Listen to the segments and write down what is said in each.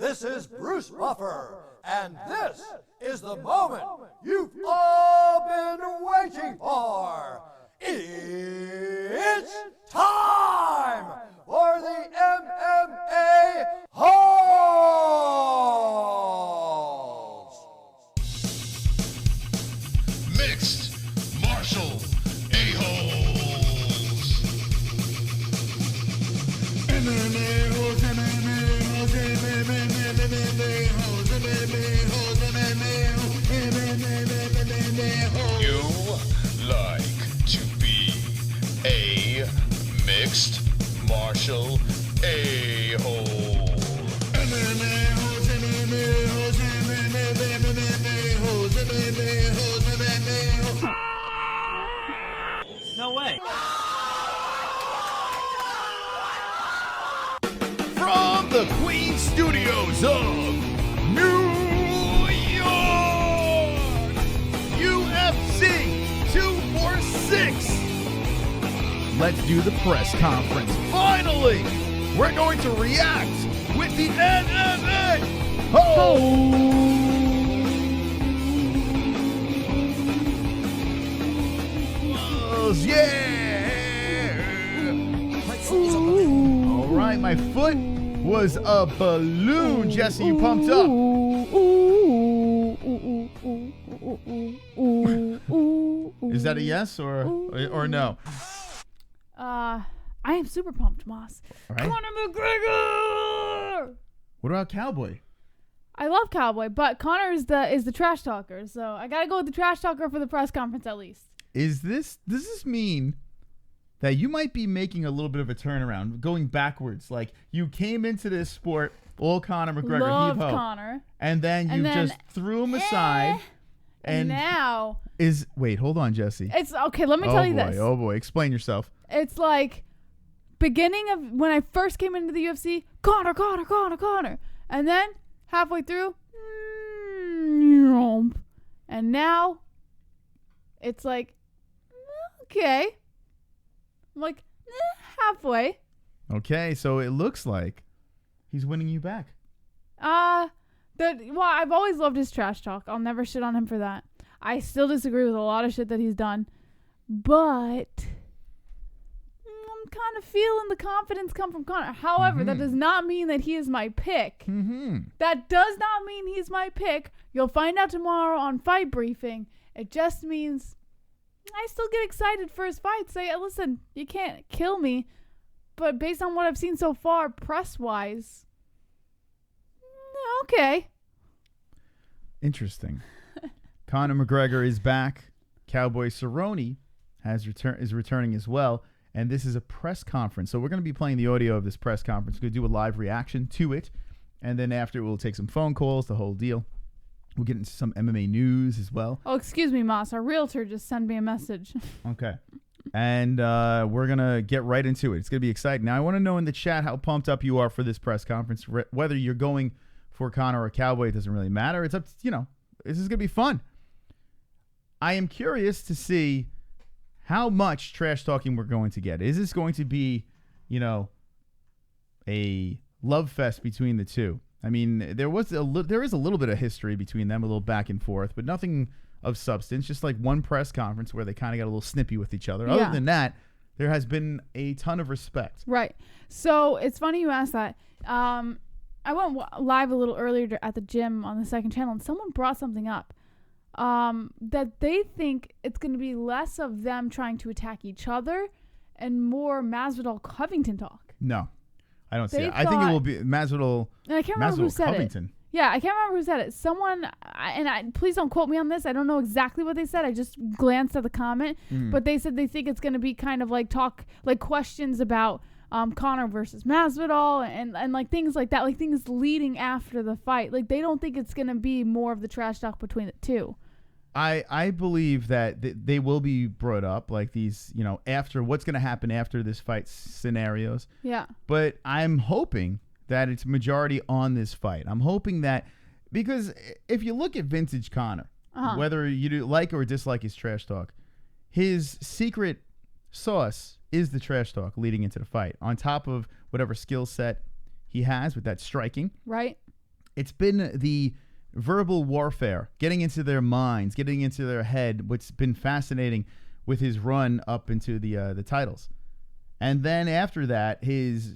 This is Bruce Buffer, and this is the moment you've all been waiting for. It's time for the MMA-Holes! Mixed martial a-holes. MMA-Holes, MMA-Holes, MMA-Holes, MMA-Holes, MMA-Holes. You like to be a mixed martial a-hole. MMA-Holes, MMA-Holes, MMA-Holes, MMA-Holes, MMA-Holes. No way. From the Queen Studios of New York, UFC 246. Let's do the press conference. Finally, we're going to react with the MMA-Holes. Yeah. All right, my foot was a balloon. Jesse, you pumped up? Is that a yes or no? I am super pumped, Moss. All right. Conor McGregor. What about Cowboy? I love Cowboy, but Conor is the trash talker, so I gotta go with the trash talker for the press conference at least. Does this mean that you might be making a little bit of a turnaround, going backwards? Like you came into this sport all Conor McGregor, Love heave-ho, Conor, and then you just threw him aside. And now wait, hold on, Jesse. it's okay. Let me tell you this. Oh boy, explain yourself. It's like beginning of when I first came into the UFC, Conor, and then halfway through, and now it's like okay. I'm like halfway. Okay, so it looks like he's winning you back. I've always loved his trash talk. I'll never shit on him for that. I still disagree with a lot of shit that he's done, but I'm kind of feeling the confidence come from Conor. However, that does not mean that he is my pick. That does not mean he's my pick. You'll find out tomorrow on Fight Briefing. It just means I still get excited for his fights. Say, listen, you can't kill me, but based on what I've seen so far, press-wise, okay. Interesting. Conor McGregor is back. Cowboy Cerrone is returning as well. And this is a press conference. So we're going to be playing the audio of this press conference. We're going to do a live reaction to it. And then after, we'll take some phone calls, the whole deal. We'll get into some MMA news as well. Oh, excuse me, Moss. Our realtor just sent me a message. Okay. And we're going to get right into it. It's going to be exciting. Now, I want to know in the chat how pumped up you are for this press conference. Whether you're going for Conor or Cowboy, it doesn't really matter. It's up to, this is going to be fun. I am curious to see how much trash talking we're going to get. Is this going to be, a love fest between the two? I mean, there is a little bit of history between them, a little back and forth, but nothing of substance. Just like one press conference where they kind of got a little snippy with each other. Yeah. Other than that, there has been a ton of respect. Right. So it's funny you asked that. I went live a little earlier at the gym on the second channel, and someone brought something up that they think it's going to be less of them trying to attack each other and more Masvidal Covington talk. No, I don't see it. I think it will be Masvidal. And I can't remember who said Covington. It. Yeah, I can't remember who said it. Someone, please don't quote me on this. I don't know exactly what they said. I just glanced at the comment, but they said they think it's going to be kind of like questions about Conor versus Masvidal and like things like that, like things leading after the fight. Like they don't think it's going to be more of the trash talk between the two. I believe that they will be brought up, like these, after what's going to happen after this fight scenarios. Yeah. But I'm hoping that it's majority on this fight. I'm hoping that, because if you look at vintage Conor, whether you do like or dislike his trash talk, his secret sauce is the trash talk leading into the fight, on top of whatever skill set he has with that striking. Right. it's been the verbal warfare, getting into their minds, getting into their head. What's been fascinating with his run up into the titles, and then after that, his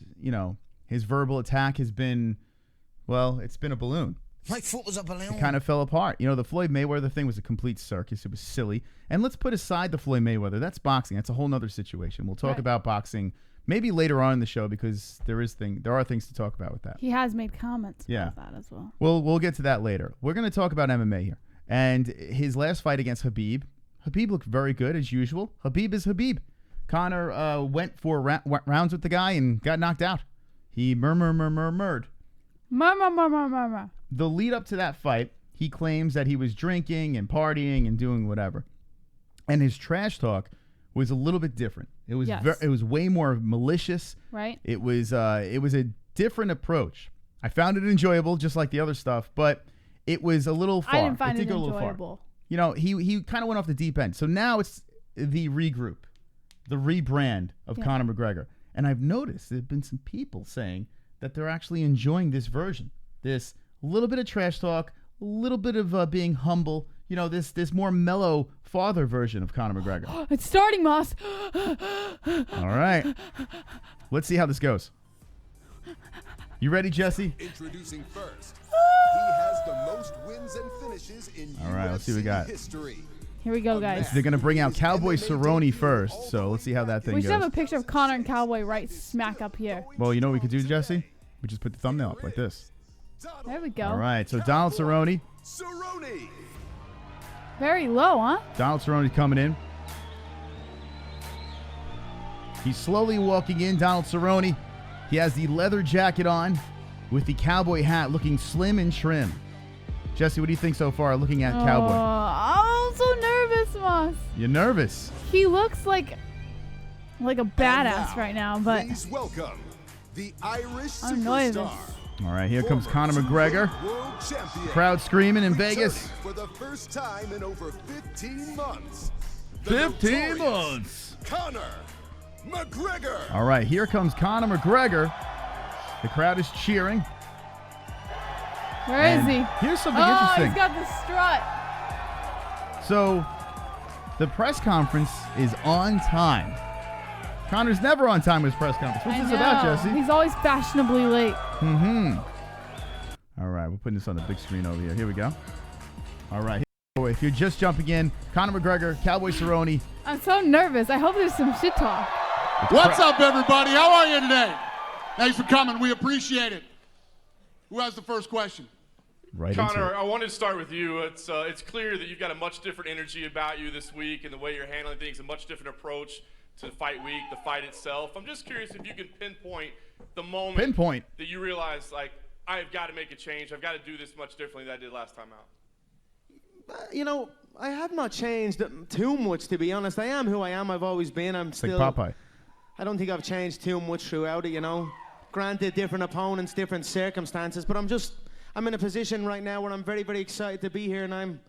verbal attack has been, well, it's been a balloon. My foot was a balloon. It kind of fell apart. The Floyd Mayweather thing was a complete circus. It was silly. And let's put aside the Floyd Mayweather. That's boxing. That's a whole nother situation. We'll talk about boxing maybe later on in the show because there are things to talk about with that. He has made comments about that as well. We'll get to that later. We're going to talk about MMA here. And his last fight against Khabib looked very good as usual. Khabib is Khabib. Conor went for rounds with the guy and got knocked out. He murmured. The lead up to that fight, he claims that he was drinking and partying and doing whatever. And his trash talk was a little bit different. It was it was way more malicious. Right. It was a different approach. I found it enjoyable, just like the other stuff, but it was a little far. I didn't find it go enjoyable. He kind of went off the deep end. So now it's the regroup, the rebrand of Conor McGregor. And I've noticed there have been some people saying that they're actually enjoying this version. This little bit of trash talk, a little bit of being humble. This more mellow father version of Conor McGregor. It's starting, Moss. All right. Let's see how this goes. You ready, Jesse? Introducing first. He has the most wins and finishes in All right, let's see what we got. history. Here we go, guys. They're going to bring out Cowboy Cerrone first, so let's see how that thing We goes. should have a picture of Conor and Cowboy right smack up here. Well, you know what we could do, Jesse? We just put the thumbnail up like this. There we go. All right, so Donald Cerrone. Cerrone. Very low, huh? Donald Cerrone's coming in. He's slowly walking in, Donald Cerrone. He has the leather jacket on with the cowboy hat, looking slim and trim. Jesse, what do you think so far looking at Cowboy? I'm so nervous, Moss. You're nervous. He looks like a badass right now, but Please welcome the Irish I'm nervous. superstar. All right, here comes Conor McGregor. World champion. Crowd screaming in Vegas. For the first time in over 15 months. 15 months. Conor McGregor. All right, here comes Conor McGregor. The crowd is cheering. where is he? Here's something Oh, interesting. he's got the strut. So, the press conference is on time. Conor's never on time with his press conference. What's this about, Jesse? He's always fashionably late. All right, we're putting this on the big screen over here. Here we go. All right. If you're just jumping in, Conor McGregor, Cowboy Cerrone. I'm so nervous. I hope there's some shit talk. What's up, everybody? How are you today? Thanks for coming. We appreciate it. Who has the first question? Right Conor, into it. I wanted to start with you. It's clear that you've got a much different energy about you this week and the way you're handling things, a much different approach to fight week, the fight itself. I'm just curious if you can pinpoint the moment that you realize, like, I've got to make a change. I've got to do this much differently than I did last time out. I have not changed too much, to be honest. I am who I am. I've always been. I'm still. Like Popeye. I don't think I've changed too much throughout it, Granted, different opponents, different circumstances, but I'm in a position right now where I'm very, very excited to be here, and I'm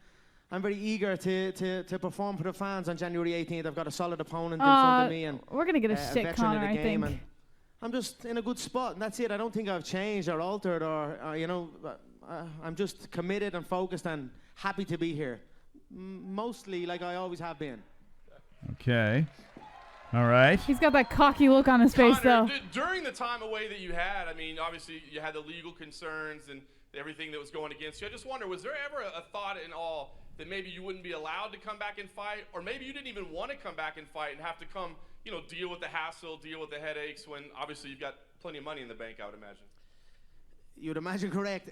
very eager to perform for the fans on January 18th. I've got a solid opponent in front of me, and we're gonna get a shit veteran Conor, of the I game, think. and I'm just in a good spot, and that's it. I don't think I've changed or altered I'm just committed and focused and happy to be here. Mostly like I always have been. Okay. All right. He's got that cocky look on his face, Conor, though. During the time away that you had, I mean, obviously you had the legal concerns and everything that was going against you. I just wonder, was there ever a thought in all that maybe you wouldn't be allowed to come back and fight, or maybe you didn't even want to come back and fight and have to come, deal with the hassle, deal with the headaches when obviously you've got plenty of money in the bank, I would imagine. You'd imagine correct.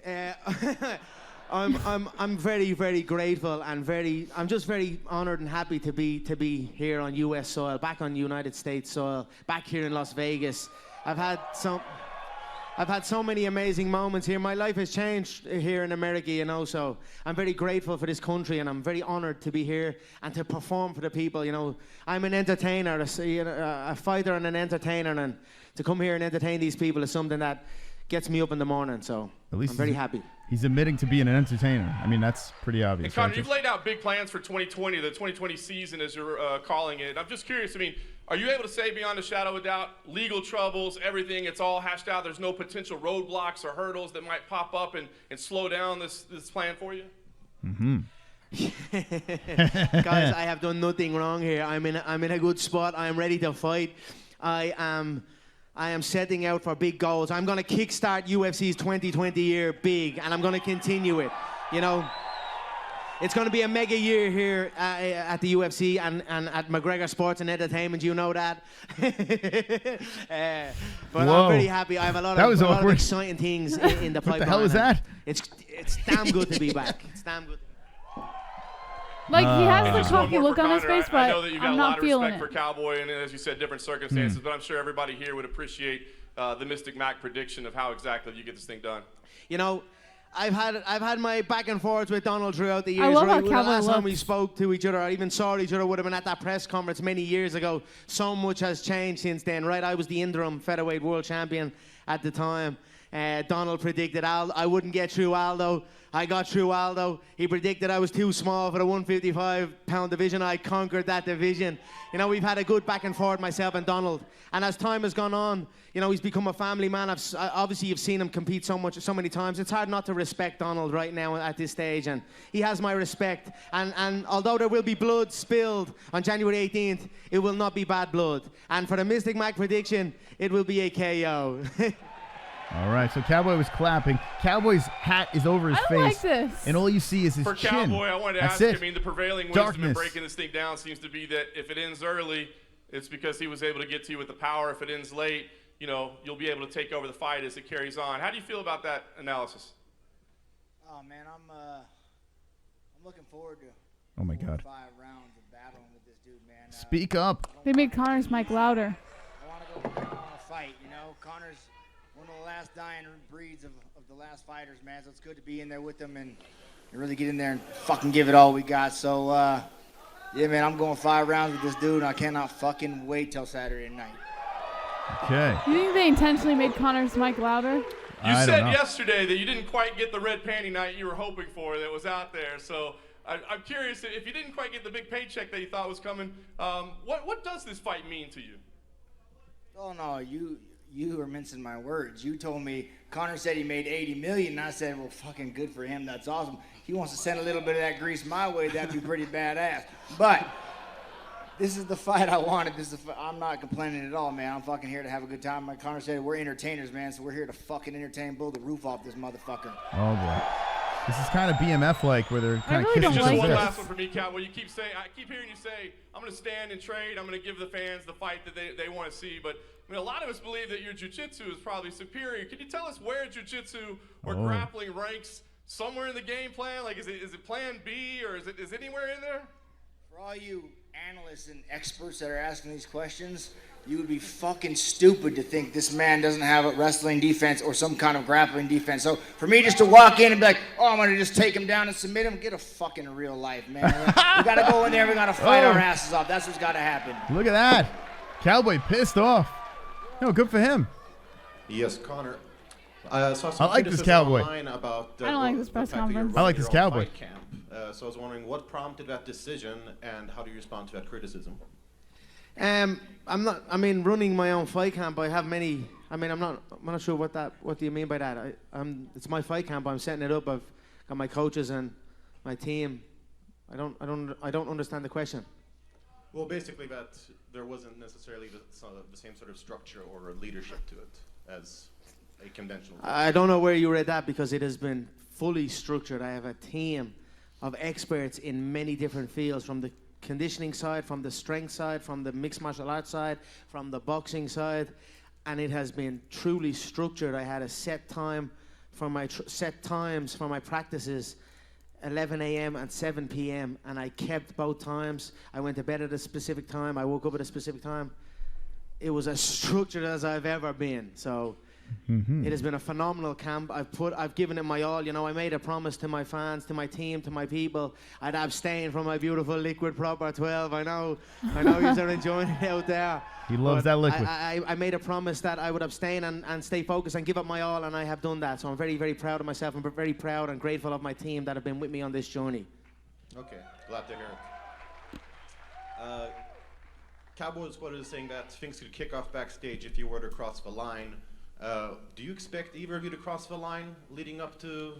I'm very, very grateful and I'm just very honored and happy to be here on U.S. soil, back on United States soil, back here in Las Vegas. I've had so many amazing moments here. My life has changed here in America, so I'm very grateful for this country, and I'm very honored to be here and to perform for the people. I'm an entertainer, a fighter and an entertainer, and to come here and entertain these people is something that gets me up in the morning, so I'm very happy. He's admitting to being an entertainer. I mean, that's pretty obvious. And Conor, right? you've laid out big plans for 2020, the 2020 season as you're calling it. I'm just curious, I mean, are you able to say beyond a shadow of a doubt, legal troubles, everything, it's all hashed out, there's no potential roadblocks or hurdles that might pop up and slow down this plan for you? Mm-hmm. Guys, I have done nothing wrong here. I'm in a good spot. I am ready to fight. I am setting out for big goals. I'm going to kickstart UFC's 2020 year big, and I'm going to continue it. You know, it's going to be a mega year here at the UFC and at McGregor Sports and Entertainment. You know that. But Whoa. I'm very happy. I have a lot of exciting things in the pipeline. What the hell is that? It's damn good to be back. It's damn good. Like, he has the cocky look on his Conor, face, I know but that you've got I'm a lot not of feeling respect it. for Cowboy, and as you said, different circumstances, but I'm sure everybody here would appreciate the Mystic Mac prediction of how exactly you get this thing done. You know, I've had my back and forths with Donald throughout the years. I love how The Cowboy last time we looks. spoke to each other, or even saw each other, would have been at that press conference many years ago. So much has changed since then, right? I was the interim featherweight world champion at the time. Donald predicted I wouldn't get through Aldo. I got through Aldo. He predicted I was too small for the 155-pound division. I conquered that division. You know, we've had a good back and forth, myself and Donald. And as time has gone on, you know, he's become a family man. Obviously, you've seen him compete so many times. It's hard not to respect Donald right now at this stage, and he has my respect. And although there will be blood spilled on January 18th, it will not be bad blood. And for the Mystic Mac prediction, it will be a KO. All right, so Cowboy was clapping. Cowboy's hat is over his I face. don't like this. And all you see is his For chin. Cowboy, I wanted to That's ask, it. I mean, the prevailing wisdom in Darkness. breaking this thing down seems to be that if it ends early, it's because he was able to get to you with the power. If it ends late, you know, you'll be able to take over the fight as it carries on. How do you feel about that analysis? Oh man, I'm looking forward to Oh my 4 or God. 5 rounds of battling with this dude, man. Speak up. They made Conor's mic louder. I want to go on a fight, you know. Conor's one of the last dying breeds of the last fighters, man. So it's good to be in there with them and really get in there and fucking give it all we got. So yeah, man, I'm going 5 rounds with this dude, and I cannot fucking wait till Saturday night. Okay. You think they intentionally made Conor's mic louder? You I said don't know. yesterday that you didn't quite get the red panty night you were hoping for that was out there. So I'm curious, if you didn't quite get the big paycheck that you thought was coming, what does this fight mean to you? Oh no, you were mincing my words. You told me Conor said he made $80 million, and I said, well, fucking good for him. That's awesome. He wants to send a little bit of that grease my way. That'd be pretty badass. But this is the fight I wanted. I'm not complaining at all, man. I'm fucking here to have a good time. Like Conor said, we're entertainers, man. So we're here to fucking entertain, blow the roof off this motherfucker. Oh boy. This is kind of BMF-like, where they're kind of really don't kissing Just like one their this. last one for me, Cowboy. You keep saying, I keep hearing you say, I'm going to stand and trade. I'm going to give the fans the fight that they want to see. But I mean, a lot of us believe that your jiu-jitsu is probably superior. Can you tell us where jiu-jitsu or grappling ranks somewhere in the game plan? Like, is it plan B, or is it anywhere in there? For all you analysts and experts that are asking these questions, you would be fucking stupid to think this man doesn't have a wrestling defense or some kind of grappling defense. So for me just to walk in and be like, oh, I'm going to just take him down and submit him, get a fucking real life, man. We got to go in there, we got to fight our asses off. That's what's got to happen. Look at that. Cowboy pissed off. No, good for him. Yes, Conor. I like this Cowboy. About, I don't like this press conference. I like this Cowboy. Camp. So I was wondering what prompted that decision, and how do you respond to that criticism? Running my own fight camp, I have many. I'm not sure what do you mean by that? It's my fight camp. I'm setting it up. I've got my coaches and my team. I don't understand the question. Well, basically that there wasn't necessarily the same sort of structure or leadership to it as a conventional. I don't know where you read that, because it has been fully structured. I have a team of experts in many different fields, from the conditioning side, from the strength side, from the mixed martial arts side, from the boxing side, and it has been truly structured. I had a set time for my set times for my practices, 11 a.m. and 7 p.m., and I kept both times. I went to bed at a specific time. I woke up at a specific time. It was as structured as I've ever been. So It has been a phenomenal camp. I've given it my all. You know, I made a promise to my fans, to my team, to my people. I'd abstain from my beautiful liquid proper 12. I know you're enjoying it out there. He loves that liquid. I made a promise that I would abstain and stay focused and give up my all, and I have done that. So I'm very, very proud of myself. I'm very proud and grateful of my team that have been with me on this journey. Okay, glad to hear it. Cowboy Cerrone is saying that things could kick off backstage if you were to cross the line. Do you expect either of you to cross the line leading up to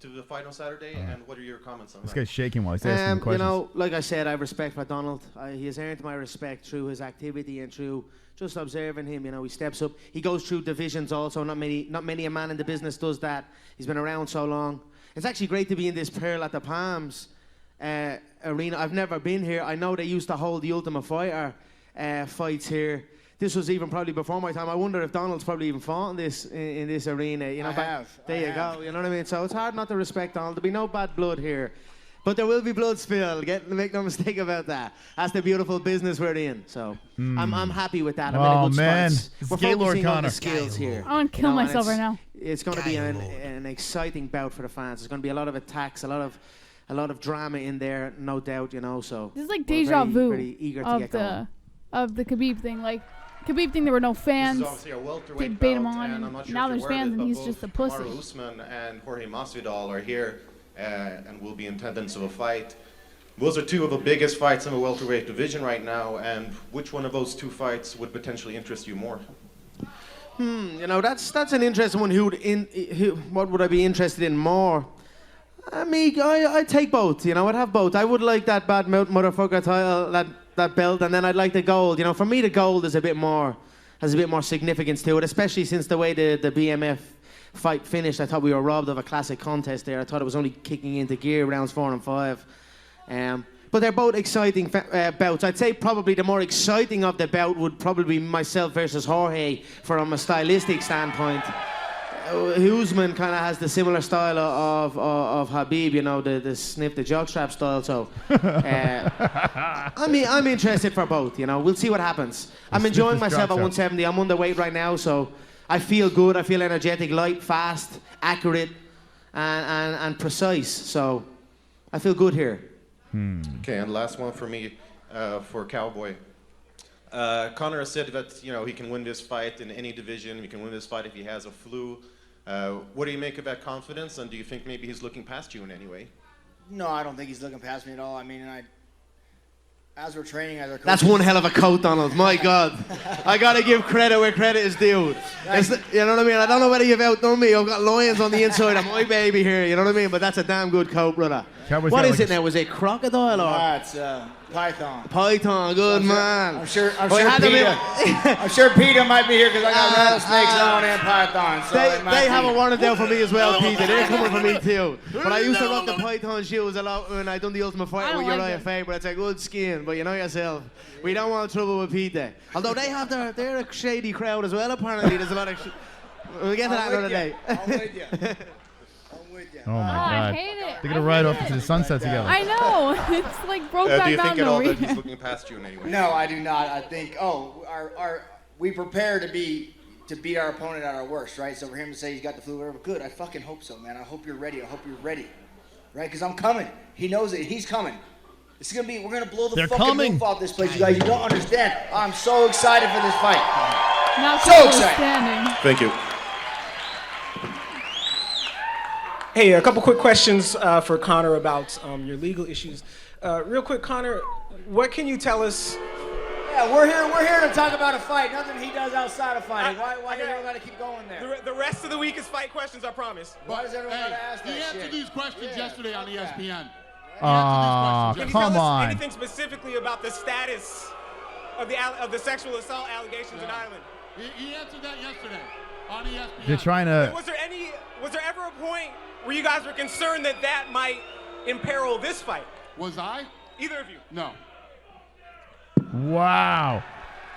the fight on Saturday? And what are your comments on that? This guy's shaking while he's asking questions. You know, like I said, I have respect for Donald. He has earned my respect through his activity and through just observing him. You know, he steps up. He goes through divisions also. Not many a man in the business does that. He's been around so long. It's actually great to be in this Pearl at the Palms arena. I've never been here. I know they used to hold the Ultimate Fighter fights here. This was even probably before my time. I wonder if Donald's probably even fought in this arena. You know, there you go. You know what I mean? So it's hard not to respect Donald. There'll be no bad blood here, but there will be blood spilled. Make no mistake about that. That's the beautiful business we're in. So I'm happy with that. I'm in a good spots. We're focusing on the skills here. I want to kill myself right now. It's going to be an exciting bout for the fans. There's going to be a lot of attacks, a lot of drama in there, no doubt. You know, so this is like deja vu very eager to get going. Of the Khabib thing. Like Khabib thing, there were no fans. This is obviously a welterweight bait him bout, on, and I'm not sure now if there's you're aware fans, of it, and he's but just a both pussy. Kamaru Usman and Jorge Masvidal are here and will be in attendance of a fight. Those are two of the biggest fights in the welterweight division right now, and which one of those two fights would potentially interest you more? You know, that's an interesting one. What would I be interested in more? I'd take both. You know, I'd have both. I would like that bad motherfucker title, that belt, and then I'd like the gold. You know, for me, the gold is has a bit more significance to it, especially since the way the BMF fight finished. I thought we were robbed of a classic contest there. I thought it was only kicking into gear rounds 4 and 5. But they're both exciting bouts. I'd say probably the more exciting of the bout would probably be myself versus Jorge from a stylistic standpoint. Usman kind of has the similar style of Khabib, you know, the sniff the jockstrap style. So, I'm interested for both. You know, we'll see what happens. I'm enjoying myself at 170. I'm underweight right now, so I feel good. I feel energetic, light, fast, accurate, and precise. So, I feel good here. Okay, and last one for me, for Cowboy. Conor has said that, you know, he can win this fight in any division. He can win this fight if he has a flu. What do you make of that confidence, and do you think maybe he's looking past you in any way? No, I don't think he's looking past me at all. I mean, as we're training, as our coaches, that's one hell of a coat, Donald. My God. I got to give credit where credit is due. You know what I mean? I don't know whether you've outdone me. I've got lions on the inside of my baby here. You know what I mean? But that's a damn good coat, brother. What is it now? Was it crocodile or? Nah, it's python. Python, good man. I'm sure Peter might be here because I got rattlesnakes on and python. So they have a warrant out for me as well, Peter. They're coming for me too. But I used to rock the python shoes a lot when I done the Ultimate Fighter with Uriah Faber. It's a good skin, but you know yourself, we don't want trouble with Peter. Although they're a shady crowd as well. Apparently, there's a lot of. We'll get to that another day. I'm with you. Oh my God! I hate it. They're gonna ride off into the sunset together. I know. It's like broke Do back you think down at all over that he's here. looking past you in any way? No, I do not. I think, we prepare to beat our opponent at our worst, right? So for him to say he's got the flu, whatever, good. I fucking hope so, man. I hope you're ready. Right? Because I'm coming. He knows it. He's coming. It's gonna be. We're gonna blow the fucking roof off this place, you guys. You don't understand. I'm so excited for this fight. Not so excited. Thank you. Hey, a couple quick questions for Conor about your legal issues. Real quick, Conor, what can you tell us? Yeah, we're here to talk about a fight. Nothing he does outside of fighting. Why do you gotta keep going there? The rest of the week is fight questions, I promise. Why does everyone gotta ask that He answered shit? these questions yesterday on ESPN. Aw, Can you come tell us on. anything specifically about the status of the sexual assault allegations in Ireland? He answered that yesterday on ESPN. They're trying to. Was there ever a point where you guys were concerned that might imperil this fight? Was I? Either of you? No. Wow.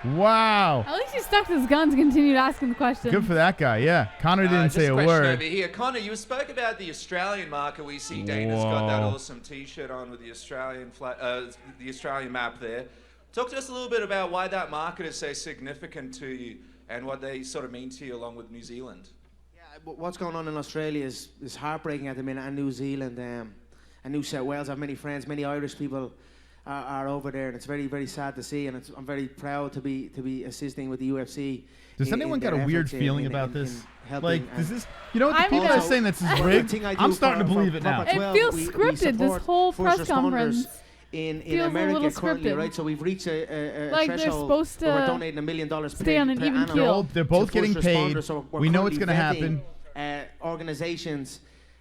At least he stuck to his guns and continued asking the questions. Good for that guy. Yeah. Conor didn't say a question word. over here. Conor, you spoke about the Australian marker. We see Dana's got that awesome T-shirt on with the Australian the Australian map there. Talk to us a little bit about why that market is so significant to you and what they sort of mean to you along with New Zealand. What's going on in Australia is heartbreaking at the minute, and New Zealand and New South Wales. I have many friends, many Irish people are over there, and it's very, very sad to see. And I'm very proud to be assisting with the UFC. Does anyone got a weird feeling about this? Like, does this? You know what the I'm people are saying that's rigged? I'm starting to believe it now. It feels scripted. This whole press conference. In feels America currently, scripted. right? So we've reached a like threshold they're supposed to where we're donating $1 million stay on an even keel. They're both getting paid. So we know it's going to happen. Organizations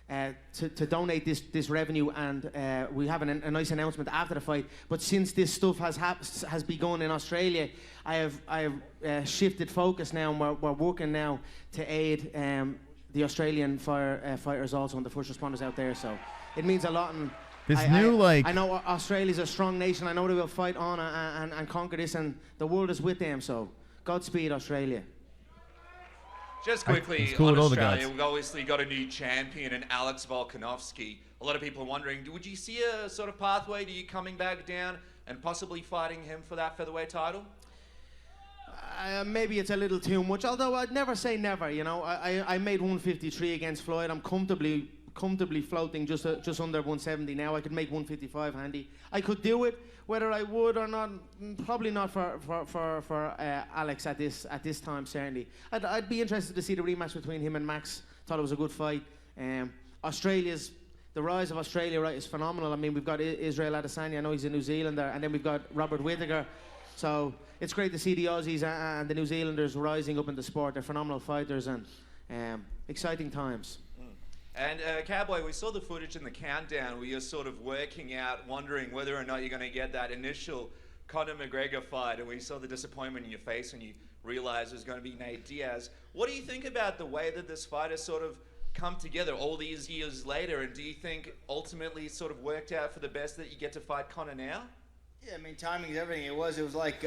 to donate this revenue, and we have a nice announcement after the fight. But since this stuff has begun in Australia, I have shifted focus now, and we're working now to aid the Australian fighters also, and the first responders out there. So it means a lot. And I know Australia's a strong nation. I know they will fight on and conquer this, and the world is with them. So Godspeed, Australia. Just quickly on Australia, we've obviously got a new champion in Alex Volkanovski. A lot of people are wondering, would you see a sort of pathway to you coming back down and possibly fighting him for that featherweight title? Maybe it's a little too much, although I'd never say never. You know, I made 153 against Floyd. I'm comfortably floating just under 170 now. I could make 155 handy. I could do it. Whether I would or not, probably not for Alex at this time, certainly. I'd be interested to see the rematch between him and Max. Thought it was a good fight. The rise of Australia, right, is phenomenal. I mean, we've got Israel Adesanya. I know he's a New Zealander, and then we've got Robert Whittaker. So it's great to see the Aussies and the New Zealanders rising up in the sport. They're phenomenal fighters, and exciting times. And Cowboy, we saw the footage in the countdown where you're sort of working out, wondering whether or not you're going to get that initial Conor McGregor fight, and we saw the disappointment in your face when you realized it was going to be Nate Diaz. What do you think about the way that this fight has sort of come together all these years later, and do you think ultimately it sort of worked out for the best that you get to fight Conor now? Yeah, I mean, timing is everything. It was like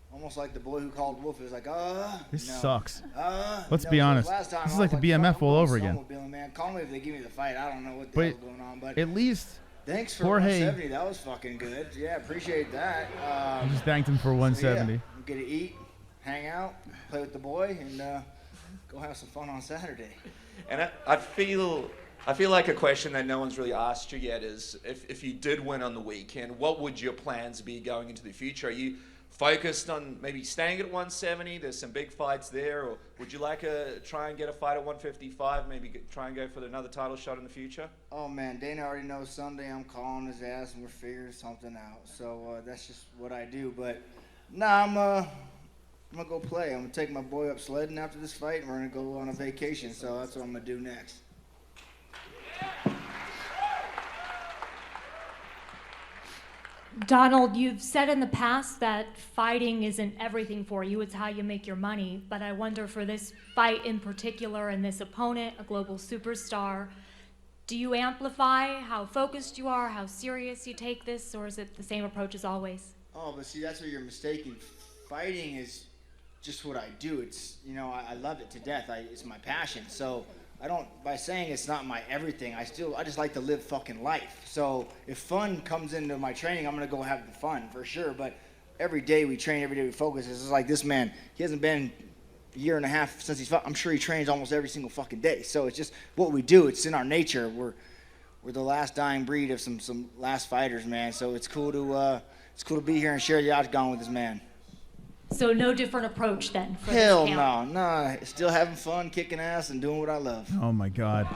almost like the boy who called wolf. It was like, this no. sucks. Let's be honest. This is like the BMF all over again. Man, call me if they give me the fight. I don't know what the hell's going on, but at least thanks for Jorge, 170. That was fucking good. Yeah, appreciate that. I just thanked him for 170. So yeah, I'm gonna eat, hang out, play with the boy, and go have some fun on Saturday. And I feel like a question that no one's really asked you yet is, if you did win on the weekend, what would your plans be going into the future? Are you focused on maybe staying at 170? There's some big fights there, or would you like to try and get a fight at 155? Maybe try and go for another title shot in the future? Oh man, Dana already knows Sunday I'm calling his ass and we're figuring something out. So that's just what I do. But nah, I'm gonna go play. I'm gonna take my boy up sledding after this fight, and we're gonna go on a vacation. So that's what I'm gonna do next. Donald, you've said in the past that fighting isn't everything for you, it's how you make your money. But I wonder, for this fight in particular and this opponent, a global superstar, do you amplify how focused you are, how serious you take this, or is it the same approach as always? Oh, but see, that's where you're mistaken. Fighting is just what I do. It's, you know, I love it to death. It's my passion. So I don't, by saying it's not my everything, I just like to live fucking life. So if fun comes into my training, I'm gonna go have the fun for sure. But every day we train, every day we focus. It's just like this man, he hasn't been a year and a half since he's fought. I'm sure he trains almost every single fucking day. So it's just what we do. It's in our nature. We're the last dying breed of some last fighters, man. So it's cool to be here and share the octagon with this man. So no different approach then for Hell this camp? no. Still having fun, kicking ass, and doing what I love. Oh my God.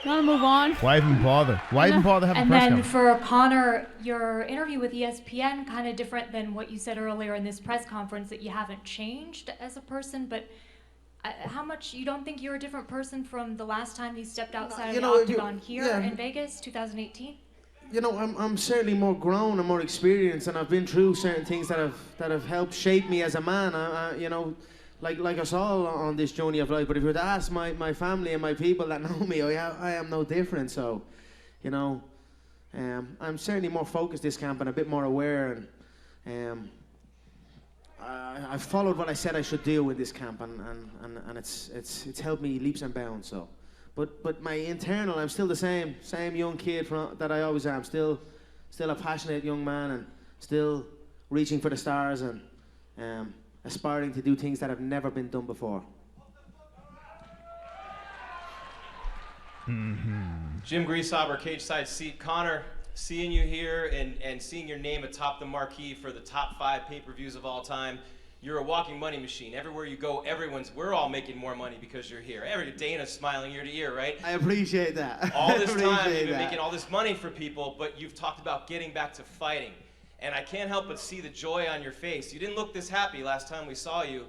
You want to move on? Why even bother? Why even bother having a press And then conference? for Conor, your interview with ESPN, kind of different than what you said earlier in this press conference, that you haven't changed as a person, but how much, you don't think you're a different person from the last time you stepped outside of the octagon here in Vegas, 2018? You know, I'm certainly more grown and more experienced, and I've been through certain things that have helped shape me as a man. You know, like us all on this journey of life. But if you were to ask my family and my people that know me, I am no different. So, you know, I'm certainly more focused this camp and a bit more aware. And I followed what I said I should do with this camp, and it's helped me leaps and bounds. So. But my internal, I'm still the same young kid that I always am. Still a passionate young man, and still reaching for the stars. And aspiring to do things that have never been done before. Jim Greaseober, cage side seat. Conor, seeing you here and seeing your name atop the marquee for the top 5 pay-per-views of all time, you're a walking money machine. Everywhere you go, we're all making more money because you're here. Dana's smiling ear to ear, right? I appreciate that. All this time, you've been making all this money for people, but you've talked about getting back to fighting. And I can't help but see the joy on your face. You didn't look this happy last time we saw you.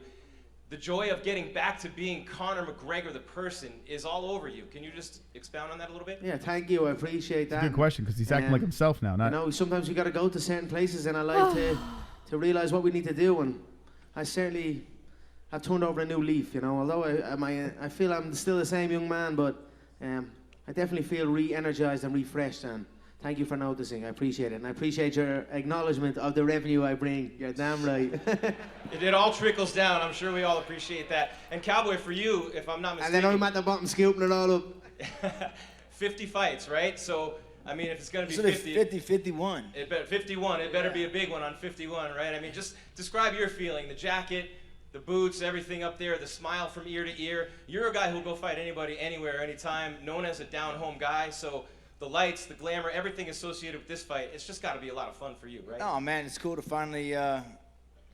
The joy of getting back to being Conor McGregor, the person, is all over you. Can you just expound on that a little bit? Yeah, thank you. I appreciate that. Good question, because he's acting like himself now. Not you know, sometimes you got to go to certain places, and I like to realize what we need to do. And I certainly have turned over a new leaf. You know, although I feel I'm still the same young man, but I definitely feel re-energized and refreshed. And thank you for noticing. I appreciate it. And I appreciate your acknowledgement of the revenue I bring. You're damn right. It all trickles down. I'm sure we all appreciate that. And Cowboy, for you, if I'm not mistaken... And then I'm at the bottom scooping it all up. 50 fights, right? So, I mean, if it's going to be So 50... 51. 51. It better be a big one on 51, right? I mean, just describe your feeling. The jacket, the boots, everything up there, the smile from ear to ear. You're a guy who'll go fight anybody, anywhere, anytime, known as a down-home guy, so... The lights, the glamour, everything associated with this fight, it's just got to be a lot of fun for you, right? Oh, man, it's cool to finally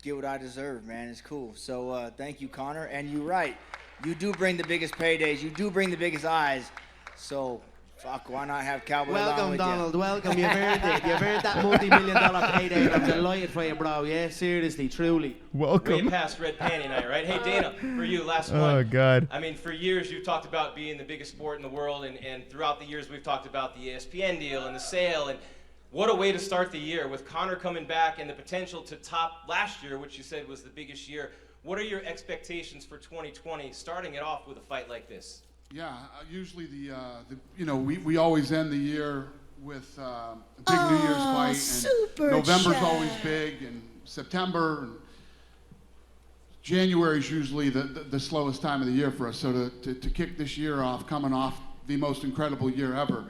get what I deserve, man. It's cool. So thank you, Conor. And you're right. You do bring the biggest paydays. You do bring the biggest eyes. So, fuck, why not have Cowboy along Welcome, with Donald. you? Welcome. You've earned it. You've earned that multi-million-dollar payday. I'm delighted for you, bro. Yeah, seriously, truly. Welcome. Way past Red Panty Night, right? Hey, Dana, for you, last one. Oh, God. I mean, for years, you've talked about being the biggest sport in the world, and throughout the years, we've talked about the ESPN deal and the sale, and what a way to start the year with Conor coming back and the potential to top last year, which you said was the biggest year. What are your expectations for 2020, starting it off with a fight like this? Yeah, usually we always end the year with a big New Year's fight, and November's always big, and September and January is usually the slowest time of the year for us. So to kick this year off, coming off the most incredible year ever,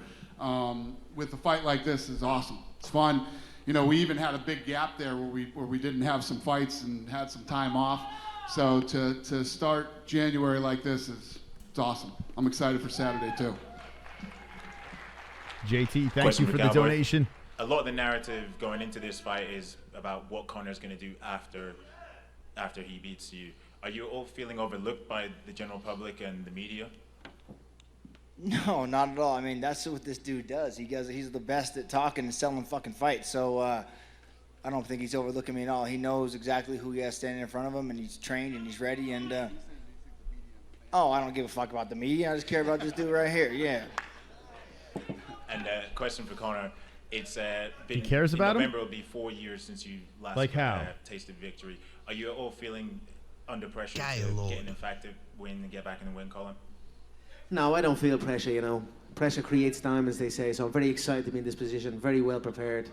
with a fight like this is awesome. It's fun. You know, we even had a big gap there where we didn't have some fights and had some time off. So to start January like this it's awesome. I'm excited for Saturday too. JT, thank you for the donation. A lot of the narrative going into this fight is about what Conor's going to do after he beats you. Are you all feeling overlooked by the general public and the media? No, not at all. I mean, that's what this dude does. He's the best at talking and selling fucking fights. So I don't think he's overlooking me at all. He knows exactly who he has standing in front of him, and he's trained and he's ready. And oh, I don't give a fuck about the media. I just care about this dude right here. Yeah. And question for Conor. It's been he cares about November him? Will be 4 years since you last like how? Tasted victory. Are you all feeling under pressure to get an effective win and get back in the win column? No, I don't feel pressure, you know. Pressure creates diamonds, they say, so I'm very excited to be in this position, very well prepared.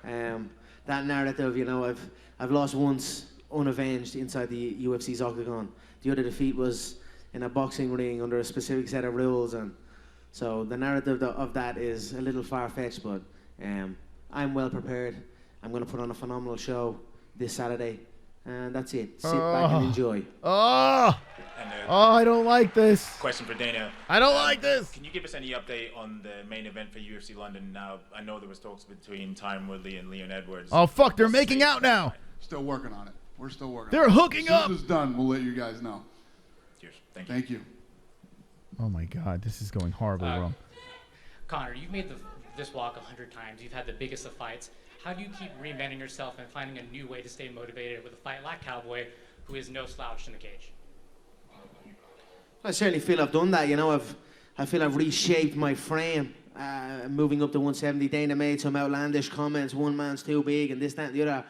That narrative, you know, I've lost once unavenged inside the UFC's octagon. The other defeat was in a boxing ring under a specific set of rules, and so the narrative of that is a little far-fetched, but I'm well prepared. I'm going to put on a phenomenal show this Saturday, and that's it. Sit back and enjoy. I don't like this. Question for Dana. I don't like this. Can you give us any update on the main event for UFC London now? I know there was talks between Tyron Woodley and Leon Edwards. Oh, fuck, they're making out now. Still working on it. We're still working They're on it. hooking up. As soon as it's done, we'll let you guys know. Cheers. Thank you. Oh, my God. This is going horribly wrong. Conor, you've made this walk 100 times. You've had the biggest of fights. How do you keep reinventing yourself and finding a new way to stay motivated with a fight like Cowboy, who is no slouch in the cage? I certainly feel I've done that, you know. I feel I've reshaped my frame, moving up to 170. Dana made some outlandish comments, one man's too big and this, that, and the other.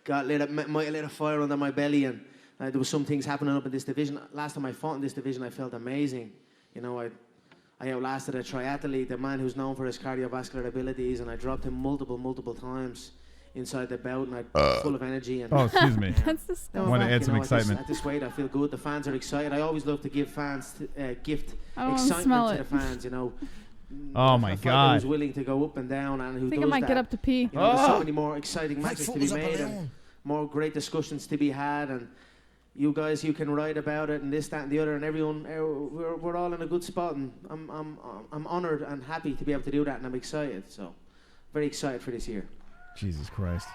Might have lit a fire under my belly, and there was some things happening up in this division. Last time I fought in this division, I felt amazing. You know, I outlasted a triathlete, a man who's known for his cardiovascular abilities, and I dropped him multiple times inside the bout, and I'm full of energy. And, excuse me. That's the I want to add some excitement. At this weight, I feel good. The fans are excited. I always love to give fans, gift I wanna excitement smell to it. the fans, you know. Oh, my a fighter God. who's willing to go up and down and who I think does I might that. get up to pee. You know, there's so many more exciting matches to be made and more great discussions to be had, and you guys, you can write about it and this, that, and the other, and everyone, we're all in a good spot, and I'm honored and happy to be able to do that, and I'm excited. So, very excited for this year. Jesus Christ.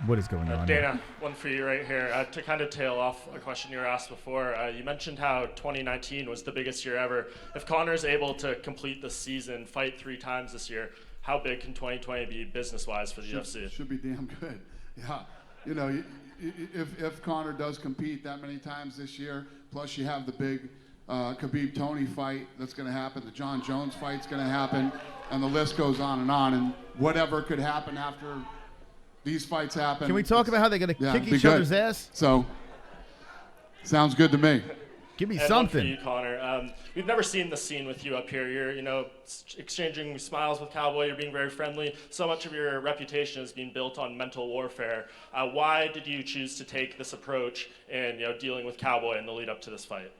What is going on? Dana, one for you right here. To kind of tail off a question you were asked before, you mentioned how 2019 was the biggest year ever. If Conor's able to complete the season, fight 3 times this year, how big can 2020 be business-wise for the UFC? Should be damn good. Yeah, you know, if Conor does compete that many times this year, plus you have the big Khabib-Tony fight that's going to happen, the John Jones fight's going to happen, and the list goes on, and whatever could happen after these fights happen. Can we talk about how they're going to kick each other's ass? So, sounds good to me. Give me and something. One for you, Conor. We've never seen the scene with you up here. You're, you know, exchanging smiles with Cowboy. You're being very friendly. So much of your reputation is being built on mental warfare. Why did you choose to take this approach in, you know, dealing with Cowboy in the lead up to this fight?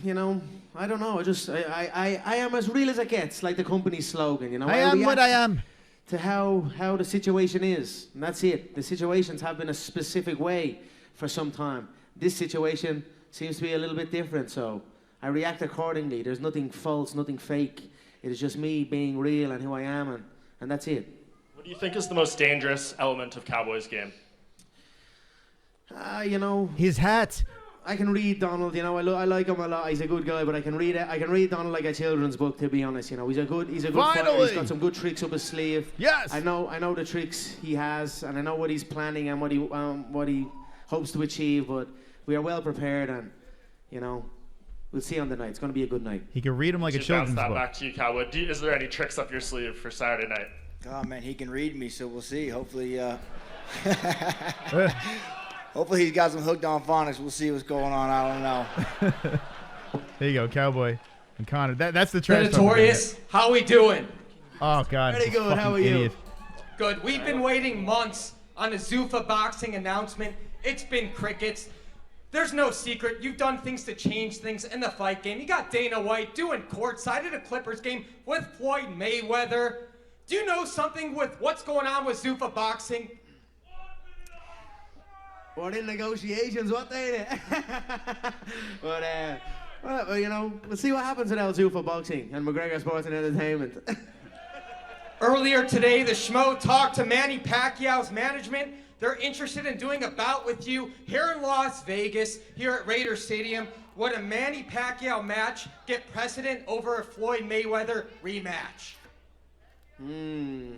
You know, I don't know. I am as real as it gets, like the company's slogan. You know, I am what I am. To how the situation is, and that's it. The situations have been a specific way for some time. This situation seems to be a little bit different, so I react accordingly. There's nothing false, nothing fake. It is just me being real and who I am, and that's it. What do you think is the most dangerous element of Cowboy's game? You know, his hat. I can read Donald, you know, I like him a lot. He's a good guy, but I can read Donald like a children's book, to be honest. You know, he's a good fighter. He's got some good tricks up his sleeve. Yes. I know the tricks he has, and I know what he's planning and what he hopes to achieve. But we are well prepared, and you know, we'll see on the night. It's going to be a good night. He can read him like a children's book. Back to you, Cowboy. Is there any tricks up your sleeve for Saturday night? Oh man, he can read me, so we'll see. Hopefully. Hopefully he's got some hooked on phonics. We'll see what's going on. I don't know. There you go, Cowboy and Conor. That's the trash. Notorious, how we doing? Oh God. Very good. How are you? Good. We've been waiting months on a Zuffa boxing announcement. It's been crickets. There's no secret. You've done things to change things in the fight game. You got Dana White doing courtside at a Clippers game with Floyd Mayweather. Do you know something with what's going on with Zuffa boxing? We're in negotiations, what they? But you know, we'll see what happens at Zuffa boxing and McGregor Sports and Entertainment. Earlier today, the Schmo talked to Manny Pacquiao's management. They're interested in doing a bout with you here in Las Vegas, here at Raider Stadium. Would a Manny Pacquiao match get precedent over a Floyd Mayweather rematch?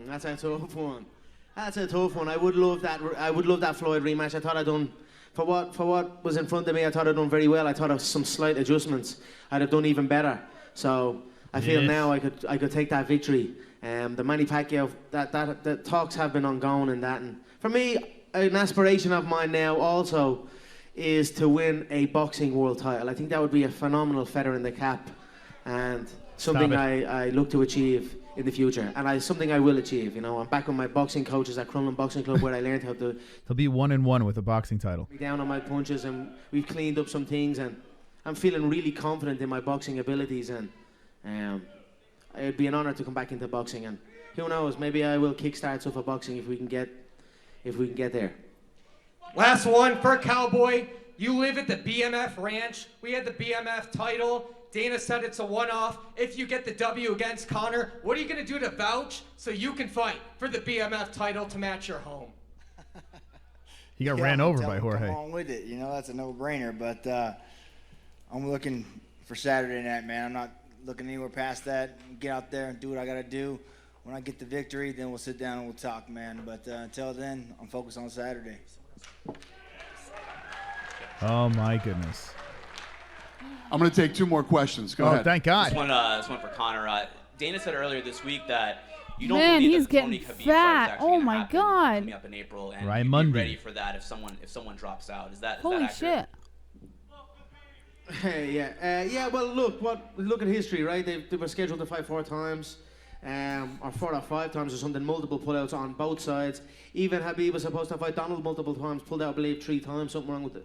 That's a tough one. That's a tough one. I would love that. I would love that Floyd rematch. I thought I'd done for what was in front of me. I thought I'd done very well. I thought of some slight adjustments. I'd have done even better. So I feel now I could take that victory. The Manny Pacquiao the talks have been ongoing in that. And for me, an aspiration of mine now also is to win a boxing world title. I think that would be a phenomenal feather in the cap, and something I look to achieve in the future, and something I will achieve. You know, I'm back with my boxing coaches at Crumlin Boxing Club, where I learned how to. He'll be 1-1 with a boxing title. Be down on my punches, and we've cleaned up some things, and I'm feeling really confident in my boxing abilities, and it'd be an honor to come back into boxing, and who knows, maybe I will kickstart stuff for boxing if we can get there. Last one for Cowboy. You live at the BMF Ranch. We had the BMF title. Dana said it's a one-off. If you get the W against Conor, what are you going to do to vouch so you can fight for the BMF title to match your home? He got ran over by Jorge. Come on with it. You know, that's a no-brainer. But I'm looking for Saturday night, man. I'm not looking anywhere past that. Get out there and do what I got to do. When I get the victory, then we'll sit down and we'll talk, man. But until then, I'm focused on Saturday. Oh, my goodness. I'm going to take 2 more questions. Go ahead. Thank God. This one for Conor. Dana said earlier this week that you don't Man, believe he's that the Tony getting Khabib fat. fight is actually Oh gonna my happen God. coming up in April, and Right, you'd Monday. be ready for that if someone drops out. Is that Holy accurate? shit. Yeah. Well, look at history, right? They were scheduled to fight 4 times, or 4 or 5 times or something. Multiple pullouts on both sides. Even Khabib was supposed to fight Donald multiple times, pulled out, I believe, 3 times. Something wrong with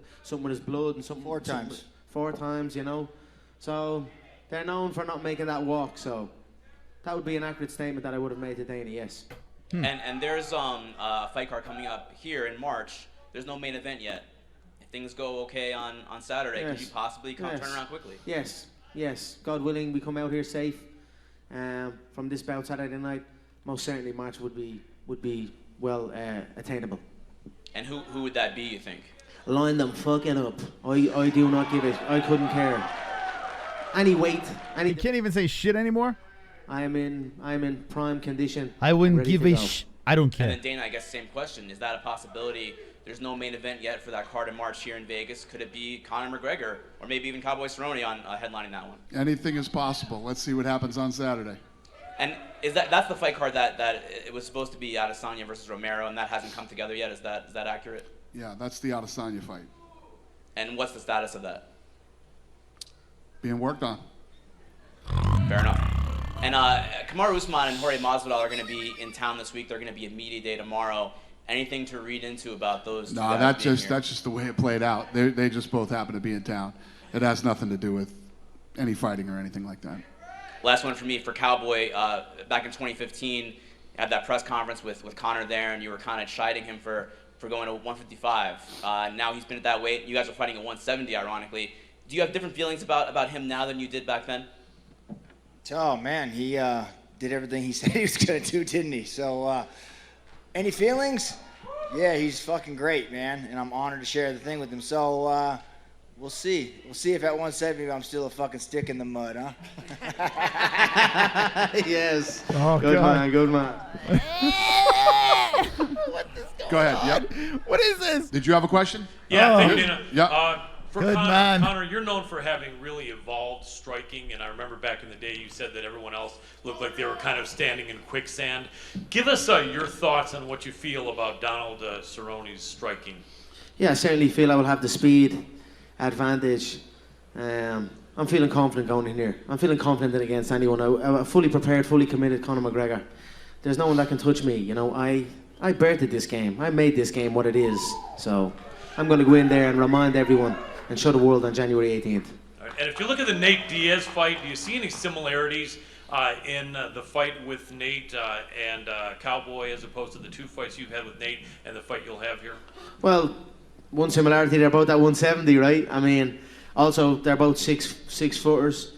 his blood and something. 4 times. 4 times, you know. So they're known for not making that walk. So that would be an accurate statement that I would have made to Dana. Yes. And there's a fight card coming up here in March. There's no main event yet. if things go okay on Saturday, could you possibly turn around quickly? Yes. God willing, we come out here safe from this bout Saturday night. Most certainly, March would be well attainable. And who would that be, you think? Line them fucking up. I do not give it. I couldn't care. Any weight. You can't even say shit anymore? I'm in prime condition. I wouldn't ready give to a go. I don't care. And then Dana, I guess same question. Is that a possibility? There's no main event yet for that card in March here in Vegas. Could it be Conor McGregor or maybe even Cowboy Cerrone on headlining that one? Anything is possible. Let's see what happens on Saturday. And that's the fight card that it was supposed to be Adesanya versus Romero, and that hasn't come together yet. Is that accurate? Yeah, that's the Adesanya fight. And what's the status of that? Being worked on. Fair enough. And Kamaru Usman and Jorge Masvidal are going to be in town this week. They're going to be at media day tomorrow. Anything to read into about those two guys that's being just the way it played out. They just both happen to be in town. It has nothing to do with any fighting or anything like that. Last one for me, for Cowboy. Back in 2015, you had that press conference with Conor there, and you were kind of chiding him for going to 155. Now he's been at that weight. You guys are fighting at 170, ironically. Do you have different feelings about him now than you did back then? Oh, man, he did everything he said he was going to do, didn't he? So, any feelings? Yeah, he's fucking great, man, and I'm honored to share the thing with him. So, we'll see. We'll see if at 170 I'm still a fucking stick in the mud, huh? Yes. Oh, good God. man, good man. Go ahead. Yep. What is this? Did you have a question? Yeah, thank you, Dana. Yep. For Good Conor, man. Conor, you're known for having really evolved striking, and I remember back in the day you said that everyone else looked like they were kind of standing in quicksand. Give us your thoughts on what you feel about Donald Cerrone's striking. Yeah, I certainly feel I will have the speed advantage. I'm feeling confident going in here. I'm feeling confident against anyone. I'm fully prepared, fully committed Conor McGregor. There's no one that can touch me. You know, I birthed this game. I made this game what it is. So I'm going to go in there and remind everyone and show the world on January 18th. And if you look at the Nate Diaz fight, do you see any similarities in the fight with Nate and Cowboy as opposed to the two fights you've had with Nate and the fight you'll have here? Well, one similarity, they're both at 170, right? I mean, also, they're both six footers.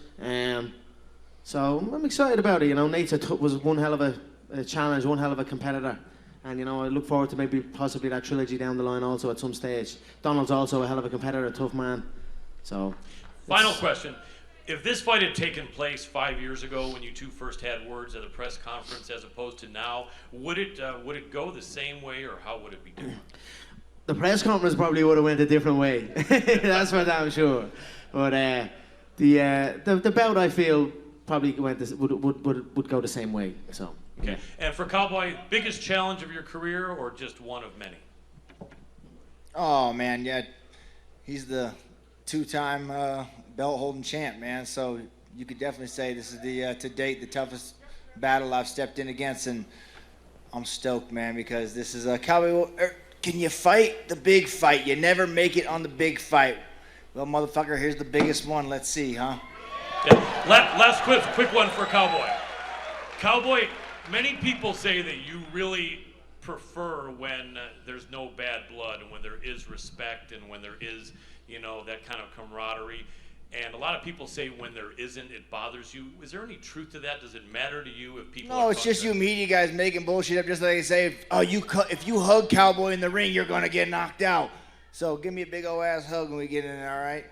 So I'm excited about it. You know, Nate was one hell of a challenge, one hell of a competitor. And, you know, I look forward to maybe possibly that trilogy down the line also at some stage. Donald's also a hell of a competitor, a tough man. So. Final question. If this fight had taken place 5 years ago when you two first had words at a press conference as opposed to now, would it go the same way or how would it be different? The press conference probably would have went a different way. That's for damn sure. But the bout, I feel, probably would go the same way. So. Okay. And for Cowboy, biggest challenge of your career or just one of many? Oh, man, yeah. He's the two-time belt-holding champ, man. So you could definitely say this is to date, the toughest battle I've stepped in against. And I'm stoked, man, because this is a Cowboy. Can you fight the big fight? You never make it on the big fight. Well, motherfucker, here's the biggest one. Let's see, huh? Yeah. Last quick one for Cowboy. Cowboy, many people say that you really prefer when there's no bad blood and when there is respect and when there is, you know, that kind of camaraderie. And a lot of people say when there isn't, it bothers you. Is there any truth to that? Does it matter to you if people? No, it's just you media guys making bullshit up, just like they say, if you hug Cowboy in the ring, you're gonna get knocked out. So give me a big old ass hug when we get in there, all right?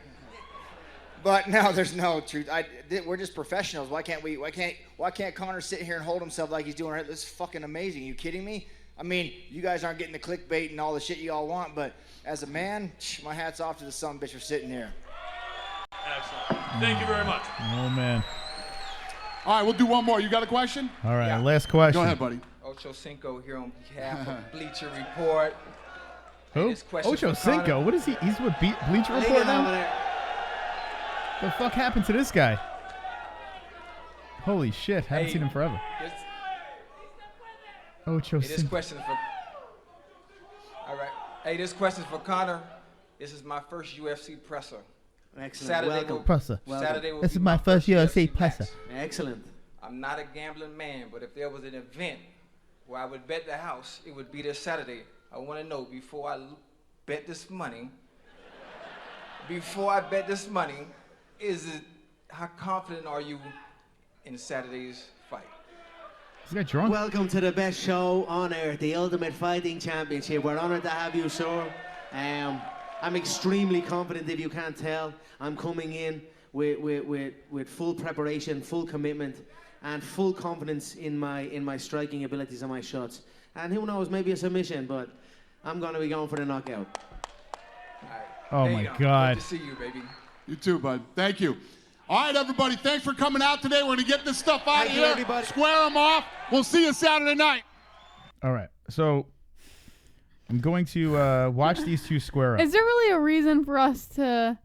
But no, there's no truth. We're just professionals. Why can't Conor sit here and hold himself like he's doing right? This is fucking amazing. Are you kidding me? I mean, you guys aren't getting the clickbait and all the shit you all want, but as a man, my hat's off to the son bitch for sitting here. Excellent. Thank you very much. Oh, man. All right, we'll do one more. You got a question? All right, last question. Go ahead, buddy. Ocho Cinco here on behalf of Bleacher Report. Who? Ocho Cinco? What is he? He's with Bleacher Report now? The fuck happened to this guy? Holy shit, haven't seen him forever. Ocho Cinco. This question is for... All right. Hey, this question is for Conor. This is my first UFC presser. Excellent. Welcome. Presser. Saturday will This be is my first UFC presser. Excellent. I'm not a gambling man, but if there was an event where I would bet the house, it would be this Saturday. I want to know before I bet this money, before I bet this money, how confident are you in Saturday's fight? Is that drunk? Welcome to the best show on earth, the Ultimate Fighting Championship. We're honored to have you, sir. I'm extremely confident, if you can't tell. I'm coming in with full preparation, full commitment, and full confidence in my striking abilities and my shots. And who knows, maybe a submission, but I'm going to be going for the knockout. Oh my God. Good to see you, baby. You too, bud. Thank you. All right, everybody. Thanks for coming out today. We're going to get this stuff out of here. Everybody. Square them off. We'll see you Saturday night. All right. So I'm going to watch these two square up. Is there really a reason for us to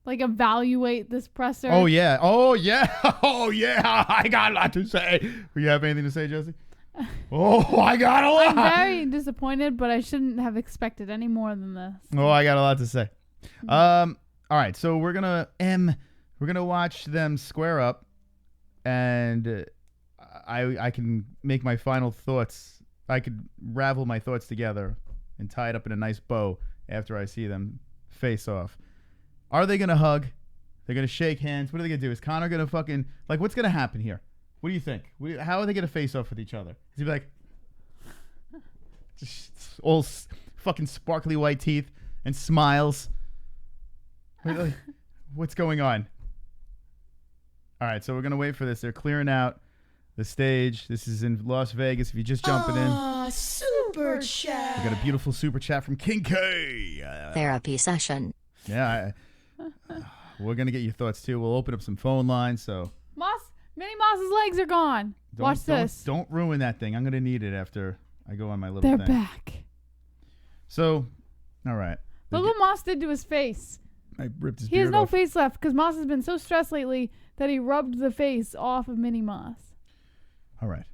like evaluate this presser? Oh, yeah. Oh, yeah. Oh, yeah. I got a lot to say. Do you have anything to say, Jesse? Oh, I got a lot. I'm very disappointed, but I shouldn't have expected any more than this. Oh, I got a lot to say. All right, so we're gonna watch them square up, and I can make my final thoughts. I could ravel my thoughts together and tie it up in a nice bow after I see them face off. Are they gonna hug? They're gonna shake hands. What are they gonna do? Is Conor gonna fucking what's gonna happen here? What do you think? How are they gonna face off with each other? Is he like just all fucking sparkly white teeth and smiles? What's going on? All right, so we're gonna wait for this. They're clearing out the stage. This is in Las Vegas. If you're just jumping in, super chat. we got a beautiful super chat from King K. Therapy session. Yeah, we're gonna get your thoughts too. We'll open up some phone lines. So Minnie Moss's legs are gone. Watch this. Don't ruin that thing. I'm gonna need it after I go on my little They're thing. back. So, all right. Look what Moss did to his face. I ripped his He beard has no off. face left because Moss has been so stressed lately that he rubbed the face off of Minnie Moss. All right.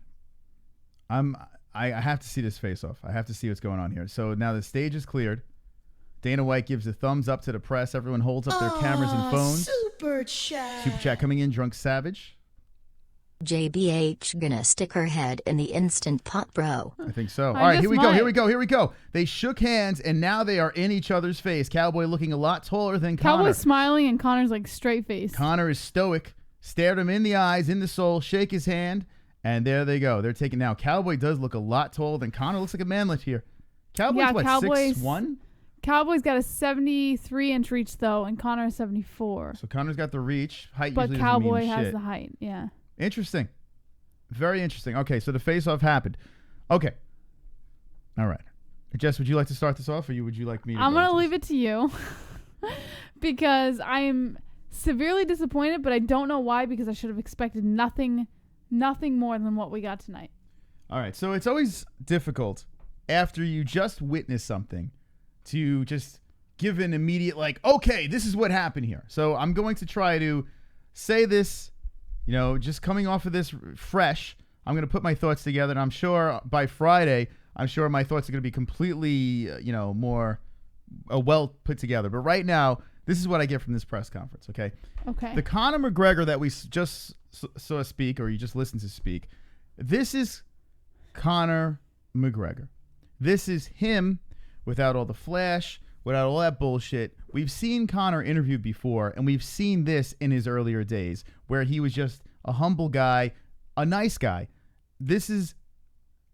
I have to see this face off. I have to see what's going on here. So now the stage is cleared. Dana White gives a thumbs up to the press. Everyone holds up their cameras and phones. Super chat. Super chat coming in. Drunk Savage. JBH gonna stick her head in the Instant Pot, bro. I think so. All right, here we go. They shook hands, and now they are in each other's face. Cowboy looking a lot taller than Conor. Cowboy's smiling, and Conor's like straight face. Conor is stoic, stared him in the eyes, in the soul, shake his hand, and there they go. They're taking now. Cowboy does look a lot taller than Conor. Looks like a manlet here. Cowboy's what, 6'1"? Cowboy's got a 73-inch reach, though, and Conor is 74. So Conor's got the reach. Height but usually Cowboy doesn't mean has shit. the height, yeah. Interesting. Very interesting. Okay, so the face-off happened. Okay. All right. Jess, would you like to start this off, or would you like me to I'm go going to into leave it to you because I am severely disappointed, but I don't know why because I should have expected nothing more than what we got tonight. All right, so it's always difficult after you just witness something to just give an immediate, like, okay, this is what happened here. So I'm going to try to say this, you know, just coming off of this fresh. I'm going to put my thoughts together, and I'm sure by Friday, I'm sure my thoughts are going to be completely, more well put together. But right now, this is what I get from this press conference, okay? Okay. The Conor McGregor that we just saw speak, or you just listened to speak, this is Conor McGregor. This is him without all the flash, without all that bullshit. We've seen Conor interviewed before, and we've seen this in his earlier days, where he was just a humble guy, a nice guy. This is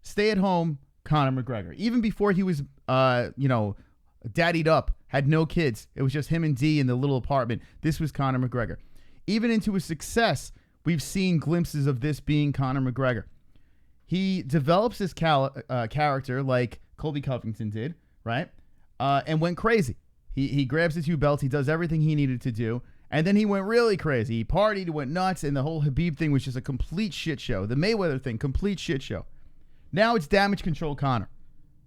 stay-at-home Conor McGregor. Even before he was, daddied up, had no kids. It was just him and Dee in the little apartment. This was Conor McGregor. Even into his success, we've seen glimpses of this being Conor McGregor. He develops his character like Colby Covington did, right? And went crazy. He grabs the two belts. He does everything he needed to do. And then he went really crazy. He partied, went nuts, and the whole Khabib thing was just a complete shit show. The Mayweather thing, complete shit show. Now it's damage control Conor.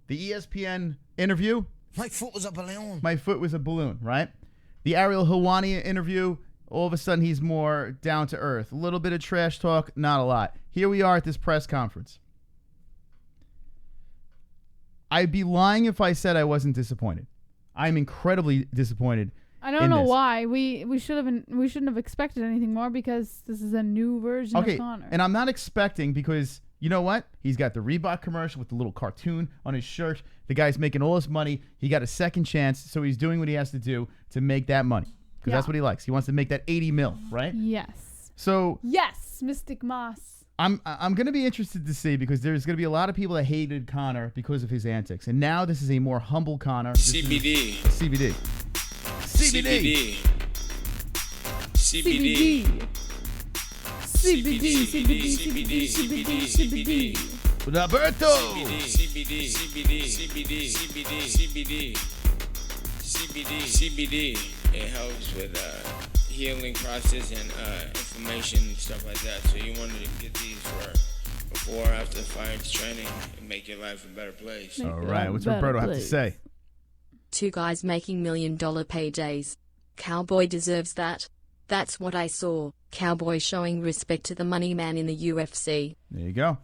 The ESPN interview. My foot was a balloon. My foot was a balloon, right? The ARIEL HELWANI interview, all of a sudden he's more down to earth. A little bit of trash talk, not a lot. Here we are at this press conference. I'd be lying if I said I wasn't disappointed. I'm incredibly disappointed. I don't know why. We shouldn't have expected anything more because this is a new version of Conor. And I'm not expecting because You know what? He's got the Reebok commercial with the little cartoon on his shirt. The guy's making all his money. He got a second chance, so he's doing what he has to do to make that money. Because that's what he likes. He wants to make that 80 mil, right? Yes. So yes, Mystic Moss. I'm going to be interested to see, because there's going to be a lot of people that hated Conor because of his antics. And now this is a more humble Conor. CBD. CBD. CBD. CBD. CBD. CBD. CBD. Roberto. CBD. It helps with healing process and inflammation and stuff like that. So you want to get these for before or after the fight training and make your life a better place. All right. What's Roberto have to say? Two guys making $1 million paydays. Cowboy deserves that. That's what I saw. Cowboy showing respect to the money man in the UFC. There you go.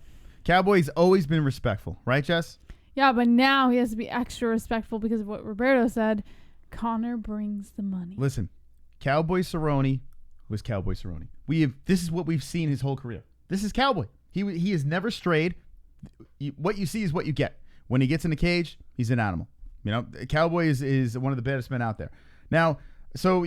Cowboy's always been respectful, right, Jess? Yeah, but now he has to be extra respectful because of what Roberto said. Conor brings the money. Listen, Cowboy Cerrone was Cowboy Cerrone. This is what we've seen his whole career. This is Cowboy. He has never strayed. What you see is what you get. When he gets in the cage, he's an animal. You know, Cowboy is one of the baddest men out there. Now, so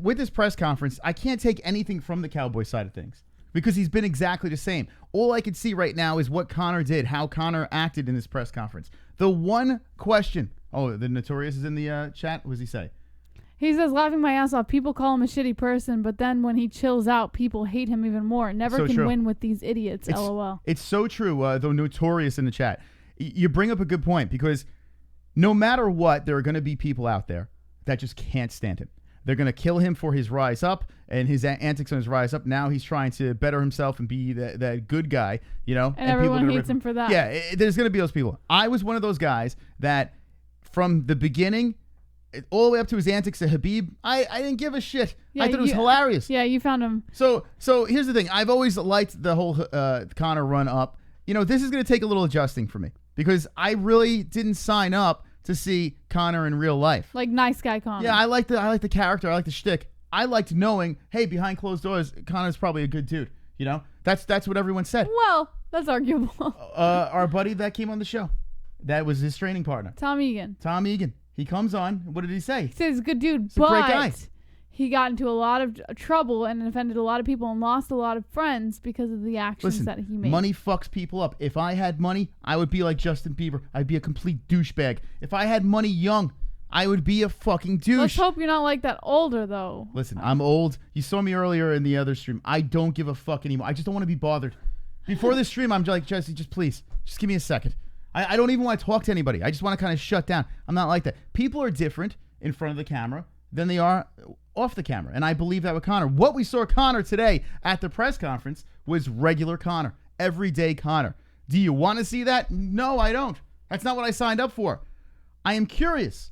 with this press conference, I can't take anything from the Cowboy side of things because he's been exactly the same. All I can see right now is what Conor did, how Conor acted in this press conference. The one question. Oh, the Notorious is in the chat. What does he say? He says, laughing my ass off, people call him a shitty person, but then when he chills out, people hate him even more. Never So can true. win with these idiots, LOL. It's so true, though Notorious in the chat. You bring up a good point because no matter what, there are going to be people out there that just can't stand him. They're going to kill him for his rise up and his antics on his rise up. Now he's trying to better himself and be that good guy, you know? And everyone people are gonna hates him for that. Yeah, there's going to be those people. I was one of those guys that from the beginning, all the way up to his antics to Khabib, I didn't give a shit. Yeah, I thought it was hilarious. Yeah, you found him. So here's the thing. I've always liked the whole Conor run up. You know, this is going to take a little adjusting for me because I really didn't sign up to see Conor in real life. Like nice guy Conor. Yeah, I like the character. I like the shtick. I liked knowing, hey, behind closed doors, Conor's probably a good dude. You know, that's what everyone said. Well, that's arguable. Our buddy that came on the show, that was his training partner, Tom Egan. Tom Egan. He comes on. What did he say? He says he's a good dude, a but great guy. he got into a lot of trouble and offended a lot of people and lost a lot of friends because of the actions that he made. Money fucks people up. If I had money, I would be like Justin Bieber. I'd be a complete douchebag. If I had money young, I would be a fucking douche. Let's hope you're not like that older, though. Listen, I'm old. You saw me earlier in the other stream. I don't give a fuck anymore. I just don't want to be bothered. Before this stream, I'm like, Jesse, just please, just give me a second. I don't even want to talk to anybody. I just want to kind of shut down. I'm not like that. People are different in front of the camera than they are off the camera. And I believe that with Conor. What we saw Conor today at the press conference was regular Conor. Everyday Conor. Do you want to see that? No, I don't. That's not what I signed up for. I am curious.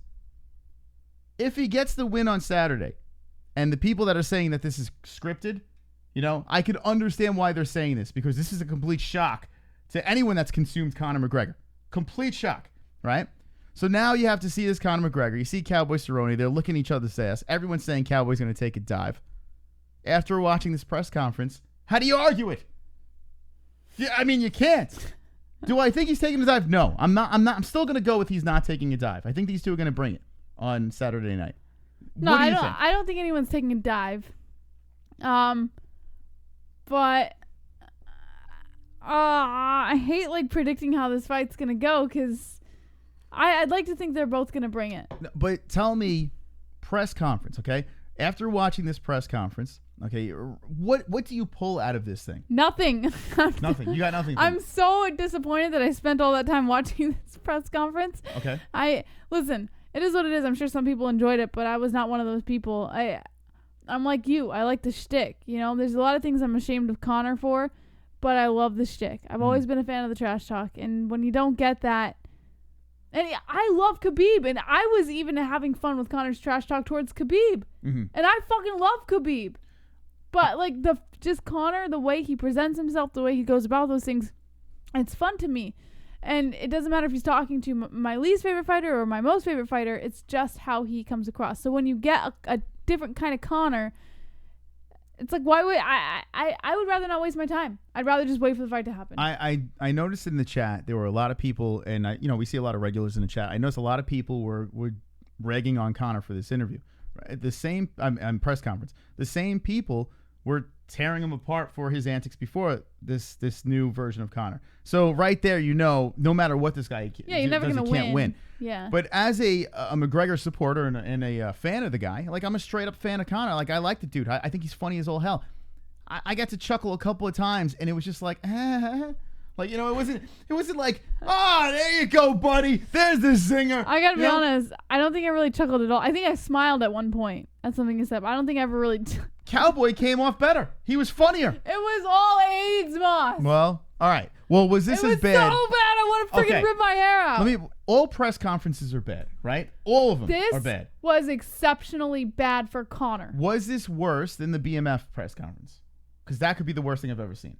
If he gets the win on Saturday, and the people that are saying that this is scripted, you know, I could understand why they're saying this because this is a complete shock to anyone that's consumed Conor McGregor. Complete shock, right? So now you have to see this Conor McGregor. You see Cowboy Cerrone. They're looking each other's ass. Everyone's saying Cowboy's going to take a dive. After watching this press conference, how do you argue it? Yeah, I mean, you can't. Do I think he's taking a dive? No, I'm not. I'm still going to go with he's not taking a dive. I think these two are going to bring it on Saturday night. No, What do you think? I don't think anyone's taking a dive. But I hate like predicting how this fight's gonna go because I'd like to think they're both gonna bring it. But tell me, press conference, okay? After watching this press conference, okay, what do you pull out of this thing? Nothing. Nothing. You got nothing. I'm so disappointed that I spent all that time watching this press conference. Okay. Listen, it is what it is. I'm sure some people enjoyed it, but I was not one of those people. I'm like you. I like the shtick. You know, there's a lot of things I'm ashamed of Conor for, but I love the shtick. I've always been a fan of the trash talk, and when you don't get that, and I love Khabib, and I was even having fun with Conor's trash talk towards Khabib, and I fucking love Khabib, but like just Conor, the way he presents himself, the way he goes about those things, it's fun to me. And it doesn't matter if he's talking to my least favorite fighter or my most favorite fighter. It's just how he comes across. So when you get a different kind of Conor, It's like, why would I would rather not waste my time. I'd rather just wait for the fight to happen. I noticed in the chat there were a lot of people, and we see a lot of regulars in the chat. I noticed a lot of people were ragging on Conor for this interview. Right? The same press conference. The same people were tearing him apart for his antics before this new version of Conor. So right there, no matter what this guy you're never does, gonna he can't win. Yeah. But as a McGregor supporter and a fan of the guy, like I'm a straight up fan of Conor. Like I like the dude. I think he's funny as all hell. I got to chuckle a couple of times, and it was just like, like it wasn't like, there you go, buddy. There's the zinger. I gotta be honest. I don't think I really chuckled at all. I think I smiled at one point at something he said, but I don't think I ever really. Cowboy came off better. He was funnier. It was all AIDS, Moss. Well, all right. Well, was this as bad? It was so bad. I want to freaking rip my hair out. All press conferences are bad, right? All of them are bad. This was exceptionally bad for Conor. Was this worse than the BMF press conference? Because that could be the worst thing I've ever seen.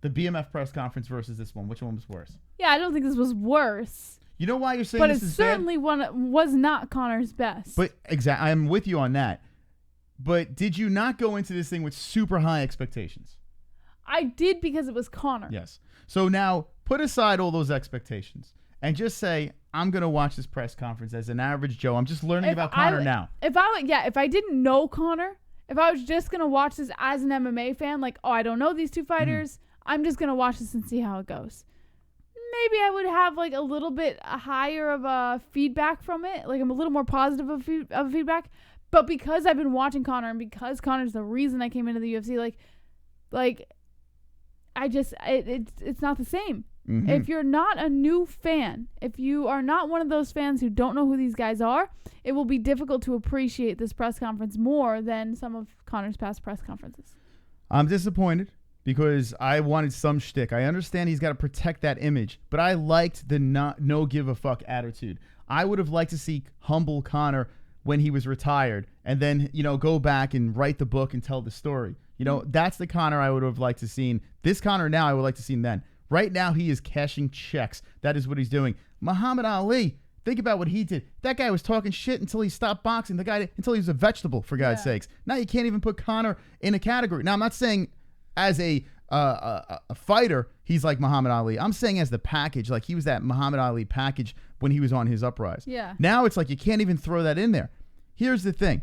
The BMF press conference versus this one. Which one was worse? Yeah, I don't think this was worse. You know why you're saying but this is bad? But it certainly was not Conor's best. But exactly, I'm with you on that. But did you not go into this thing with super high expectations? I did, because it was Conor. Yes. So now put aside all those expectations and just say, I'm going to watch this press conference as an average Joe. I'm just learning about Conor now. If I didn't know Conor, if I was just going to watch this as an MMA fan, like, I don't know these two fighters, I'm just going to watch this and see how it goes. Maybe I would have like a little bit higher of a feedback from it. Like I'm a little more positive of feedback. But because I've been watching Conor, and because Conor's the reason I came into the UFC, it's not the same. Mm-hmm. If you're not a new fan, if you are not one of those fans who don't know who these guys are, it will be difficult to appreciate this press conference more than some of Conor's past press conferences. I'm disappointed because I wanted some shtick. I understand he's got to protect that image, but I liked the no give a fuck attitude. I would have liked to see humble Conor when he was retired, and then, go back and write the book and tell the story. That's the Conor I would have liked to seen. This Conor now I would like to see then. Right now he is cashing checks. That is what he's doing. Muhammad Ali, think about what he did. That guy was talking shit until he stopped boxing. Until he was a vegetable, for God's sakes. Now you can't even put Conor in a category. Now I'm not saying as a fighter he's like Muhammad Ali. I'm saying as the package, like he was that Muhammad Ali package when he was on his uprise. Yeah. Now it's like you can't even throw that in there. Here's the thing.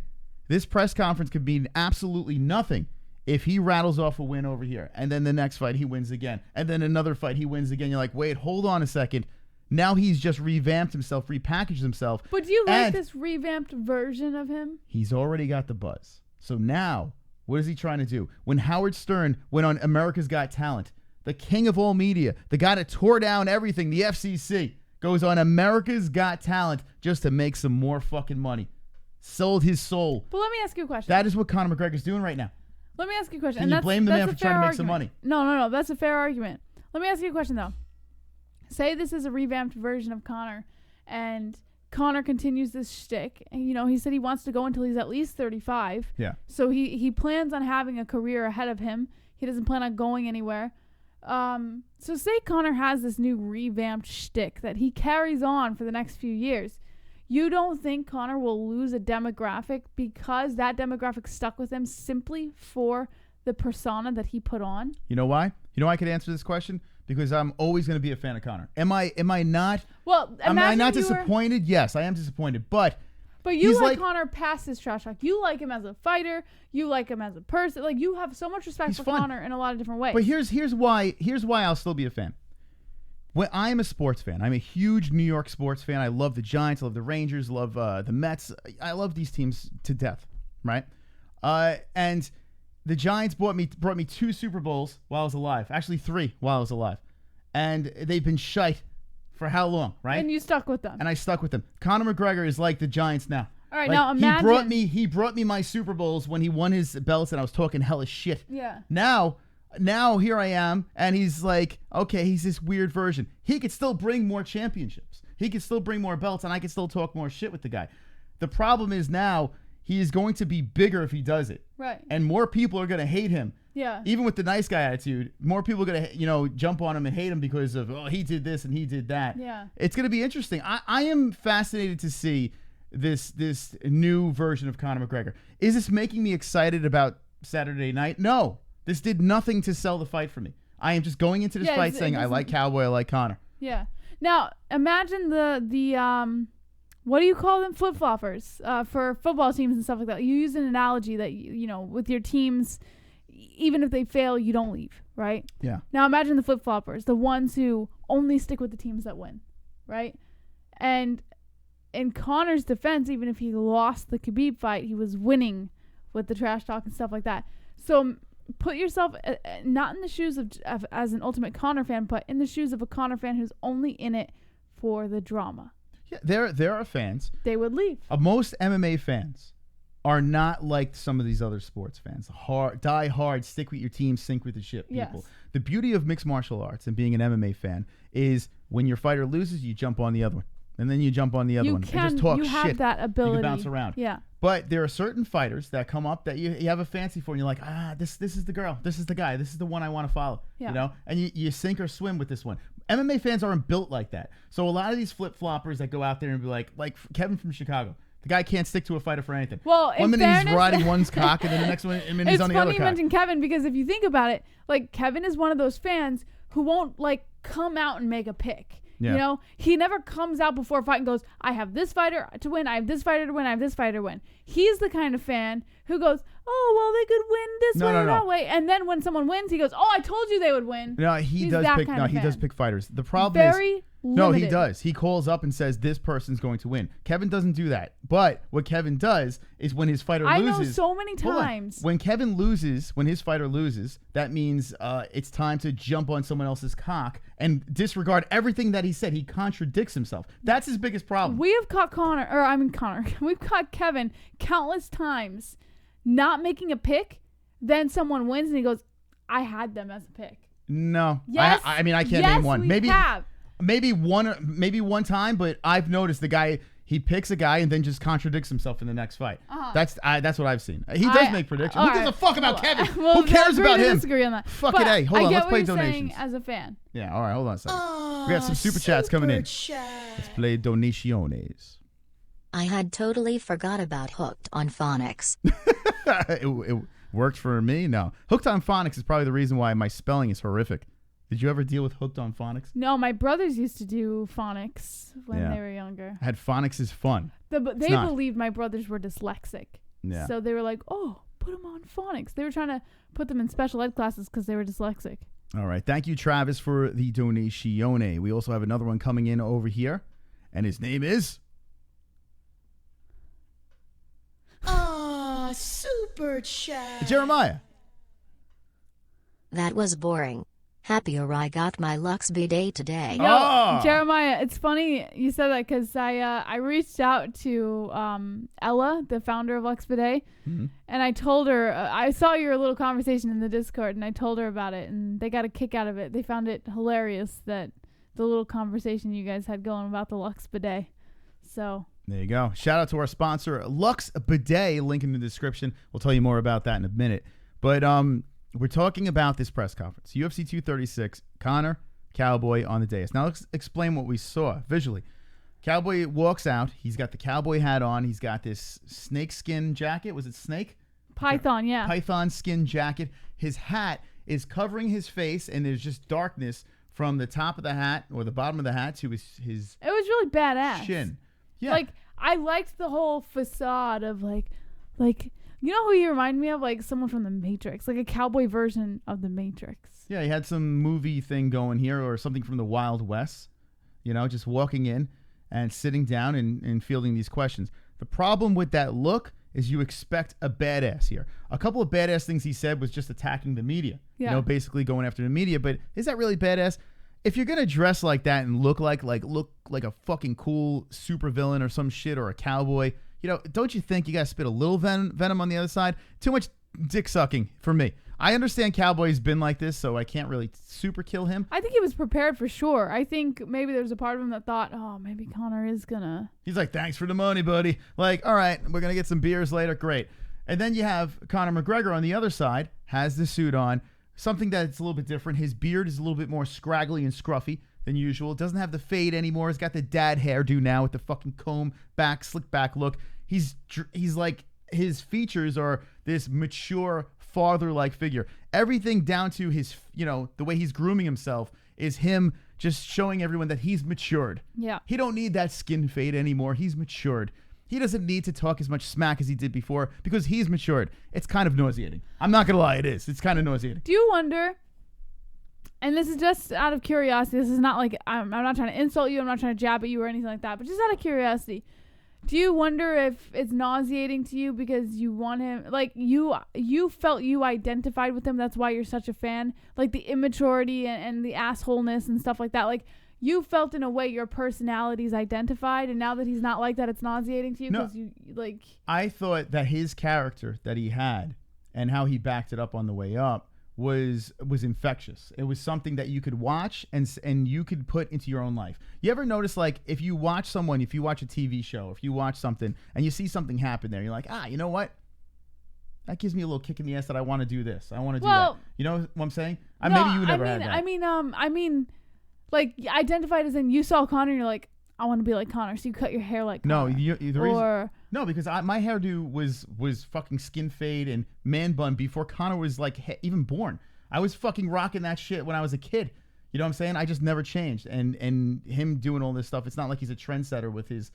This press conference could mean absolutely nothing if he rattles off a win over here, and then the next fight he wins again, and then another fight he wins again. You're like, wait, hold on a second. Now he's just revamped himself, repackaged himself. But do you like this revamped version of him? He's already got the buzz. So now, what is he trying to do? When Howard Stern went on America's Got Talent, the king of all media, the guy that tore down everything, the FCC, goes on America's Got Talent just to make some more fucking money. Sold his soul. But let me ask you a question. That is what Conor McGregor's doing right now. Let me ask you a question. Can you blame the man for trying to make some money? No. That's a fair argument. Let me ask you a question, though. Say this is a revamped version of Conor, and Conor continues this shtick. And, he said he wants to go until he's at least 35. Yeah. So he plans on having a career ahead of him. He doesn't plan on going anywhere. So say Conor has this new revamped shtick that he carries on for the next few years. You don't think Conor will lose a demographic because that demographic stuck with him simply for the persona that he put on? You know why? You know why I could answer this question? Because I'm always going to be a fan of Conor. Am I not? Well, am I not disappointed? Yes, I am disappointed. But you like Conor past his trash talk. You like him as a fighter. You like him as a person. Like, you have so much respect for Conor in a lot of different ways. But here's why I'll still be a fan. When I'm a sports fan, I'm a huge New York sports fan. I love the Giants, I love the Rangers, love the Mets. I love these teams to death, right? And the Giants brought me 2 Super Bowls while I was alive. Actually 3 while I was alive. And they've been shite for how long, right? And you stuck with them. And I stuck with them. Conor McGregor is like the Giants now. All right, now imagine he brought me my Super Bowls when he won his belts, and I was talking hella shit. Yeah. Now here I am, and he's like, okay, he's this weird version. He could still bring more championships. He could still bring more belts, and I could still talk more shit with the guy. The problem is now he is going to be bigger if he does it. Right. And more people are going to hate him. Yeah. Even with the nice guy attitude, more people are going to, jump on him and hate him because of, he did this and he did that. Yeah. It's going to be interesting. I am fascinated to see this new version of Conor McGregor. Is this making me excited about Saturday night? No. This did nothing to sell the fight for me. I am just going into this fight saying I like Cowboy, I like Conor. Yeah. Now, imagine the what do you call them? Flip-floppers for football teams and stuff like that. You use an analogy that, you know, with your teams, even if they fail, you don't leave, right? Yeah. Now, imagine the flip-floppers, the ones who only stick with the teams that win, right? And in Conor's defense, even if he lost the Khabib fight, he was winning with the trash talk and stuff like that. So put yourself not in the shoes of as an ultimate Conor fan, but in the shoes of a Conor fan who's only in it for the drama. Yeah, there are fans. They would leave. Most MMA fans are not like some of these other sports fans. Die hard, stick with your team, sink with the ship people. Yes. The beauty of mixed martial arts and being an MMA fan is when your fighter loses, you jump on the other one. And then you jump on the other one and just talk shit. You have that ability. You can bounce around. Yeah. But there are certain fighters that come up that you have a fancy for, and you're like, this is the girl, this is the guy, this is the one I want to follow. Yeah. You know, and you sink or swim with this one. MMA fans aren't built like that. So a lot of these flip floppers that go out there and be like Kevin from Chicago, the guy can't stick to a fighter for anything. Well, one minute he's riding one's cock, and then the next one he's on the other cock. It's funny you mentioned Kevin because if you think about it, like Kevin is one of those fans who won't like come out and make a pick. Yeah. You know, he never comes out before a fight and goes, I have this fighter to win, I have this fighter to win, I have this fighter to win. He's the kind of fan who goes, oh, well, they could win this way or that way. And then when someone wins, he goes, oh, I told you they would win. No, he He's does that pick. kind No, of he fan. does pick fighters. The problem is Very no, he limited. does. He calls up and says this person's going to win. Kevin doesn't do that. But what Kevin does is when his fighter I loses. know so many Hold on. times. When Kevin loses, when his fighter loses, that means it's time to jump on someone else's cock and disregard everything that he said. He contradicts himself. That's his biggest problem. We have caught Connor. We've caught Kevin countless times not making a pick. Then someone wins and he goes, I had them as a pick. No. Yes. I mean, I can't Yes, name one. we Maybe have. maybe one time, but I've noticed the guy, he picks a guy and then just contradicts himself in the next fight. Uh-huh. That's what I've seen. He does make predictions. Who gives a fuck about Kevin? Well, Who cares agree about to him? Disagree on that. Fuck But it, hey. Hold on, I get let's what play you're donations. saying as a fan. Yeah, all right, hold on a second. We got some super chats coming in. Let's play donaciones. I had totally forgot about Hooked on Phonics. It worked for me? No. Hooked on Phonics is probably the reason why my spelling is horrific. Did you ever deal with Hooked on Phonics? No, my brothers used to do phonics when Yeah. they were younger. I had Phonics is fun. They It's not. believed my brothers were dyslexic. Yeah. So they were like, oh, put them on phonics. They were trying to put them in special ed classes because they were dyslexic. All right. Thank you, Travis, for the donatione. We also have another one coming in over here, and his name is... Super chat. Jeremiah. That was boring. Happier I got my Lux bidet today. No, Jeremiah, it's funny you said that because I reached out to Ella, the founder of Lux Bidet, and I told her, I saw your little conversation in the Discord, and I told her about it, and they got a kick out of it. They found it hilarious that the little conversation you guys had going about the Lux Bidet. So... There you go. Shout out to our sponsor, Lux Bidet. Link in the description. We'll tell you more about that in a minute. But we're talking about this press conference. UFC 236, Conor, Cowboy on the dais. Now let's explain what we saw visually. Cowboy walks out. He's got the cowboy hat on. He's got this snake skin jacket. Was it snake? Python, yeah. Python skin jacket. His hat is covering his face, and there's just darkness from the top of the hat or the bottom of the hat to his It was really badass. shin. Yeah. Like, I liked the whole facade of, like, you know who you remind me of? Like, someone from The Matrix. Like, a cowboy version of The Matrix. Yeah, he had some movie thing going here or something from the Wild West. You know, just walking in and sitting down and fielding these questions. The problem with that look is you expect a badass here. A couple of badass things he said was just attacking the media. Yeah. You know, basically going after the media. But is that really badass? If you're gonna dress like that and look like a fucking cool supervillain or some shit or a cowboy, you know, don't you think you gotta spit a little venom on the other side? Too much dick sucking for me. I understand Cowboy's been like this, so I can't really super kill him. I think he was prepared for sure. I think maybe there was a part of him that thought, oh, maybe Conor is gonna. He's like, thanks for the money, buddy. Like, all right, we're gonna get some beers later, great. And then you have Conor McGregor on the other side, has the suit on. Something that's a little bit different. His beard is a little bit more scraggly and scruffy than usual. Doesn't have the fade anymore. He's got the dad hairdo now with the fucking comb back, slick back look. He's like, his features are this mature, father-like figure. Everything down to his, the way he's grooming himself is him just showing everyone that he's matured. Yeah. He don't need that skin fade anymore. He's matured. He doesn't need to talk as much smack as he did before because he's matured. It's kind of nauseating. I'm not going to lie, it is. It's kind of nauseating. Do you wonder, and this is just out of curiosity, this is not like, I'm not trying to insult you, I'm not trying to jab at you or anything like that, but just out of curiosity, do you wonder if it's nauseating to you because you want him, like you felt you identified with him, that's why you're such a fan, like the immaturity and the assholeness and stuff like that, like you felt in a way your personality's identified, and now that he's not like that, it's nauseating to you because you like. I thought that his character that he had and how he backed it up on the way up was infectious. It was something that you could watch and you could put into your own life. You ever notice, like, if you watch a TV show, if you watch something and you see something happen there, you're like, you know what? That gives me a little kick in the ass that I want to do this. I want to do that. You know what I'm saying? Maybe you never had that. I mean, like, identified as in you saw Conor and you're like, I want to be like Conor, so you cut your hair like Conor. No, because my hairdo was fucking skin fade and man bun before Conor was like even born. I was fucking rocking that shit when I was a kid. You know what I'm saying? I just never changed. And him doing all this stuff, it's not like he's a trendsetter with his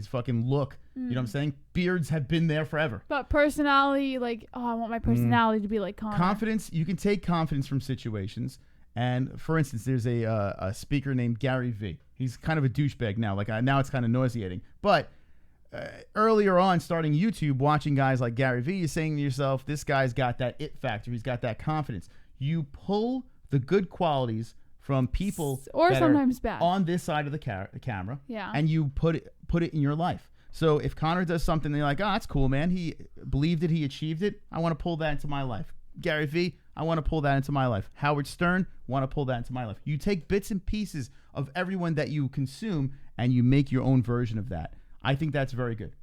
fucking look. You know what I'm saying? Beards have been there forever. But personality, like, I want my personality to be like Conor. Confidence, you can take confidence from situations. And for instance, there's a speaker named Gary V. He's kind of a douchebag now. Like now it's kind of nauseating. But earlier on, starting YouTube, watching guys like Gary V, you're saying to yourself, this guy's got that it factor. He's got that confidence. You pull the good qualities from people or that sometimes are bad on this side of the camera, yeah, and you put it in your life. So if Conor does something, they're like, that's cool, man. He believed it. He achieved it. I want to pull that into my life. Gary V, I want to pull that into my life. Howard Stern, want to pull that into my life. You take bits and pieces of everyone that you consume and you make your own version of that. I think that's very good.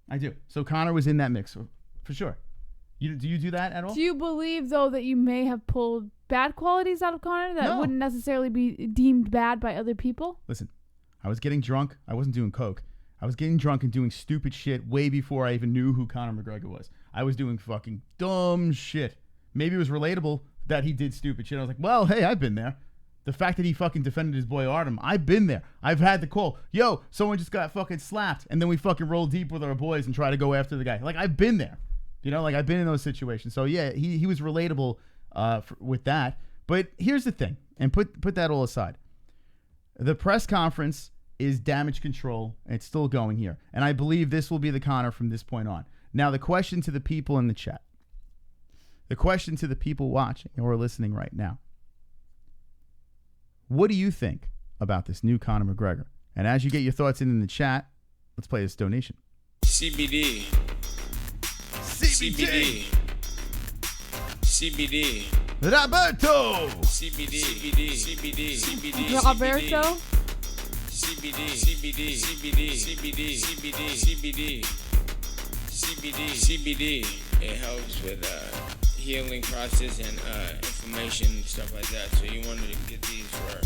I do. So Conor was in that mix for sure. Do you do that at all? Do you believe, though, that you may have pulled bad qualities out of Conor that wouldn't necessarily be deemed bad by other people? Listen, I was getting drunk. I wasn't doing coke. I was getting drunk and doing stupid shit way before I even knew who Conor McGregor was. I was doing fucking dumb shit. Maybe it was relatable that he did stupid shit. I was like, well, hey, I've been there. The fact that he fucking defended his boy Artem, I've been there. I've had the call. Yo, someone just got fucking slapped. And then we fucking roll deep with our boys and try to go after the guy. Like, I've been there. You know, like, I've been in those situations. So, yeah, he was relatable with that. But here's the thing, and put that all aside. The press conference is damage control, and it's still going here. And I believe this will be the Conor from this point on. Now, the question to the people in the chat. The question to the people watching or listening right now. What do you think about this new Conor McGregor? And as you get your thoughts in the chat, let's play this donation. CBD. CBD. CBD. Roberto. CBD. CBD. CBD. CBD. Roberto. CBD. CBD. CBD. CBD. CBD. CBD. CBD. It helps with healing process and inflammation and stuff like that. So you wanted to get these for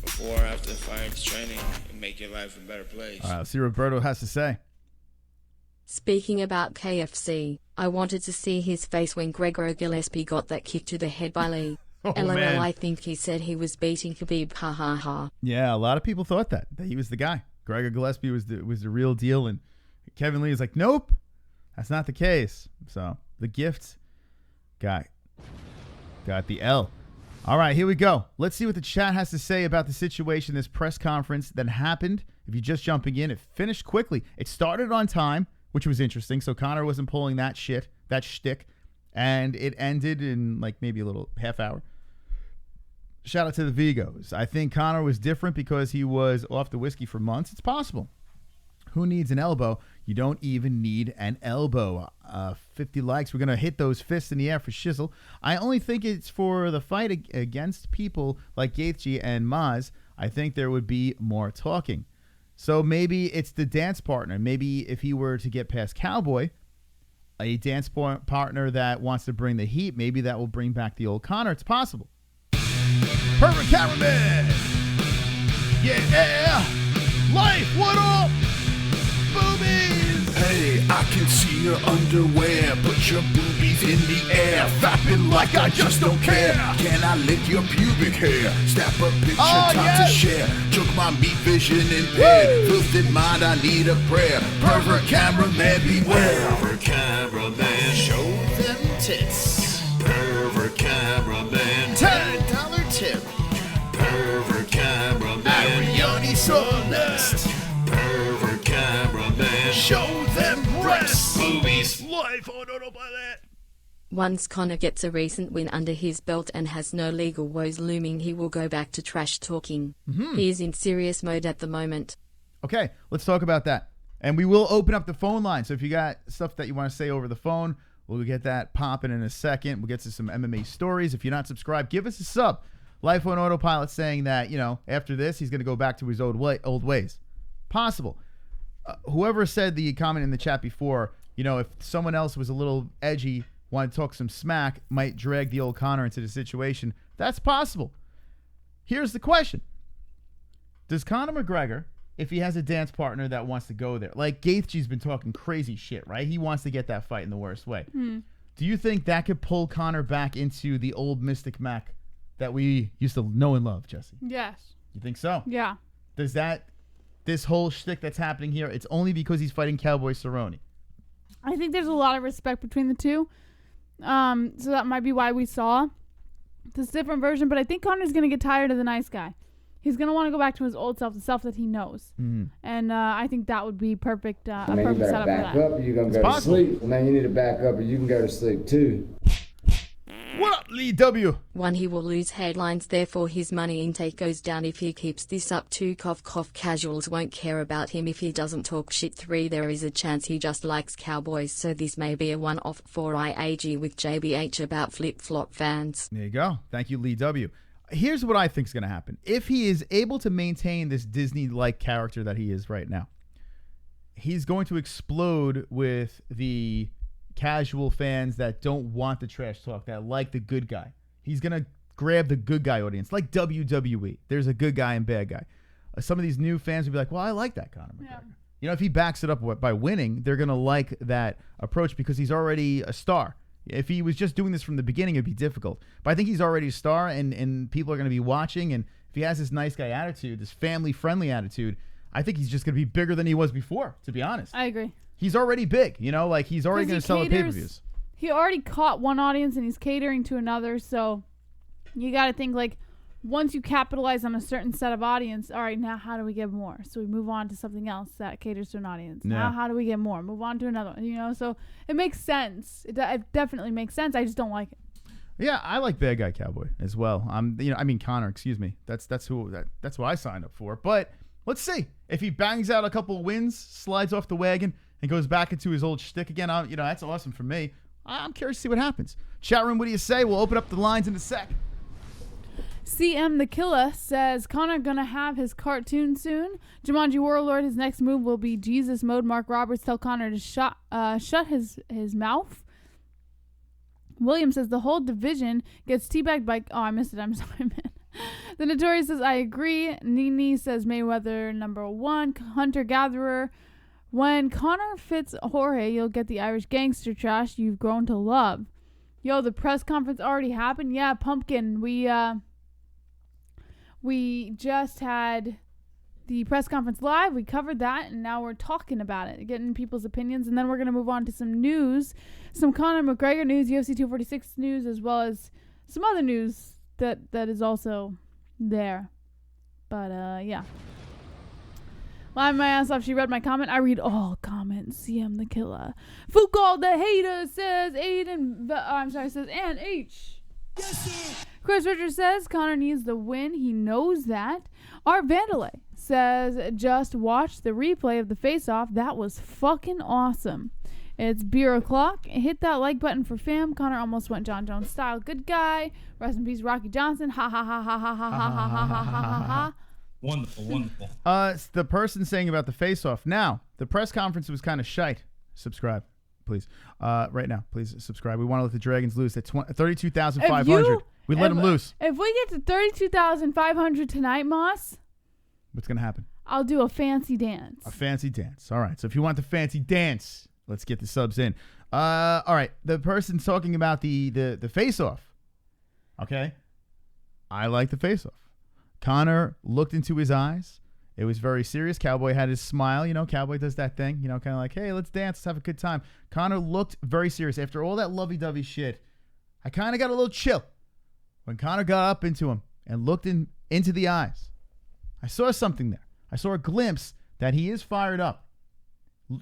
before or after the fight training and make your life a better place. All right, let's see what Roberto has to say. Speaking about KFC, I wanted to see his face when Gregor Gillespie got that kick to the head by Lee. LOL, man. I think he said he was beating Khabib, ha ha ha. Yeah, a lot of people thought that he was the guy. Gregor Gillespie was the real deal, and Kevin Lee is like, nope, that's not the case. So the gift got the L. All right, here we go. Let's see what the chat has to say about the situation, this press conference that happened. If you're just jumping in, it finished quickly. It started on time, which was interesting. So Conor wasn't pulling that shtick, and it ended in like maybe a little half hour. Shout out to the Vigos. I think Conor was different because he was off the whiskey for months. It's possible. Who needs an elbow? You don't even need an elbow. 50 likes. We're going to hit those fists in the air for shizzle. I only think it's for the fight against people like Gaethje and Maz. I think there would be more talking. So maybe it's the dance partner. Maybe if he were to get past Cowboy, a dance partner that wants to bring the heat, maybe that will bring back the old Conor. It's possible. Perfect cameraman! Yeah. Life, what up? Boobies. Hey, I can see your underwear. Put your boobies in the air. Fapping like I just don't care. Can I lick your pubic hair? Snap a picture, time to share. Choke my meat vision impaired. Filthy mind, I need a prayer. Pervert cameraman, beware. Pervert cameraman, show them tits. Pervert cameraman, $10 tip. Pervert cameraman, Ariel Celeste. Pervert cameraman, show them breasts. Boobies. Life on autopilot. Once Conor gets a recent win under his belt and has no legal woes looming, he will go back to trash talking. He is in serious mode at the moment. Okay, let's talk about that. And we will open up the phone line. So if you got stuff that you want to say over the phone, we'll get that popping in a second. We'll get to some MMA stories. If you're not subscribed, give us a sub. Life on Autopilot saying that, after this, he's going to go back to his old ways. Possible. Whoever said the comment in the chat before, if someone else was a little edgy, wanted to talk some smack, might drag the old Conor into the situation. That's possible. Here's the question. Does Conor McGregor, if he has a dance partner that wants to go there, like Gaethje's been talking crazy shit, right? He wants to get that fight in the worst way. Do you think that could pull Conor back into the old Mystic Mac that we used to know and love, Jesse? Yes. You think so? Yeah. Does this whole shtick that's happening here, it's only because he's fighting Cowboy Cerrone? I think there's a lot of respect between the two. So that might be why we saw this different version. But I think Conor's going to get tired of the nice guy. He's going to want to go back to his old self, the self that he knows. And I think that would be perfect, a perfect setup for that. Back up or you're going to go to sleep. Man, you need to back up or you can go to sleep too. What up, Lee W? 1. He will lose headlines, therefore his money intake goes down if he keeps this up. 2. Casuals won't care about him if he doesn't talk shit. 3. There is a chance he just likes cowboys, so this may be a one-off. 4. I agree with JBH about flip-flop fans. There you go. Thank you, Lee W. Here's what I think is going to happen. If he is able to maintain this Disney-like character that he is right now, he's going to explode with the casual fans that don't want the trash talk, that like the good guy. He's going to grab the good guy audience, like WWE. There's a good guy and bad guy. Some of these new fans will be like, well, I like that Conor McGregor. If he backs it up by winning, they're going to like that approach because he's already a star. If he was just doing this from the beginning, it'd be difficult. But I think he's already a star, and people are going to be watching. And if he has this nice guy attitude, this family-friendly attitude, I think he's just going to be bigger than he was before, to be honest. I agree. He's already big, like he's already going to sell the pay-per-views. He already caught one audience and he's catering to another, so you got to think once you capitalize on a certain set of audience, all right, now how do we get more? So we move on to something else that caters to an audience. Yeah. Now how do we get more? Move on to another one, so it makes sense. It definitely makes sense. I just don't like it. Yeah, I like bad guy cowboy as well. Conor, excuse me. That's who I signed up for. But let's see if he bangs out a couple of wins, slides off the wagon, and goes back into his old shtick again. That's awesome for me. I'm curious to see what happens. Chat room, what do you say? We'll open up the lines in a sec. CM the Killer says, Conor gonna have his cartoon soon. Jumanji Warlord, his next move will be Jesus mode. Mark Roberts, tell Conor to shut his mouth. William says, the whole division gets teabagged by... Oh, I missed it. I'm sorry, man. The Notorious says, I agree. Nini says, Mayweather #1. Hunter Gatherer. When Conor fits Jorge, you'll get the Irish gangster trash you've grown to love. Yo, the press conference already happened. Yeah, Pumpkin. We just had the press conference live. We covered that, and now we're talking about it, getting people's opinions, and then we're going to move on to some news, some Conor McGregor news, UFC 246 news, as well as some other news that is also there. But, yeah. Lying my ass off, she read my comment. I read all comments. CM the Killer. Foucault the Hater says says and H. Yes, Chris Richards says Conor needs the win. He knows that. Art Vandalay says just watch the replay of the face-off. That was fucking awesome. It's beer o'clock. Hit that like button for fam. Conor almost went John Jones style. Good guy. Rest in peace, Rocky Johnson. Ha ha ha ha ha ha ha ha ha ha ha ha. Wonderful, wonderful. It's the person saying about the face-off. Now, the press conference was kind of shite. Subscribe, please. Right now, please subscribe. We want to let the Dragons loose at 32,500. We let them loose. If we get to 32,500 tonight, Moss, What's going to happen? I'll do a fancy dance. A fancy dance. All right. So if you want the fancy dance, let's get the subs in. All right. The person talking about the face-off. Okay. I like the face-off. Conor looked into his eyes. It was very serious. Cowboy had his smile. You know, Cowboy does that thing. You know, kind of like, hey, let's dance. Let's have a good time. Conor looked very serious. After all that lovey-dovey shit, I kind of got a little chill when Conor got up into him and looked into the eyes. I saw something there. I saw a glimpse that he is fired up,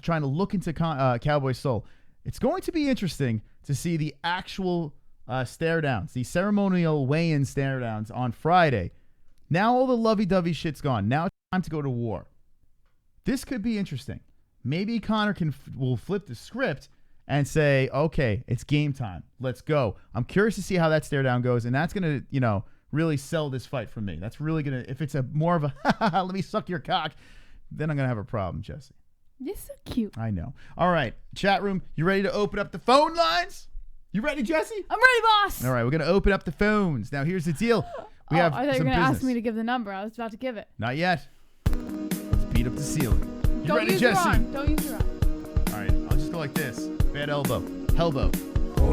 trying to look into Cowboy's soul. It's going to be interesting to see the actual stare downs, the ceremonial weigh-in stare downs on Friday. Now all the lovey-dovey shit's gone. Now it's time to go to war. This could be interesting. Maybe Conor will flip the script and say, okay, it's game time. Let's go. I'm curious to see how that stare down goes, and that's going to, you know, really sell this fight for me. That's really going to, if it's a more of a, let me suck your cock, then I'm going to have a problem, Jesse. You're so cute. I know. All right, chat room, you ready to open up the phone lines? You ready, Jesse? I'm ready, boss. All right, we're going to open up the phones. Now, here's the deal. We have I thought you were some going to ask business. me to give the number. I was about to give it. Not yet. Let's beat up the ceiling. You Don't ready, use Jesse? your arm. Don't use your arm. All right, I'll just go like this. Bad elbow. Elbow.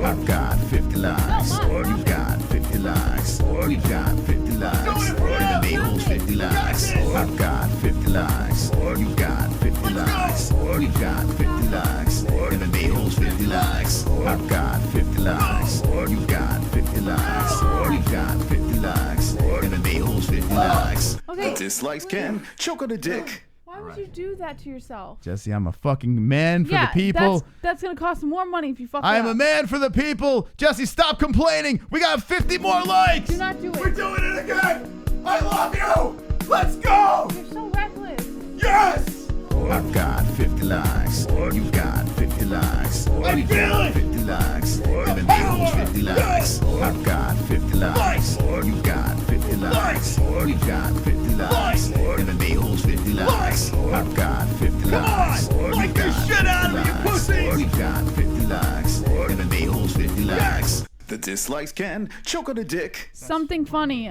I've got 50 likes. You got 50 likes. We've got 50 likes. MMA-Holes 50 likes. I've got 50 likes. You got 50 likes. We've got 50 likes. MMA-Holes 50 likes. I've got 50 likes. You got 50 likes. We've got 50 likes. MMA-Holes 50 likes. Okay. Dislikes can choke on a dick. Why would you do that to yourself? Jesse, I'm a fucking man for the people. That's going to cost more money if you fuck I am it a up. man for the people. Jesse, stop complaining. We got 50 more likes. Do not do it. We're doing it again. I love you. Let's go. You're so reckless. Yes. I've got 50 likes. You got 50 likes. I feel it. 50 likes. MMA-Holes 50 likes. I've got 50 likes. You got 50 likes. We've got 50 likes. MMA-Holes 50 likes. I've got 50 likes. Like the shit out of me, you pussies. We've got 50 likes. MMA-Holes 50 likes. The dislikes can choke on a dick. Something funny.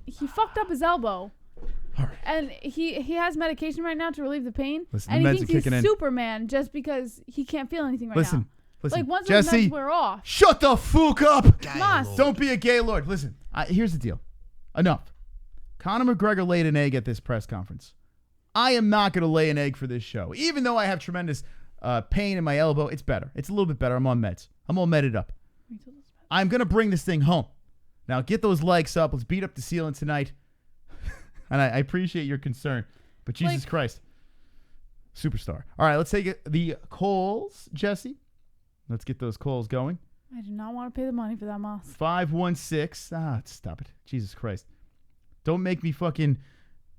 He fucked up his elbow. And he has medication right now to relieve the pain. Listen, and the he meds thinks are he's kicking in. Superman just because he can't feel anything right now. Listen. Like once Jesse, those meds wear off. shut the fuck up. Moss. Don't be a gay lord. Listen, here's the deal. Enough. Conor McGregor laid an egg at this press conference. I am not going to lay an egg for this show. Even though I have tremendous pain in my elbow, it's better. It's a little bit better. I'm on meds. I'm all medded up. I'm going to bring this thing home. Now, get those likes up. Let's beat up the ceiling tonight. And I appreciate your concern. But Jesus Christ. Superstar. All right, let's take the calls, Jesse. Let's get those calls going. I do not want to pay the money for that, Moss. 516. Stop it. Jesus Christ. Don't make me fucking...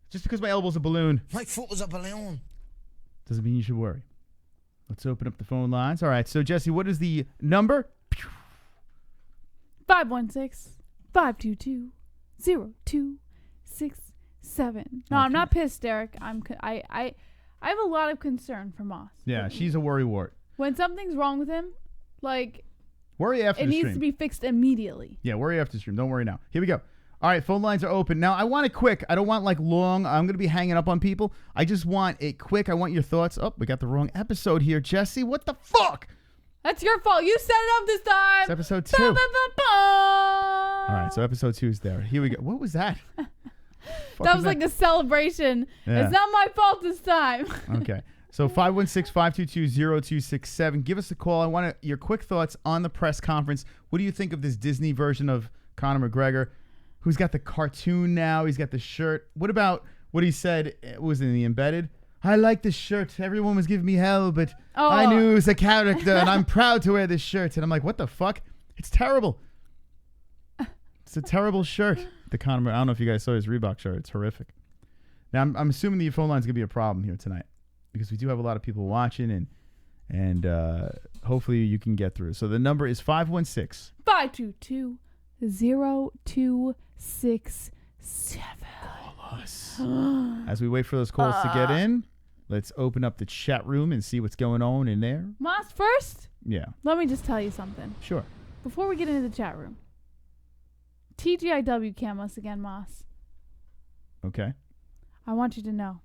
Just because my elbow's a balloon. My foot was a balloon. Doesn't mean you should worry. Let's open up the phone lines. All right, so Jesse, what is the number? 516-522-0267. No, I'm not pissed, Derek. I have a lot of concern for Moss. Yeah, she's a worrywart. When something's wrong with him, like Worry after it the needs stream. to be fixed immediately. Yeah, worry after the stream. Don't worry now. Here we go. All right, phone lines are open. Now, I want it quick. I don't want like long. I'm going to be hanging up on people. I just want it quick. I want your thoughts. Oh, we got the wrong episode here. Jesse, what the fuck? That's your fault. You set it up this time. It's episode 2. All right, so episode 2 is there. Here we go. What was that? That was like a celebration. Yeah. It's not my fault this time. Okay. So 516-522-0267. Give us a call. I want your quick thoughts on the press conference. What do you think of this Disney version of Conor McGregor, who's got the cartoon now? He's got the shirt. What about what he said? It was in the embedded. I like this shirt. Everyone was giving me hell, but I knew it was a character, and I'm proud to wear this shirt. And I'm like, what the fuck? It's terrible. It's a terrible shirt. The Conor. I don't know if you guys saw his Reebok shirt. It's horrific. Now, I'm assuming the phone line's going to be a problem here tonight because we do have a lot of people watching, and hopefully you can get through. So the number is 522-0267. Call us. As we wait for those calls to get in, let's open up the chat room and see what's going on in there. Moss, first, Yeah, let me just tell you something. sure. Before we get into the chat room, TGIW cam us again, Moss. Okay. I want you to know.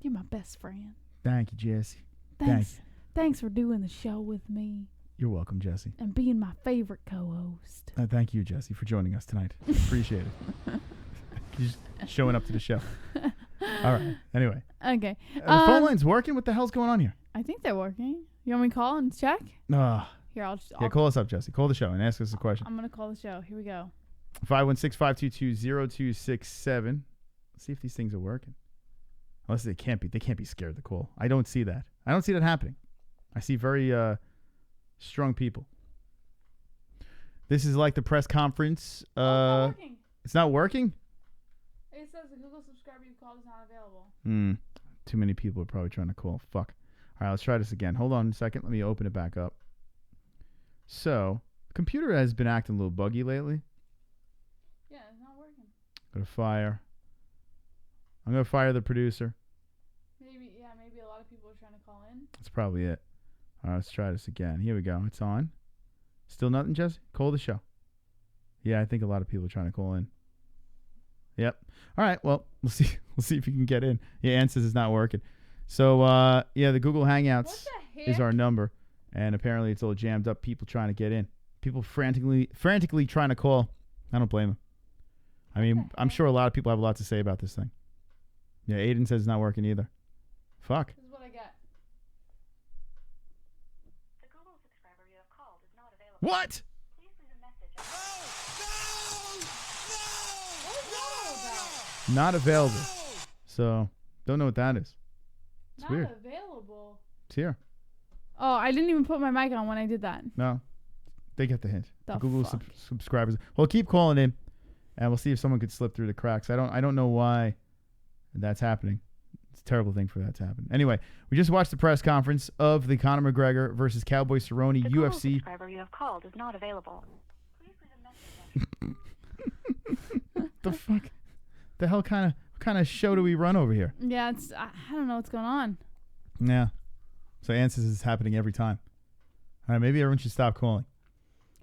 You're my best friend. Thank you, Jesse. Thanks for doing the show with me. You're welcome, Jesse. And being my favorite co-host. Thank you, Jesse, for joining us tonight. Appreciate it. Just showing up to the show. All right. Anyway. Okay. The phone line's working? What the hell's going on here? I think they're working. You want me to call and check? Here, I'll just... call us up, Jesse. Call the show and ask us a question. I'm going to call the show. Here we go. 516-522-0267. Let's see if these things are working. Unless they can't be scared to call. I don't see that. I don't see that happening. I see very strong people. This is like the press conference. It's not working. It's not working? It says the Google subscriber you called is not available. Too many people are probably trying to call. Fuck. All right, let's try this again. Hold on a second. Let me open it back up. So, the computer has been acting a little buggy lately. Yeah, it's not working. I'm going to fire the producer. Maybe a lot of people are trying to call in. That's probably it. All right, let's try this again. Here we go. It's on. Still nothing, Jesse? Call the show. Yeah, I think a lot of people are trying to call in. Yep. All right. Well, we'll see. We'll see if you can get in. Yeah, Ann says it's not working. So, the Google Hangouts is our number, and apparently it's all jammed up. People trying to get in. People frantically trying to call. I don't blame them. I mean, I'm sure a lot of people have a lot to say about this thing. Yeah, Aiden says it's not working either. Fuck. This is what I got. The Google subscriber you have called is not available. What? Please leave a message. Not available. So, don't know what that is. It's Not weird. available. It's here. Oh, I didn't even put my mic on when I did that. No. They get the hint. The Google fuck? subscribers. Well, keep calling in, and we'll see if someone could slip through the cracks. I don't know why that's happening. It's a terrible thing for that to happen. Anyway, we just watched the press conference of the Conor McGregor versus Cowboy Cerrone The Google UFC. subscriber you have called is not available. Please leave a message. The fuck? The hell kind of show do we run over here? Yeah, I don't know what's going on. Yeah. So Ann says it's happening every time. All right, maybe everyone should stop calling.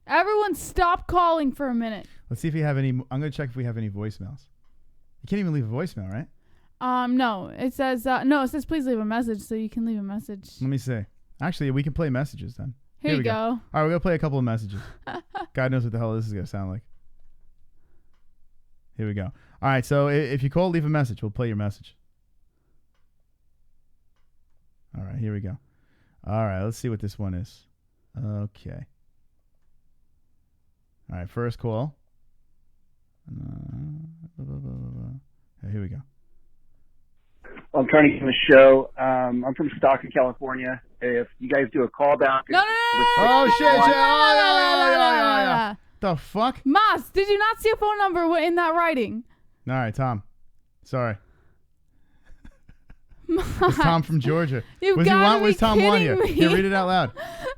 Everyone stop calling for a minute. Let's see if we have any. I'm going to check if we have any voicemails. You can't even leave a voicemail, right? No. It says it says please leave a message, so you can leave a message. Let me see. Actually, we can play messages then. Here we you go. All right, we're going to play a couple of messages. God knows what the hell this is going to sound like. Here we go. All right, so if you call, leave a message. We'll play your message. All right, here we go. All right, let's see what this one is. Okay. All right, first call. Here we go. I'm trying to get in the show. I'm from Stockton, California. If you guys do a callback. No. Oh, shit. Yeah. The fuck? Mas, did you not see a phone number in that writing? All right, Tom. Sorry. It's Tom from Georgia. Was Tom on here? Here, read it out loud.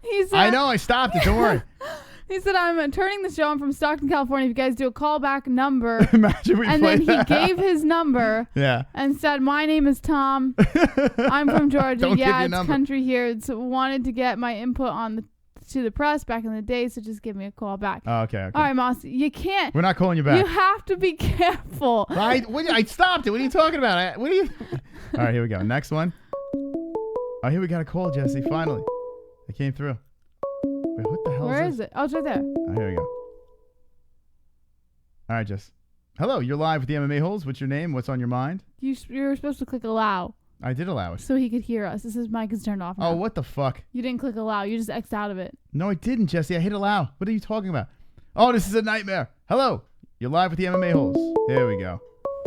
He said, I know, I stopped it. Don't worry. He said, I'm turning the show. I'm from Stockton, California. If you guys do a callback number. Imagine we and play then that. He gave his number. Yeah. And said, my name is Tom. I'm from Georgia. Don't give your It's number. country here. It's wanted to get my input on to the press back in the day, so just give me a call back. Oh, okay. All right, Moss, you can't. We're not calling you back. You have to be careful. I stopped it. What are you talking about? All right, here we go. Next one. Oh, here we got a call, Jesse. Finally. It came through. Wait, what the hell Where is is it? Oh, it's right there. Oh, here we go. All right, Jess. Hello, you're live with the MMA-Holes. What's your name? What's on your mind? You were supposed to click allow. I did allow it. So he could hear us. This is mic is turned off now. Oh, what the fuck? You didn't click allow. You just X'd out of it. No, I didn't, Jesse. I hit allow. What are you talking about? Oh, this is a nightmare. Hello, you're live with the MMA-Holes. There we go.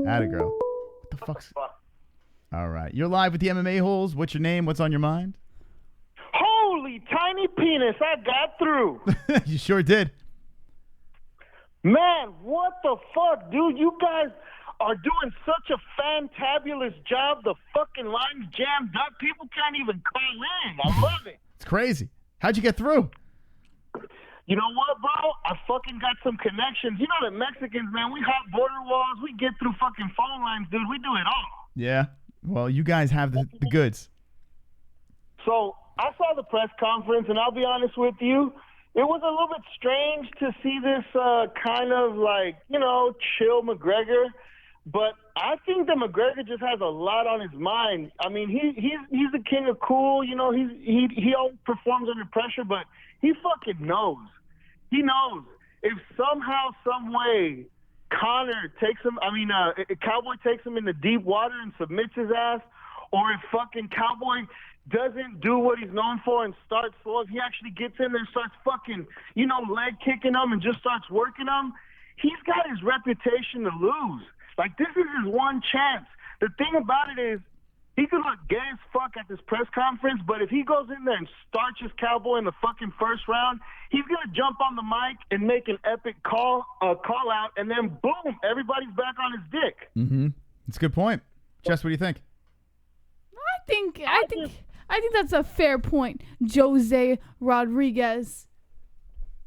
Atta girl. What the fuck's... All right. You're live with the MMA-Holes. What's your name? What's on your mind? Holy tiny penis, I got through. You sure did. Man, what the fuck, dude? You guys are doing such a fantabulous job. The fucking line's jammed up. People can't even call in. I love it. It's crazy. How'd you get through? You know what, bro? I fucking got some connections. You know the Mexicans, man, we hop border walls. We get through fucking phone lines, dude. We do it all. Yeah. Well, you guys have the goods. So I saw the press conference, and I'll be honest with you, it was a little bit strange to see this kind of like, chill McGregor. But I think that McGregor just has a lot on his mind. I mean, he's the king of cool. You know, he always performs under pressure, but he fucking knows. He knows if somehow, some way, Conor takes him. I mean, Cowboy takes him into deep water and submits his ass, or if fucking Cowboy doesn't do what he's known for and starts slow, if he actually gets in there and starts fucking, you know, leg kicking him and just starts working him, he's got his reputation to lose. Like, this is his one chance. The thing about it is, he could look gay as fuck at this press conference, but if he goes in there and starches Cowboy in the fucking first round, he's going to jump on the mic and make an epic call out, and then boom, everybody's back on his dick. Mm-hmm. That's a good point. Jess, what do you think? I think that's a fair point, Jose Rodriguez.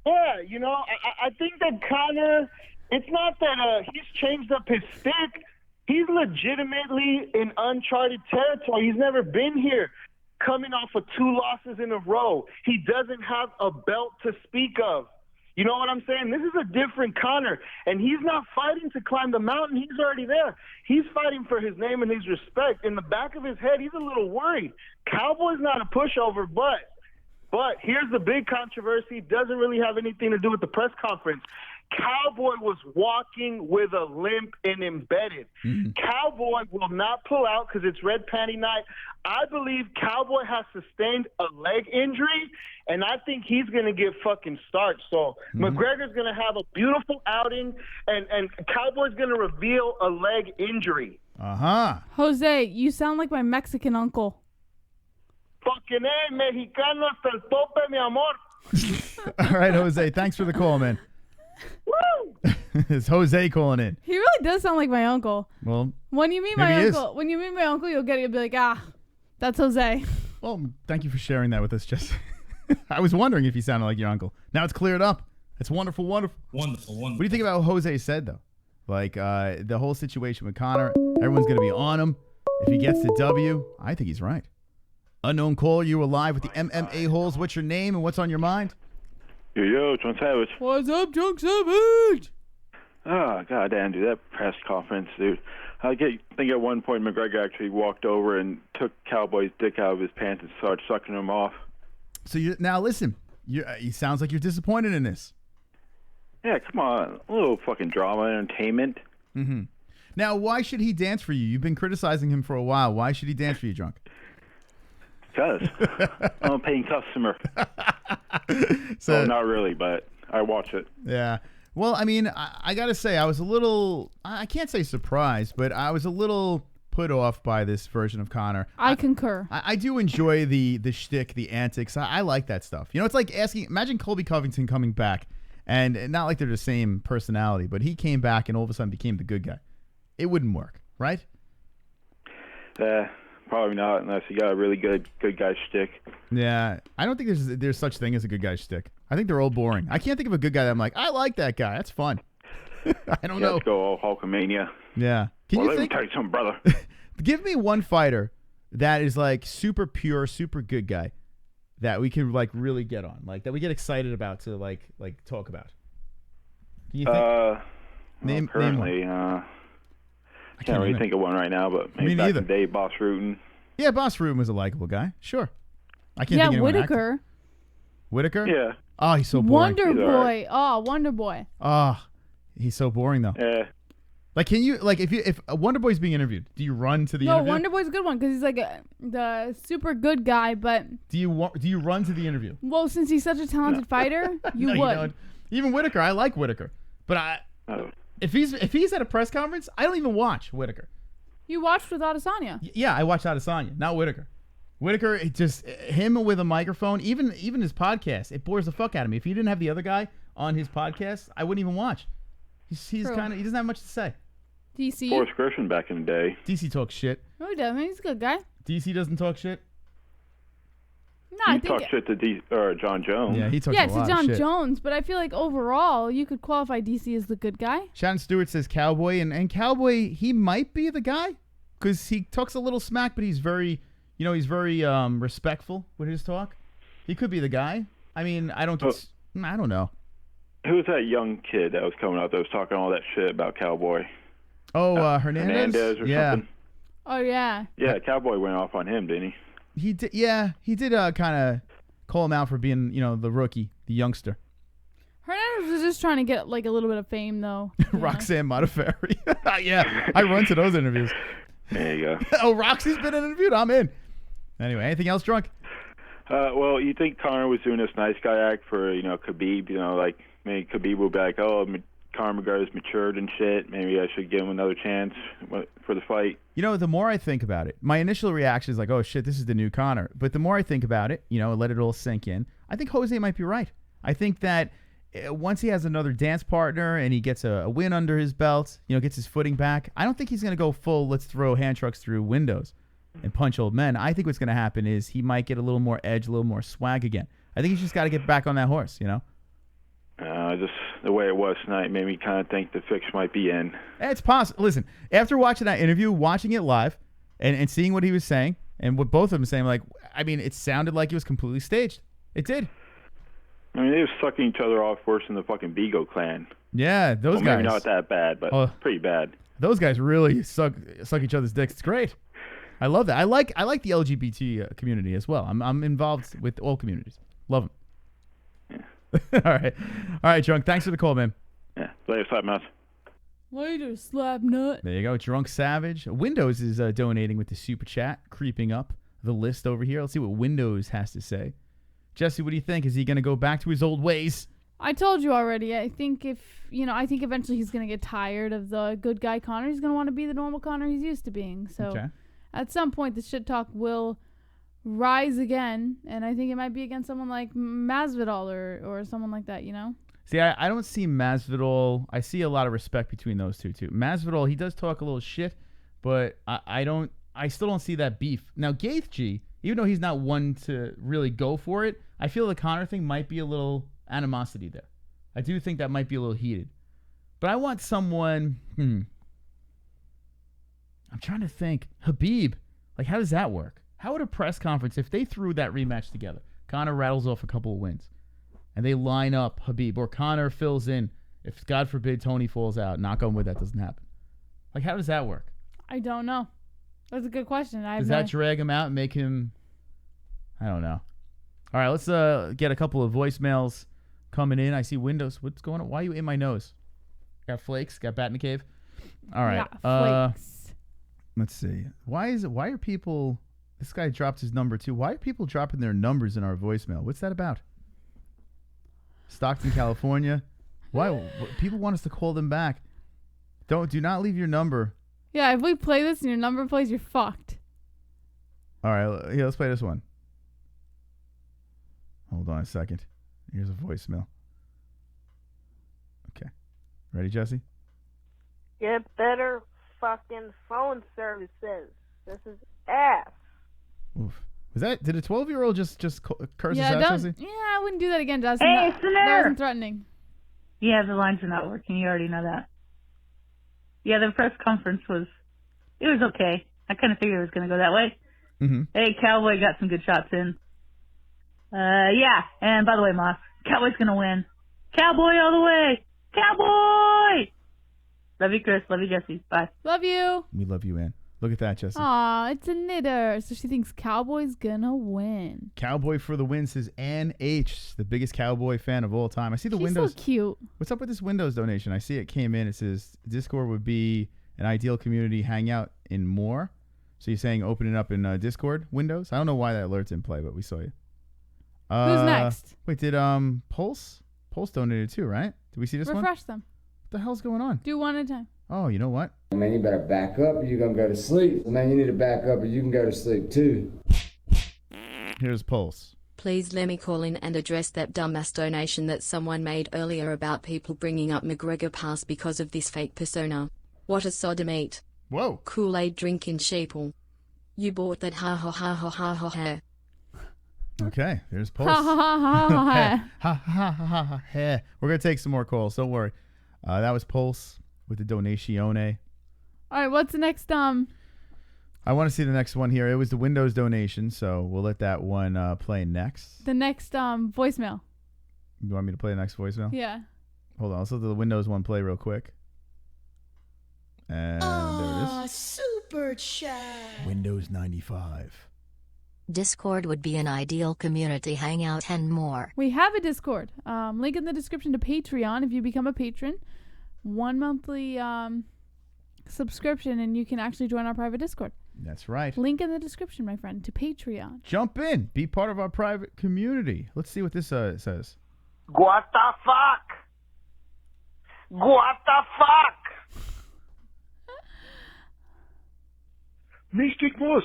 Yeah, you know, I think that Conor, it's not that he's changed up his stick. He's legitimately in uncharted territory. He's never been here, coming off of 2 losses in a row. He doesn't have a belt to speak of. You know what I'm saying? This is a different Conor, and he's not fighting to climb the mountain. He's already there. He's fighting for his name and his respect. In the back of his head, he's a little worried. Cowboy's not a pushover, but here's the big controversy. It doesn't really have anything to do with the press conference. Cowboy was walking with a limp and embedded. Cowboy will not pull out because it's red panty night. I believe Cowboy has sustained a leg injury, and I think he's going to get fucking starched. So McGregor's going to have a beautiful outing, and Cowboy's going to reveal a leg injury. Uh-huh. Jose, you sound like my Mexican uncle. Fucking mexicano hasta el tope, mi amor. All right, Jose, thanks for the call, man. Woo! It's Jose calling in. He really does sound like my uncle. Well, when you meet my uncle, you'll get it. You'll be like, that's Jose. Well, thank you for sharing that with us, Jess. I was wondering if he sounded like your uncle. Now it's cleared up. It's wonderful, wonderful. Wonderful. What do you think about what Jose said, though? Like, the whole situation with Conor, everyone's going to be on him. If he gets the W, I think he's right. Unknown caller, you were live with the MMA-Holes. What's your name and what's on your mind? Yo, John Savage. What's up, John Savage? Oh, goddamn, dude, that press conference, dude. I think at one point McGregor actually walked over and took Cowboy's dick out of his pants and started sucking him off. So now listen, you sounds like you're disappointed in this. Yeah, come on, a little fucking drama, entertainment. Mm-hmm. Now, why should he dance for you? You've been criticizing him for a while. Why should he dance for you, Drunk? Because I'm a paying customer. So, well, not really, but I watch it. Yeah. Well, I mean, I got to say, I was a little, I can't say surprised, but I was a little put off by this version of Conor. I concur. I do enjoy the shtick, the antics. I like that stuff. You know, it's like imagine Colby Covington coming back, and not like they're the same personality, but he came back and all of a sudden became the good guy. It wouldn't work, right? Probably not, unless you got a really good guy shtick. Yeah, I don't think there's such thing as a good guy shtick. I think they're all boring. I can't think of a good guy that I'm like, I like that guy. That's fun. I don't know. Let's go all Hulkamania. Yeah. Let me tell you something, brother. Give me one fighter that is like super pure, super good guy that we can like really get on, like that we get excited about to like talk about. Can you think? Name currently, one. I can't really think of one right now, but maybe back in the day, Boss Rutan. Yeah, Boss Rutan was a likable guy. Sure. I can't think of anyone Whittaker. active. Whittaker? Yeah. Oh, he's so boring. Wonder Boy. Oh, Wonder Boy. Oh, he's so boring though. Yeah. Like, can you if Wonder Boy's being interviewed, do you run to the interview? No, Wonder Boy's a good one because he's like the super good guy. But do you run to the interview? Well, since he's such a talented fighter, you No, would. You don't. Even Whittaker, I like Whittaker, but if he's at a press conference, I don't even watch Whittaker. You watched with Adesanya. Yeah, I watched Adesanya, not Whittaker. Whittaker, it just him with a microphone, even his podcast, it bores the fuck out of me. If he didn't have the other guy on his podcast, I wouldn't even watch. He's kind of, he doesn't have much to say. DC. Forrest Grisham back in the day. DC talks shit. No, he doesn't. He's a good guy. DC doesn't talk shit. No, I think talk shit to John Jones. Yeah, he talks a lot to of John shit. Jones, but I feel like overall you could qualify DC as the good guy. Shannon Stewart says Cowboy, and Cowboy, he might be the guy because he talks a little smack, but he's very, respectful with his talk. He could be the guy. I mean, I don't know. Who was that young kid that was coming out that was talking all that shit about Cowboy? Oh, Hernandez or yeah. something. Oh yeah. Yeah, Cowboy went off on him, didn't he? He did. Yeah, he did. Kind of call him out for being, the rookie, the youngster. Hernandez was just trying to get like a little bit of fame, though. Roxanne Modafferi. Yeah, I run to those interviews. There you go. Oh, Roxy's been interviewed. I'm in. Anyway, anything else, Drunk? Well, you think Conor was doing this nice guy act for, Khabib, like maybe Khabib would be like, oh, Conor McGregor's matured and shit. Maybe I should give him another chance for the fight. The more I think about it, my initial reaction is like, oh, shit, this is the new Conor. But the more I think about it, let it all sink in, I think Jose might be right. I think that once he has another dance partner and he gets a win under his belt, gets his footing back, I don't think he's going to go full let's throw hand trucks through windows and punch old men. I think what's going to happen is he might get a little more edge, a little more swag again. I think he's just got to get back on that horse, Just the way it was tonight made me kind of think the fix might be in. It's possible. Listen, after watching that interview, watching it live, and seeing what he was saying, and what both of them were saying, it sounded like it was completely staged. It did. I mean, they were sucking each other off worse than the fucking Beagle clan. Yeah, those guys. Maybe not that bad, but pretty bad. Those guys really suck each other's dicks. It's great. I love that. I like the LGBT community as well. I'm involved with all communities. Love them. All right, Drunk. Thanks for the call, man. Yeah, later, slap mouse. Later, slap nut. There you go, Drunk Savage. Windows is donating with the super chat, creeping up the list over here. Let's see what Windows has to say. Jesse, what do you think? Is he going to go back to his old ways? I told you already. I think I think eventually he's going to get tired of the good guy Conor. He's going to want to be the normal Conor he's used to being. So at some point, the shit talk will rise again, and I think it might be against someone like Masvidal or someone like that, See, I don't see Masvidal. I see a lot of respect between those two, too. Masvidal, he does talk a little shit, but I still don't see that beef. Now, Gaethje, even though he's not one to really go for it, I feel the Conor thing might be a little animosity there. I do think that might be a little heated. But I want someone, I'm trying to think. Khabib, how does that work? How would a press conference, if they threw that rematch together, Conor rattles off a couple of wins, and they line up Khabib, or Conor fills in, if God forbid Tony falls out, knock on wood, that doesn't happen. How does that work? I don't know. That's a good question. Does that drag him out and make him, I don't know. All right, let's get a couple of voicemails coming in. I see Windows. What's going on? Why are you in my nose? Got flakes? Got bat in the cave? All right. Flakes. Let's see. Why are people... This guy dropped his number too. Why are people dropping their numbers in our voicemail? What's that about? Stockton, California. Why? People want us to call them back. Do not leave your number. Yeah, if we play this and your number plays, you're fucked. All right, let's play this one. Hold on a second. Here's a voicemail. Okay. Ready, Jesse? Get better fucking phone services. This is ass. Oof. Did a 12-year-old just curse us out, Jesse? Yeah, I wouldn't do that again, Justin. Hey, that Sinner. wasn't threatening. Yeah, the lines are not working. You already know that. Yeah, the press conference was okay. I kind of figured it was going to go that way. Mm-hmm. Hey, Cowboy got some good shots in. Yeah, and by the way, Moss, Cowboy's going to win. Cowboy all the way. Cowboy! Love you, Chris. Love you, Jesse. Bye. Love you. We love you, Ann. Look at that, Jesse. Aw, it's a knitter. So she thinks Cowboy's gonna win. Cowboy for the win, says Ann H., the biggest Cowboy fan of all time. I see the She's Windows. so cute. What's up with this Windows donation? I see it came in. It says Discord would be an ideal community hangout in more. So you're saying open it up in Discord Windows? I don't know why that alert's in play, but we saw you. Who's next? Wait, did Pulse donated too, right? Did we see this one? Refresh them. What the hell's going on? Do one at a time. Oh, you know what? Man, you better back up or you're going to go to sleep. Man, you need to back up or you can go to sleep too. Here's Pulse. Please let me call in and address that dumbass donation that someone made earlier about people bringing up McGregor past because of this fake persona. What a sodomite. Whoa. Kool-Aid drinking sheeple. You bought that ha ha ha ha ha ha ha. Okay, there's Pulse. Ha ha ha ha ha ha. Ha ha ha ha ha. We're going to take some more calls. Don't worry. That was Pulse with the donatione. All right, what's the next I want to see the next one here. It was the Windows donation, so we'll let that one play next. The next voicemail. You want me to play the next voicemail? Yeah. Hold on. Let's let the Windows one play real quick. And there it is. Super chat. Windows 95. Discord would be an ideal community hangout and more. We have a Discord. Link in the description to Patreon if you become a patron. 1 monthly subscription, and you can actually join our private Discord. That's right. Link in the description, my friend, to Patreon. Jump in. Be part of our private community. Let's see what this says. What the fuck? What the fuck? Mystic Moss.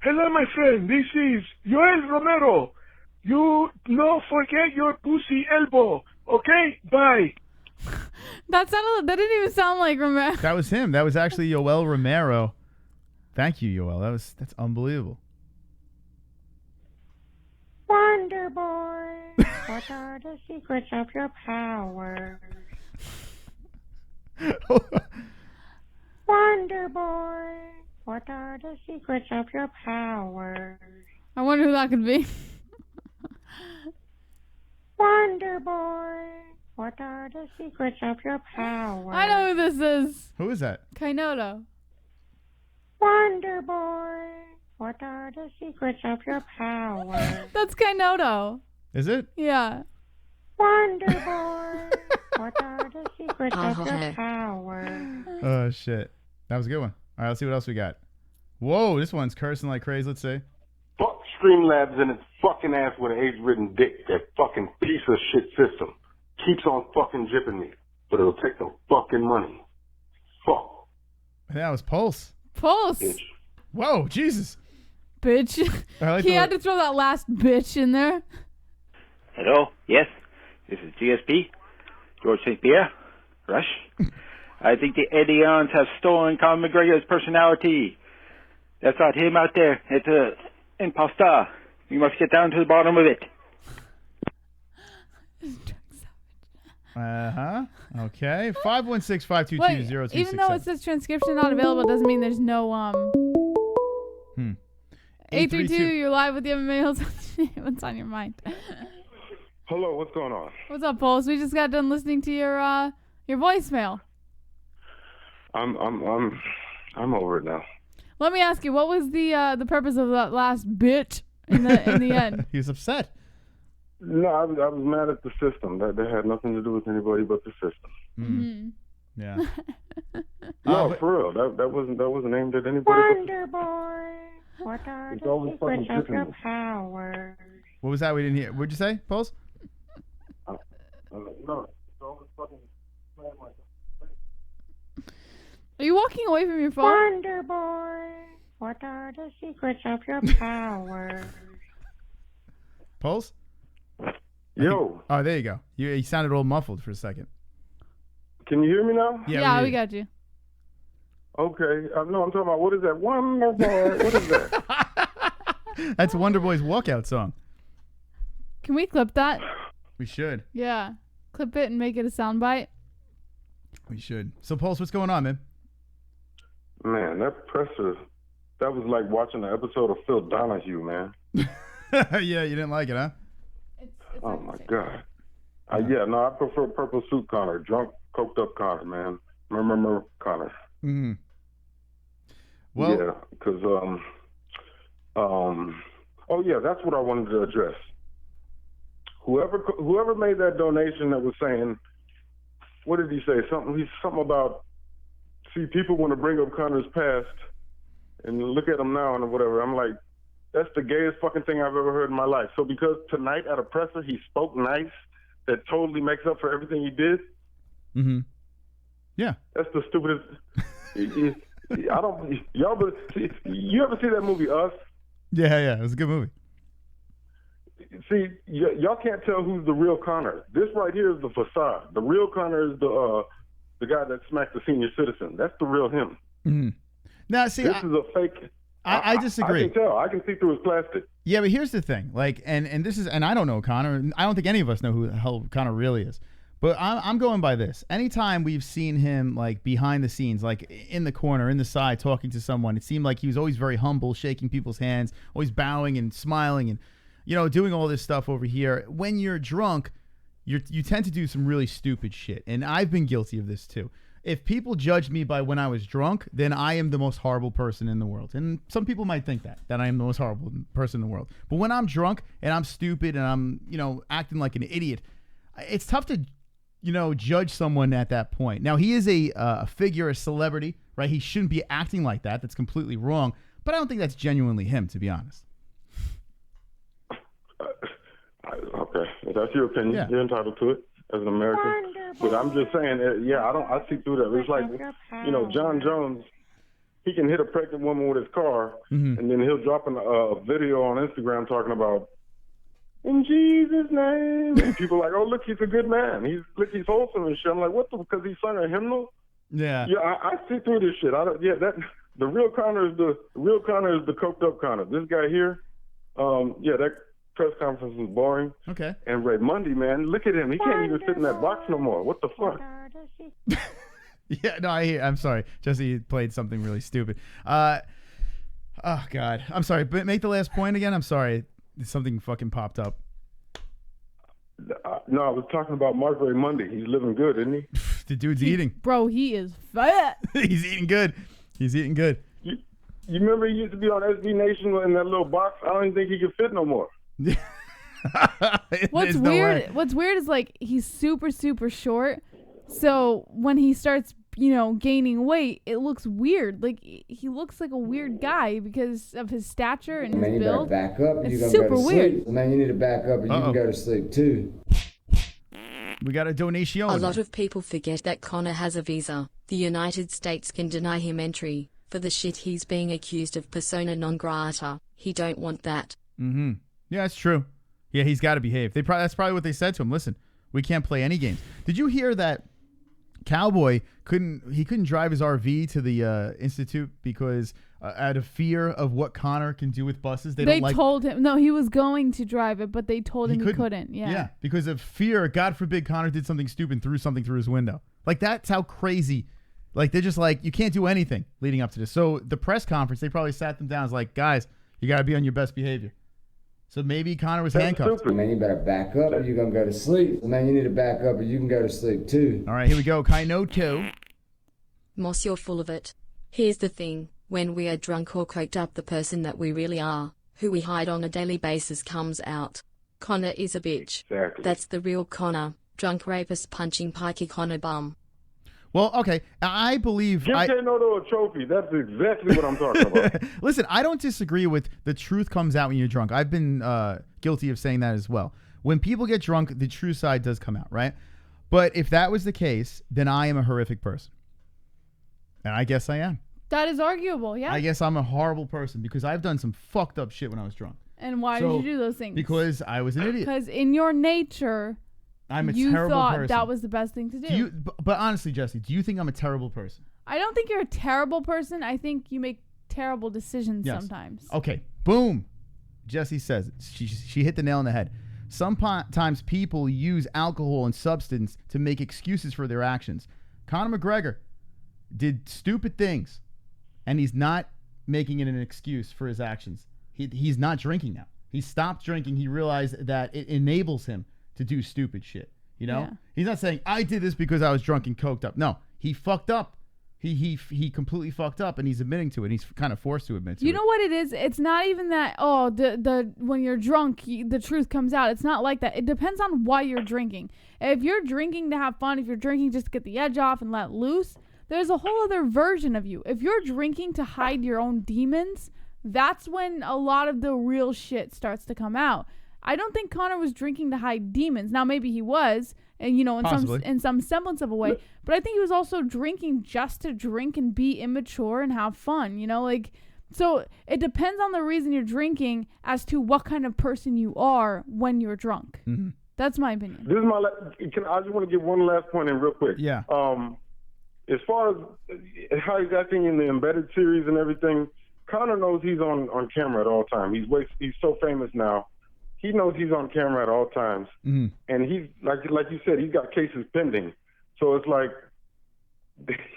Hello, my friend. This is Joel Romero. You no forget your pussy elbow. Okay? Bye. That didn't even sound like Romero. That was him. That was actually Yoel Romero. Thank you, Yoel. That's unbelievable. Wonder Boy, what are the secrets of your power? Wonder Boy, what are the secrets of your power? I wonder who that could be. Wonder Boy, what are the secrets of your power? I know who this is. Who is that? Kainoto. Wonder Boy, what are the secrets of your power? That's Kainoto. Is it? Yeah. Wonder Boy, what are the secrets of your power? Oh, shit. That was a good one. All right, let's see what else we got. Whoa, this one's cursing like crazy. Let's see. Fuck Streamlabs and its fucking ass with an age-ridden dick. That fucking piece of shit system keeps on fucking jipping me, but it'll take the fucking money. Fuck. That was Pulse. Pulse. Bitch. Whoa, Jesus. Bitch. He had to throw that last bitch in there. Hello, yes, this is GSP, George St. Pierre, Rush. I think the Edions have stolen Conor McGregor's personality. That's not him out there. It's a impostor. We must get down to the bottom of it. Uh-huh. Okay. 516-522-0267. Wait, even though it says transcription not available, it doesn't mean there's no 832, you're live with the MMA-Holes. What's on your mind? Hello, what's going on? What's up, Pulse? We just got done listening to your voicemail. I'm over it now. Let me ask you, what was the purpose of that last bitch in the end? He was upset. No, I was mad at the system. That had nothing to do with anybody but the system. Mm-hmm. Yeah. No, for real. That wasn't aimed at anybody. Wonder Boy, what are It's the always secrets fucking of your chicken. power? What was that we didn't hear? What'd you say, Pulse? No, it's always fucking. Are you walking away from your phone? Wonder Boy, what are the secrets of your power? Pulse? Yo. Oh, there you go. You sounded all muffled for a second. Can you hear me now? Yeah, we got you. Okay. No, I'm talking about, what is that? Wonder Boy. What is that? That's Wonder Boy's walkout song. Can we clip that? We should. Yeah. Clip it and make it a soundbite. We should. So, Pulse, what's going on, man? Man, that presser, that was like watching an episode of Phil Donahue, man. Yeah, you didn't like it, huh? Oh, my God. Yeah, no, I prefer Purple Suit Connor. Drunk, coked up Connor, man. Remember Connor. Mm-hmm. Well, yeah, because, oh, yeah, that's what I wanted to address. Whoever made that donation that was saying, what did he say? Something about, see, people want to bring up Connor's past and look at him now and whatever. I'm like, that's the gayest fucking thing I've ever heard in my life. So because tonight at a presser he spoke nice, that totally makes up for everything he did. Mm-hmm. Yeah. That's the stupidest. I don't. Y'all, but see, you ever see that movie Us? Yeah, it was a good movie. See, y'all can't tell who's the real Connor. This right here is the facade. The real Connor is the guy that smacked the senior citizen. That's the real him. Mm-hmm. Now, see, this is a fake. I disagree. I can tell. I can see through his plastic. Yeah, but here's the thing. Like, and this is, and I don't know Connor. I don't think any of us know who the hell Connor really is. But I'm going by this. Anytime we've seen him, like, behind the scenes, like, in the corner, in the side, talking to someone, it seemed like he was always very humble, shaking people's hands, always bowing and smiling and, you know, doing all this stuff over here. When you're drunk, you tend to do some really stupid shit. And I've been guilty of this, too. if people judge me by when I was drunk, then I am the most horrible person in the world. And some people might think that I am the most horrible person in the world. But when I'm drunk and I'm stupid and I'm, acting like an idiot, it's tough to, judge someone at that point. Now, he is a figure, a celebrity, right? He shouldn't be acting like that. That's completely wrong. But I don't think that's genuinely him, to be honest. Okay, if that's your opinion. Yeah. You're entitled to it as an American. But I'm just saying, I see through that. It's like, John Jones, he can hit a pregnant woman with his car, and then he'll drop a video on Instagram talking about, in Jesus' name. And people are like, oh, look, he's a good man. He's wholesome and shit. I'm like, what because he sung a hymnal? Yeah. Yeah, I see through this shit. The real Conor is the coked up Conor. This guy here, that press conference was boring. Okay. And Ray Monday, man, look at him. He can't even sit in that box no more. What the fuck? Yeah, no, I'm sorry. Jesse played something really stupid. Oh, God. I'm sorry, but make the last point again. I'm sorry. Something fucking popped up. No, I was talking about Mark Ray Monday. He's living good, isn't he? The dude's eating. Bro, he is fat. He's eating good. He's eating good. You remember he used to be on SB Nation in that little box? I don't even think he can fit no more. What's weird is like he's super, super short. So when he starts, gaining weight, it looks weird. Like he looks like a weird guy because of his stature and his build. Man, you better back up. It's You're super go to weird. Sleep. Man, you need to back up, or you can go to sleep too. We got a donation. A lot of people forget that Conor has a visa. The United States can deny him entry for the shit he's being accused of persona non grata. He don't want that. Mm-hmm. Yeah, that's true. Yeah, he's got to behave. That's probably what they said to him. Listen, we can't play any games. Did you hear that Cowboy couldn't drive his RV to the Institute because out of fear of what Conor can do with buses? They told him. No, he was going to drive it, but they told him he couldn't. Yeah. Yeah, because of fear. God forbid Conor did something stupid and threw something through his window. Like, that's how crazy. Like, they're just like, you can't do anything leading up to this. So the press conference, they probably sat them down. It's like, guys, you got to be on your best behavior. So maybe Conor was handcuffed. Man, you better back up or you're going to go to sleep. Man, you need to back up or you can go to sleep too. All right, here we go. Kainoto. Moss, you're full of it. Here's the thing. When we are drunk or coked up, the person that we really are, who we hide on a daily basis, comes out. Conor is a bitch. Exactly. That's the real Conor. Drunk rapist punching pikey Conor bum. Well, okay, I believe... Give Kainoto a trophy. That's exactly what I'm talking about. Listen, I don't disagree with the truth comes out when you're drunk. I've been guilty of saying that as well. When people get drunk, the true side does come out, right? But if that was the case, then I am a horrific person. And I guess I am. That is arguable, yeah. I guess I'm a horrible person because I've done some fucked up shit when I was drunk. And why did you do those things? Because I was an idiot. Because in your nature... I'm a terrible person. You thought that was the best thing to do. But honestly, Jesse, do you think I'm a terrible person? I don't think you're a terrible person. I think you make terrible decisions sometimes. Okay, boom. Jesse says it. She hit the nail on the head. Sometimes people use alcohol and substance to make excuses for their actions. Conor McGregor did stupid things, and he's not making it an excuse for his actions. He's not drinking now. He stopped drinking. He realized that it enables him to do stupid shit, Yeah. He's not saying I did this because I was drunk and coked up. No, he fucked up. He completely fucked up, and he's admitting to it. He's kind of forced to admit to it. You know what it is? It's not even that. Oh, the when you're drunk, the truth comes out. It's not like that. It depends on why you're drinking. If you're drinking to have fun, if you're drinking just to get the edge off and let loose, there's a whole other version of you. If you're drinking to hide your own demons, that's when a lot of the real shit starts to come out. I don't think Conor was drinking to hide demons. Now maybe he was, and in some semblance of a way. But I think he was also drinking just to drink and be immature and have fun. So it depends on the reason you're drinking as to what kind of person you are when you're drunk. Mm-hmm. That's my opinion. This is I just want to get one last point in real quick. Yeah. As far as how he's acting in the embedded series and everything, Conor knows he's on camera at all times. He's so famous now. He knows he's on camera at all times, and he's like you said, he's got cases pending. So it's like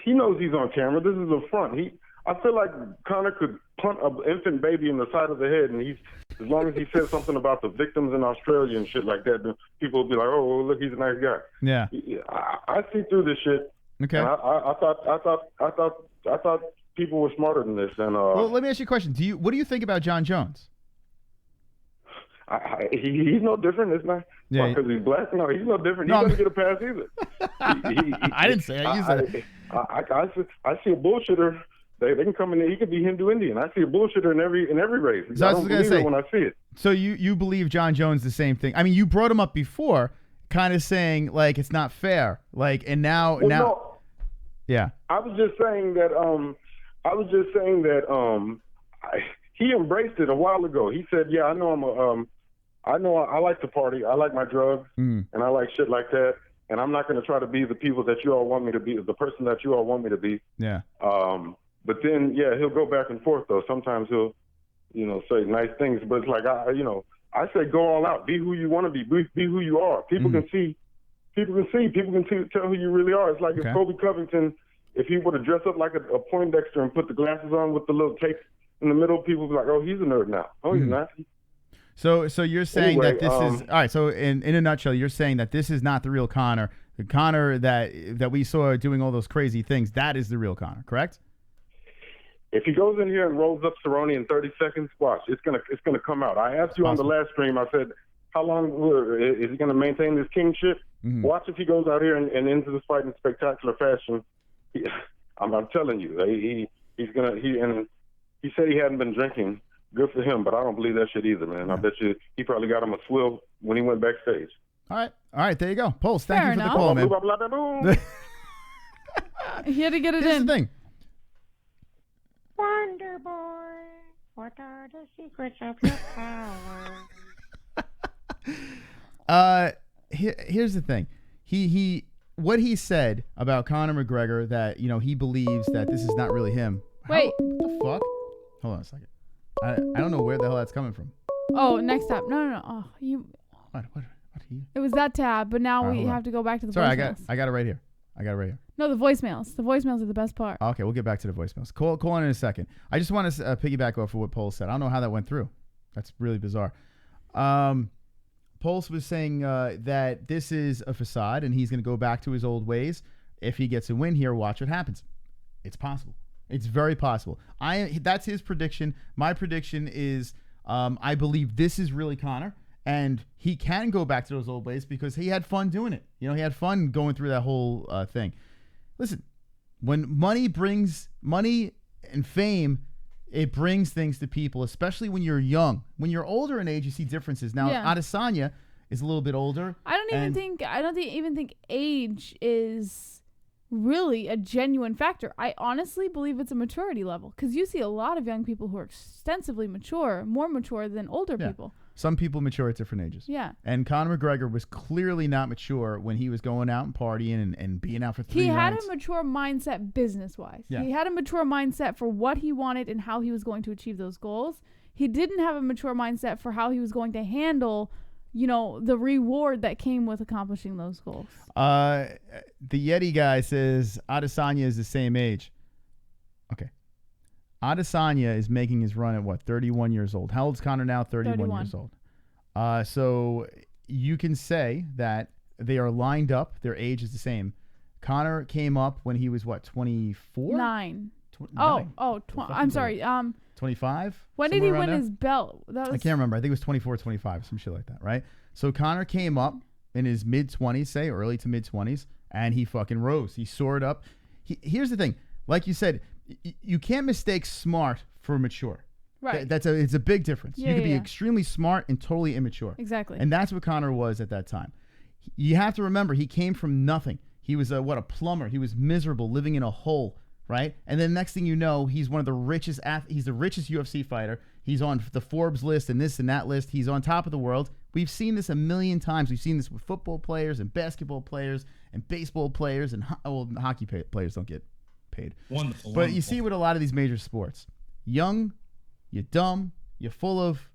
he knows he's on camera. This is a front. I feel like Conor could punt an infant baby in the side of the head, and as long as he says something about the victims in Australia and shit like that, then people will be like, "Oh, well, look, he's a nice guy." Yeah. I see through this shit. Okay. And I thought people were smarter than this. And well, let me ask you a question. What do you think about John Jones? He's no different. It's not because he's black. No, he's no different. He doesn't get a pass either. I didn't say that. You said it. I see a bullshitter. They can come in. He could be Hindu Indian. I see a bullshitter in every race. So I don't believe it when I see it. So you believe John Jones the same thing? I mean, you brought him up before, kind of saying like it's not fair. Like, and now. Yeah. I was just saying that. He embraced it a while ago. He said, "Yeah, I know I like to party. I like my drugs, and I like shit like that. And I'm not going to try to be the people that you all want me to be, the person that you all want me to be." Yeah. But then, yeah, he'll go back and forth though. Sometimes he'll, say nice things. But it's like I say, go all out. Be who you want to be. Be who you are. People can see. People can tell who you really are. It's like if Colby Covington, if he were to dress up like a Poindexter and put the glasses on with the little tape in the middle, people would be like, "Oh, he's a nerd now." Oh, he's not. So you're saying that this is all right. So in a nutshell, you're saying that this is not the real Conor. The Conor that we saw doing all those crazy things, that is the real Conor, correct? If he goes in here and rolls up Cerrone in 30 seconds, watch, it's gonna come out. I asked you on the last stream. I said, how long is he gonna maintain this kingship? Watch if he goes out here and into this fight in spectacular fashion. I'm telling you, he's gonna. He said he hadn't been drinking. Good for him, but I don't believe that shit either, man. I bet you he probably got him a swill when he went backstage. All right, there you go. Pulse, thank you for the call, man. He had to get it Here's in. the thing. Wonder Boy, what are the secrets of your power? Here's the thing. What he said about Conor McGregor, that he believes that this is not really him. Wait. What the fuck? Hold on a second. I don't know where the hell that's coming from. Oh, next tab. No. Oh, you. What? It was that tab, but now we hold on. have to go back to the Sorry, voicemails. I got it right here. No, the voicemails. The voicemails are the best part. Okay, we'll get back to the voicemails. Call in a second. I just want to piggyback off of what Pulse said. I don't know how that went through. That's really bizarre. Pulse was saying that this is a facade and he's going to go back to his old ways. If he gets a win here, watch what happens. It's possible. It's very possible. That's his prediction. My prediction is I believe this is really Conor, and he can go back to those old ways because he had fun doing it. He had fun going through that whole thing. Listen, when money brings money and fame, it brings things to people, especially when you're young. When you're older in age, you see differences. Now, Adesanya is a little bit older. I don't even think age is really a genuine factor. I honestly believe it's a maturity level, because you see a lot of young people who are extensively mature, more mature than older people. Some people mature at different ages. Yeah. And Conor McGregor was clearly not mature when he was going out and partying and being out for 3 nights. He had a mature mindset business-wise. Yeah. He had a mature mindset for what he wanted and how he was going to achieve those goals. He didn't have a mature mindset for how he was going to handle, the reward that came with accomplishing those goals. The Yeti guy says Adesanya is the same age. Okay. Adesanya is making his run at 31 years old. How old's Conor now? 31 years old. So you can say that they are lined up. Their age is the same. Conor came up when he was 24? 9. I'm sorry. 25? When did he win his belt? I can't remember. I think it was 24, 25, some shit like that, right? So Conor came up in his mid-20s, say early to mid-20s, and he fucking rose. He soared up. Here's the thing. Like you said, you can't mistake smart for mature. Right. It's a big difference. Yeah, you could be yeah. extremely smart and totally immature. Exactly. And that's what Conor was at that time. You have to remember, he came from nothing. He was a plumber. He was miserable, living in a hole, right? And then next thing you know, he's one of the richest he's the richest UFC fighter. He's on the Forbes list and this and that list. He's on top of the world. We've seen this a million times. We've seen this with football players and basketball players and baseball players and hockey players don't get paid. Wonderful. But you see with a lot of these major sports, young, you're dumb, you're full of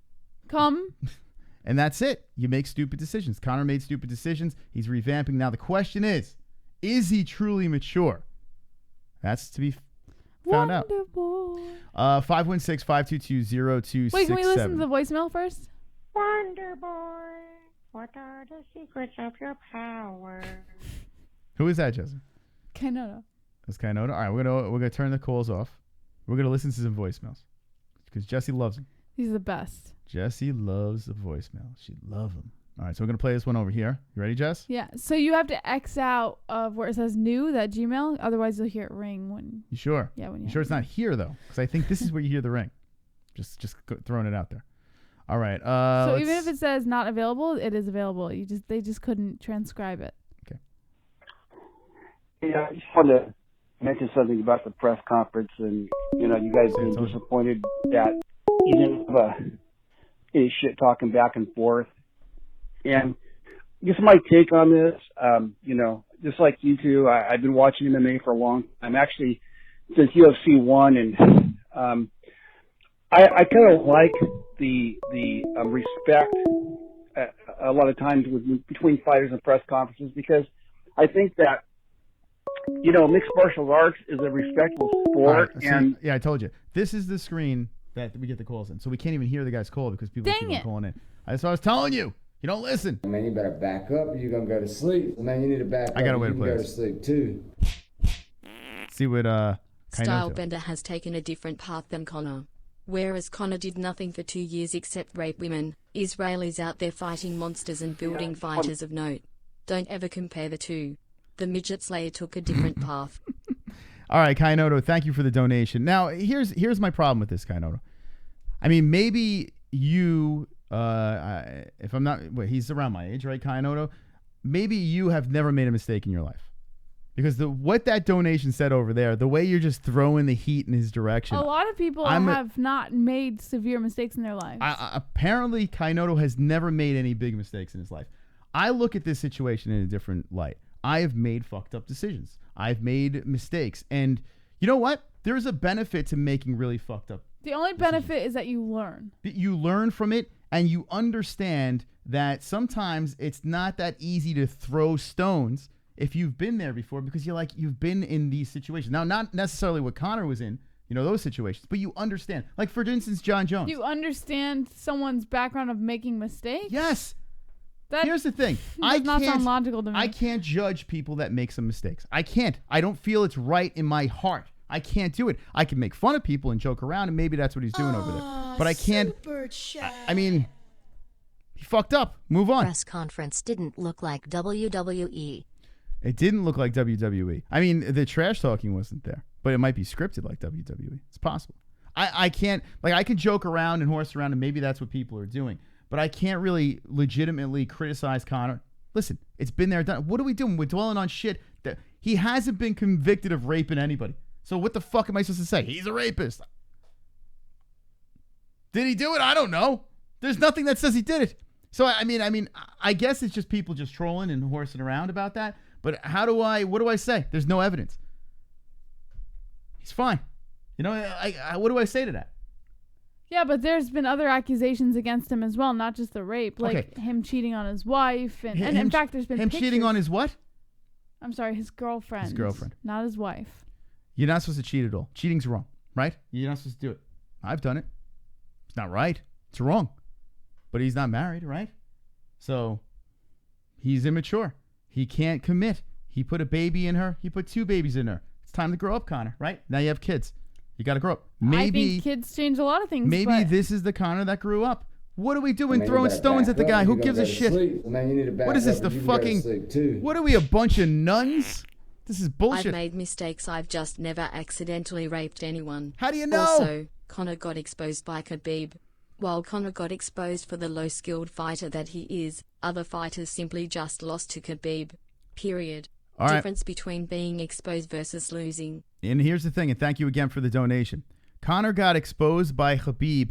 and that's it. You make stupid decisions. Conor made stupid decisions. He's revamping. Now the question is he truly mature? That's to be found out. 516-522-0267. Wait, can we listen to the voicemail first? Wonder Boy, what are the secrets of your power? Who is that, Jesse? Kainoto. That's Kainoto. All right, we're gonna turn the calls off. We're gonna listen to some voicemails because Jesse loves them. He's the best. Jesse loves the voicemail. She loves them. All right, so we're gonna play this one over here. You ready, Jess? Yeah. So you have to X out of where it says new, that Gmail. Otherwise, you'll hear it ring when. You sure? Yeah. When you sure it's not here though? Because I think this is where you hear the ring. Just throwing it out there. All right. So even if it says not available, it is available. They just couldn't transcribe it. Okay. Yeah, I just wanted to mention something about the press conference, and you guys being disappointed that you didn't have any shit talking back and forth. And just my take on this, just like you two, I've been watching MMA for a long time. Actually, since UFC 1, and I kind of like the respect a lot of times between fighters and press conferences, because I think that mixed martial arts is a respectable sport. Right, and yeah, I told you this is the screen that we get the calls in, so we can't even hear the guy's call because people keep calling in. That's what I was telling you. You don't listen. Man, you better back up or you're going to go to sleep. Man, you need to back up. I got a way to you play can go this. to sleep too. See what Stylebender has taken a different path than Conor. Whereas Conor did nothing for 2 years except rape women, Israel is out there fighting monsters and building fighters of note. Don't ever compare the two. The midget slayer took a different path. All right, Kainoto, thank you for the donation. Now, here's my problem with this, Kainoto. I mean, maybe you, if I'm not, he's around my age, right, Kainoto? Maybe you have never made a mistake in your life. Because what that donation said over there, the way you're just throwing the heat in his direction. A lot of people have not made severe mistakes in their lives. Apparently, Kainoto has never made any big mistakes in his life. I look at this situation in a different light. I have made fucked up decisions. I've made mistakes. And you know what? There's a benefit to making really fucked up. The only benefit is that you learn. You learn from it, and you understand that sometimes it's not that easy to throw stones if you've been there before, because you've been in these situations. Now, not necessarily what Conor was in, those situations, but you understand. Like, for instance, John Jones. You understand someone's background of making mistakes? Yes. Here's the thing. Does not sound logical to me. I can't judge people that make some mistakes. I can't. I don't feel it's right in my heart. I can't do it. I can make fun of people and joke around, and maybe that's what he's doing over there. But I can't. I mean, he fucked up. Move on. Press conference didn't look like WWE. It didn't look like WWE. I mean, the trash talking wasn't there, but it might be scripted like WWE. It's possible. I can't, I can joke around and horse around, and maybe that's what people are doing, but I can't really legitimately criticize Conor. Listen, it's been there, done. What are we doing? We're dwelling on shit that he hasn't been convicted of raping anybody. So what the fuck am I supposed to say? He's a rapist. Did he do it? I don't know. There's nothing that says he did it. So I mean, I guess it's just people just trolling and horsing around about that. But what do I say? There's no evidence. He's fine. What do I say to that? Yeah, but there's been other accusations against him as well, not just the rape, like him cheating on his wife, and in fact, there's been him pictures. Cheating on his what? I'm sorry, his girlfriend. His girlfriend, not his wife. You're not supposed to cheat at all. Cheating's wrong, right? You're not supposed to do it. I've done it. It's not right. It's wrong. But he's not married, right? So he's immature. He can't commit. He put a baby in her. He put 2 babies in her. It's time to grow up, Conor, right? Now you have kids. You got to grow up. I think kids change a lot of things. Maybe this is the Conor that grew up. What are we doing? Throwing stones at the guy? Who gives a shit? What is this? The fucking... What are we, a bunch of nuns? This is bullshit. I've made mistakes. I've just never accidentally raped anyone. How do you know? Also, Conor got exposed by Khabib. While Conor got exposed for the low-skilled fighter that he is, other fighters simply just lost to Khabib. Period. All right. Difference between being exposed versus losing. And here's the thing, and thank you again for the donation. Conor got exposed by Khabib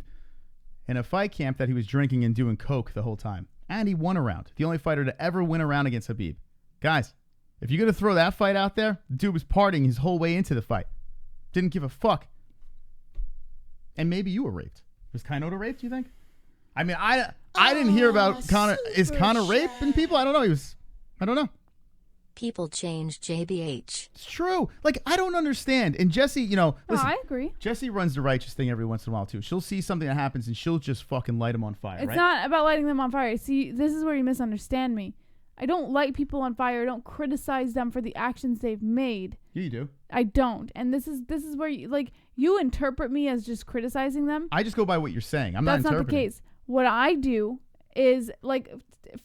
in a fight camp that he was drinking and doing coke the whole time. And he won a round. The only fighter to ever win a round against Khabib. Guys, if you're going to throw that fight out there, the dude was partying his whole way into the fight. Didn't give a fuck. And maybe you were raped. Was Kainoto raped, you think? I mean, I didn't hear about Conor. Is Conor raping people? I don't know. I don't know. People change, JBH. It's true. I don't understand. And Jesse, listen. I agree. Jesse runs the righteous thing every once in a while, too. She'll see something that happens, and she'll just fucking light them on fire, It's not about lighting them on fire. See, this is where you misunderstand me. I don't light people on fire. I don't criticize them for the actions they've made. Yeah, you do. I don't. And this is where you interpret me as just criticizing them. I just go by what you're saying. I'm That's not not the case. What I do is, like,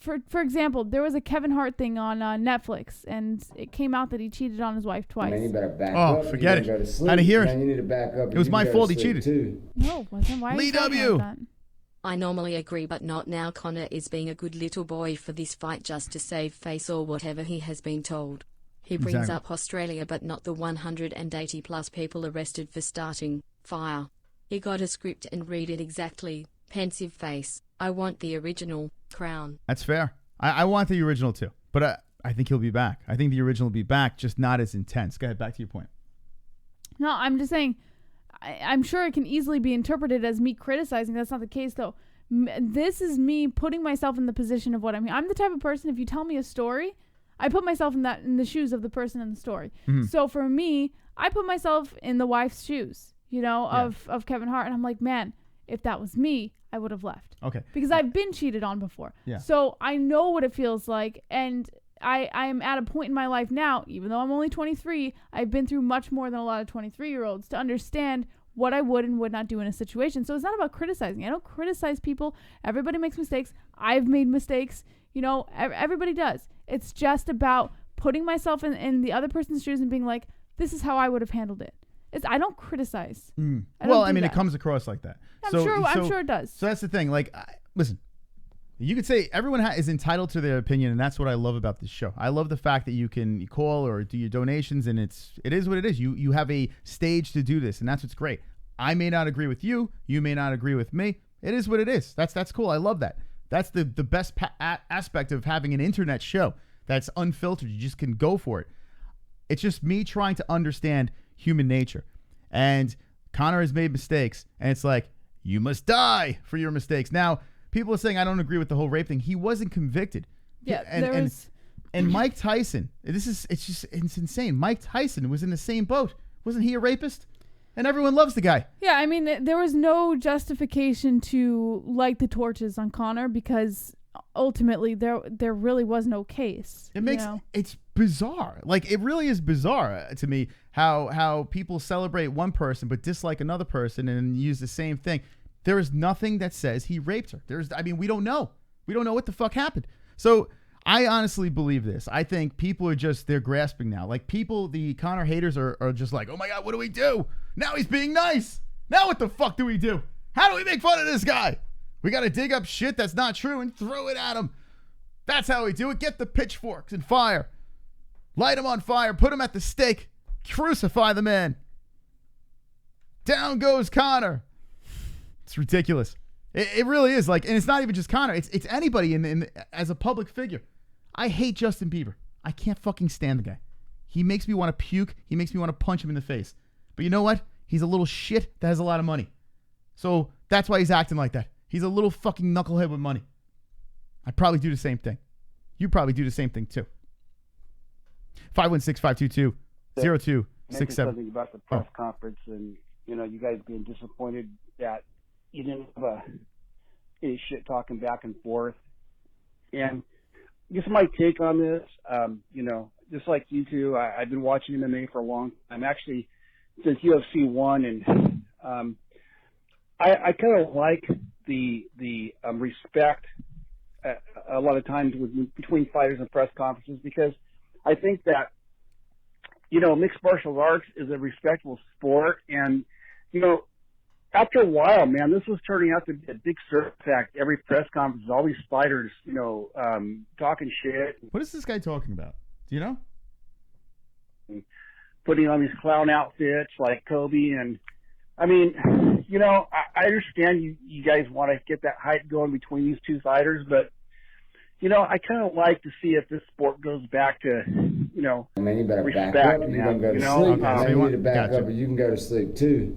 for example, there was a Kevin Hart thing on Netflix, and it came out that he cheated on his wife twice. Man, you better back Oh, up. forget You gotta it. go to sleep. I didn't hear it. Man, you need to back up. It was You my can go fault to he sleep, cheated. Too. No, it wasn't. Why are Lee you talking W. about that? I normally agree, but not now. Conor is being a good little boy for this fight just to save face or whatever he has been told. He brings Exactly. up Australia, but not the 180 plus people arrested for starting fire. He got a script and read it exactly. Pensive face. I want the original Crown. That's fair. I want the original too, but I think he'll be back. I think the original will be back, just not as intense. Go ahead, back to your point. No, I'm just saying, I'm sure it can easily be interpreted as me criticizing. That's not the case, though. This is me putting myself in the position of what I'm. I'm the type of person, if you tell me a story, I put myself in the shoes of the person in the story. Mm-hmm. So for me, I put myself in the wife's shoes, of Kevin Hart, and I'm like, man, if that was me, I would have left. Okay. Because I've been cheated on before. Yeah. So I know what it feels like, and I am at a point in my life now, even though I'm only 23, I've been through much more than a lot of 23-year-olds to understand what I would and would not do in a situation. So it's not about criticizing. I don't criticize people. Everybody makes mistakes. I've made mistakes. Everybody does. It's just about putting myself in the other person's shoes and being like, this is how I would have handled it. I don't criticize. It comes across like that. I'm sure it does. So that's the thing. Like, listen, you could say everyone is entitled to their opinion, and that's what I love about this show. I love the fact that you can call or do your donations, and it is what it is. You have a stage to do this, and that's what's great. I may not agree with you. You may not agree with me. It is what it is. That's cool. I love that. That's the best aspect of having an internet show that's unfiltered. You just can go for it. It's just me trying to understand human nature. And Conor has made mistakes, and it's like, you must die for your mistakes. Now, people are saying I don't agree with the whole rape thing. He wasn't convicted. Yeah, and Mike Tyson, it's insane. Mike Tyson was in the same boat. Wasn't he a rapist? And everyone loves the guy. Yeah, I mean, there was no justification to light the torches on Conor because ultimately there really was no case. It's bizarre. Like, it really is bizarre to me how people celebrate one person but dislike another person and use the same thing. There is nothing that says he raped her. We don't know. We don't know what the fuck happened. So I honestly believe this. I think people are they're grasping now. Like, the Conor haters are just like, oh my God, what do we do? Now he's being nice. Now what the fuck do we do? How do we make fun of this guy? We got to dig up shit that's not true and throw it at him. That's how we do it. Get the pitchforks and fire. Light him on fire. Put him at the stake. Crucify the man. Down goes Conor. It's ridiculous. It really is. Like, and it's not even just Conor. It's anybody as a public figure. I hate Justin Bieber. I can't fucking stand the guy. He makes me want to puke. He makes me want to punch him in the face. But you know what? He's a little shit that has a lot of money. So that's why he's acting like that. He's a little fucking knucklehead with money. I'd probably do the same thing. You probably do the same thing too. 516-522-0267. Mention something about the press conference and, you guys being disappointed that you didn't have any shit talking back and forth. And just my take on this, just like you two, I've been watching MMA for a long time. Actually, since UFC 1, and I kind of like the respect a lot of times between fighters and press conferences, because I think that mixed martial arts is a respectable sport, and after a while, man, this was turning out to be a big circus act. Every press conference, all these fighters, talking shit. What is this guy talking about? Do you know? Putting on these clown outfits like Kobe, and I mean, I understand you guys want to get that hype going between these two fighters, but I kind of like to see if this sport goes back to, Man, you better respect. back up. You're gonna go to sleep. Okay, so you need to back up, or you can go to sleep too.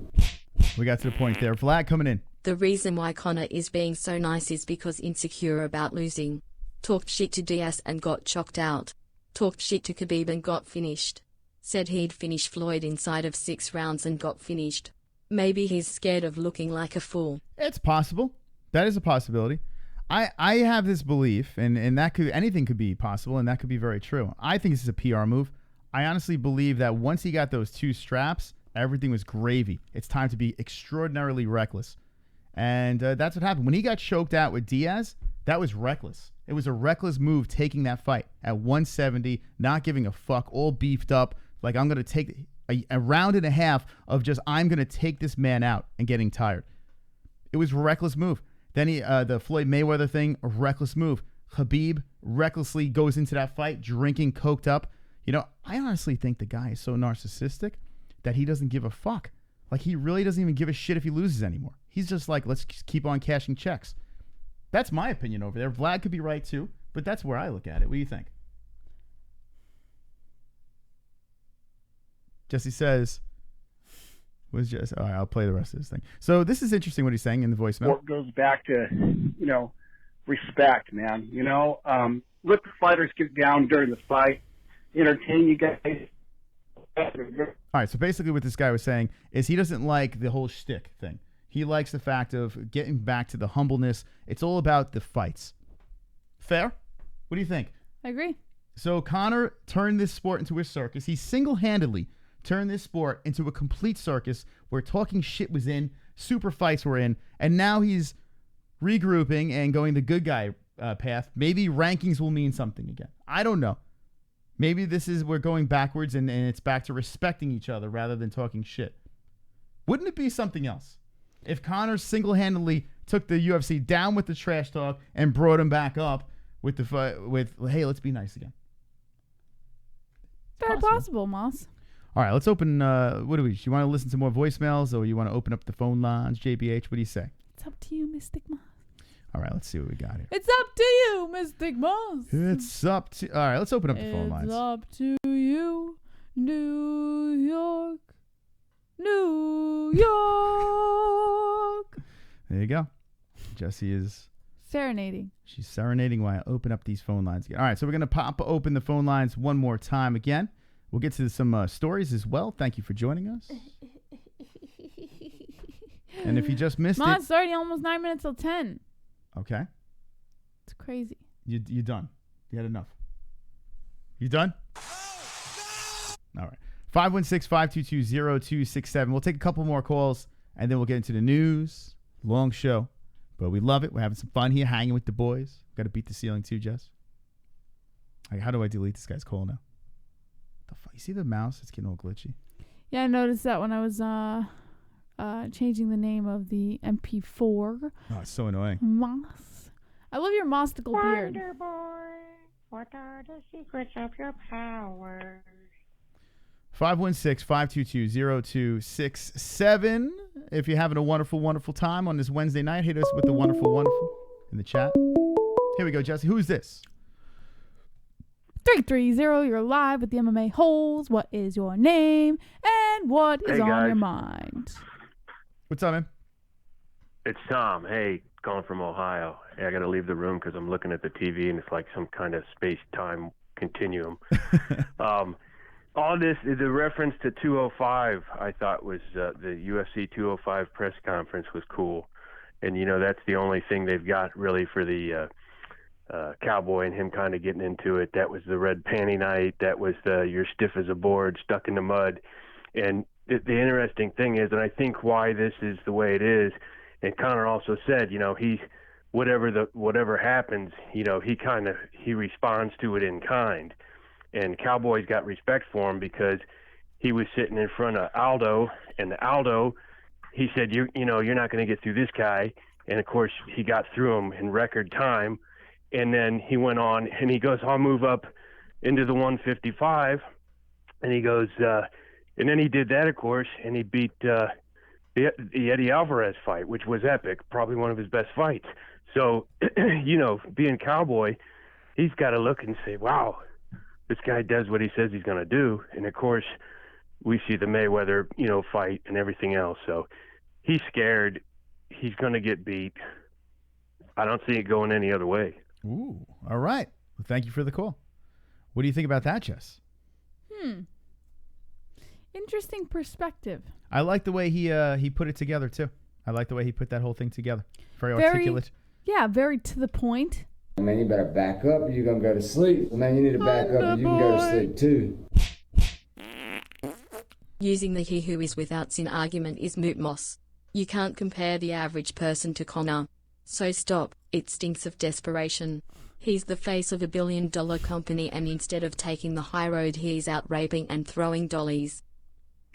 We got to the point there. Vlad coming in. The reason why Conor is being so nice is because insecure about losing. Talked shit to DIAZ and got chocked out. Talked shit to Khabib and got finished. Said he'd finish Floyd inside of 6 rounds and got finished. Maybe he's scared of looking like a fool. It's possible. That is a possibility. I have this belief, and that anything could be possible, and that could be very true. I think this is a PR move. I honestly believe that once he got those 2 straps, everything was gravy. It's time to be extraordinarily reckless. And that's what happened. When he got choked out with Diaz, that was reckless. It was a reckless move taking that fight at 170, not giving a fuck, all beefed up. Like, I'm going to take a round and a half of just, I'm going to take this man out and getting tired. It was a reckless move. Then the Floyd Mayweather thing, a reckless move. Khabib recklessly goes into that fight drinking, coked up. You know, I honestly think the guy is so narcissistic that he doesn't give a fuck. Like, he really doesn't even give a shit if he loses anymore. He's just like, let's just keep on cashing checks. That's my opinion over there. Vlad could be right too, but that's where I look at it. What do you think? Jesse says, was just all right. I'll play the rest of this thing. So this is interesting what he's saying in the voicemail. It goes back to, respect, man. Let the fighters get down during the fight, entertain you guys. All right. So basically, what this guy was saying is he doesn't like the whole shtick thing. He likes the fact of getting back to the humbleness. It's all about the fights. Fair? What do you think? I agree. So Conor turned this sport into a circus. He single-handedly turned this sport into a complete circus where talking shit was in, super fights were in, and now he's regrouping and going the good guy path. Maybe rankings will mean something again. I don't know. Maybe we're going backwards and it's back to respecting each other rather than talking shit. Wouldn't it be something else if Conor single-handedly took the UFC down with the trash talk and brought him back up with hey, let's be nice again? Very possible, Moss. All right, let's open. What do we? You want to listen to more voicemails, or you want to open up the phone lines? JBH, what do you say? It's up to you, Mystic Moss. All right, let's see what we got here. It's up to you, Mystic Moss. It's up to. All right, let's open up the phone lines. It's up to you, New York, New York. There you go. Jesse is serenading. She's serenading while I open up these phone lines again. All right, so we're gonna pop open the phone lines one more time again. We'll get to some stories as well. Thank you for joining us. And if you just missed it, it's already almost 9 minutes till 10. Okay. It's crazy. You done? You had enough? You done? All right. 516-522-0267. We'll take a couple more calls, and then we'll get into the news. Long show, but we love it. We're having some fun here, hanging with the boys. Got to beat the ceiling too, Jess. How do I delete this guy's call now? You see the mouse? It's getting all glitchy. Yeah, I noticed that when I was changing the name of the MP4. Oh, it's so annoying. Moss. I love your mostical beard. Wonder Boy, what are the secrets of your power? 516-522-0267. If you're having a wonderful, wonderful time on this Wednesday night, hit us with the wonderful, wonderful in the chat. Here we go, Jesse. Who's this? 330, you're live with the MMA-Holes. What is your name and what is on your mind? What's up, man? It's Tom. Hey, calling from Ohio. Hey, I got to leave the room because I'm looking at the TV and it's like some kind of space-time continuum. All this, the reference to 205, I thought was the UFC 205 press conference was cool. And, that's the only thing they've got really for the Cowboy and him kind of getting into it. That was the red panty night. That was the you're stiff as a board, stuck in the mud. And the interesting thing is, and I think why this is the way it is, and Conor also said, he's whatever happens, he responds to it in kind. And Cowboy's got respect for him because he was sitting in front of Aldo, and Aldo, he said, you're not going to get through this guy. And of course, he got through him in record time. And then he went on and he goes, I'll move up into the 155. And he goes, and then he did that, of course, and he beat the Eddie Alvarez fight, which was epic, probably one of his best fights. So, being Cowboy, he's got to look and say, wow, this guy does what he says he's going to do. And of course, we see the Mayweather, fight and everything else. So he's scared. He's going to get beat. I don't see it going any other way. Ooh, all right. Well, thank you for the call. What do you think about that, Jess? Interesting perspective. I like the way he put it together too. I like the way he put that whole thing together. Very articulate. Yeah, very to the point. Man, you better back up or you're going to go to sleep. Man, you need to back up or you can go to sleep too. Using the he who is without sin argument is moot moss. You can't compare the average person to Conor. So stop, it stinks of desperation. He's the face of $1 billion company, and instead of taking the high road, he's out raping and throwing dollies.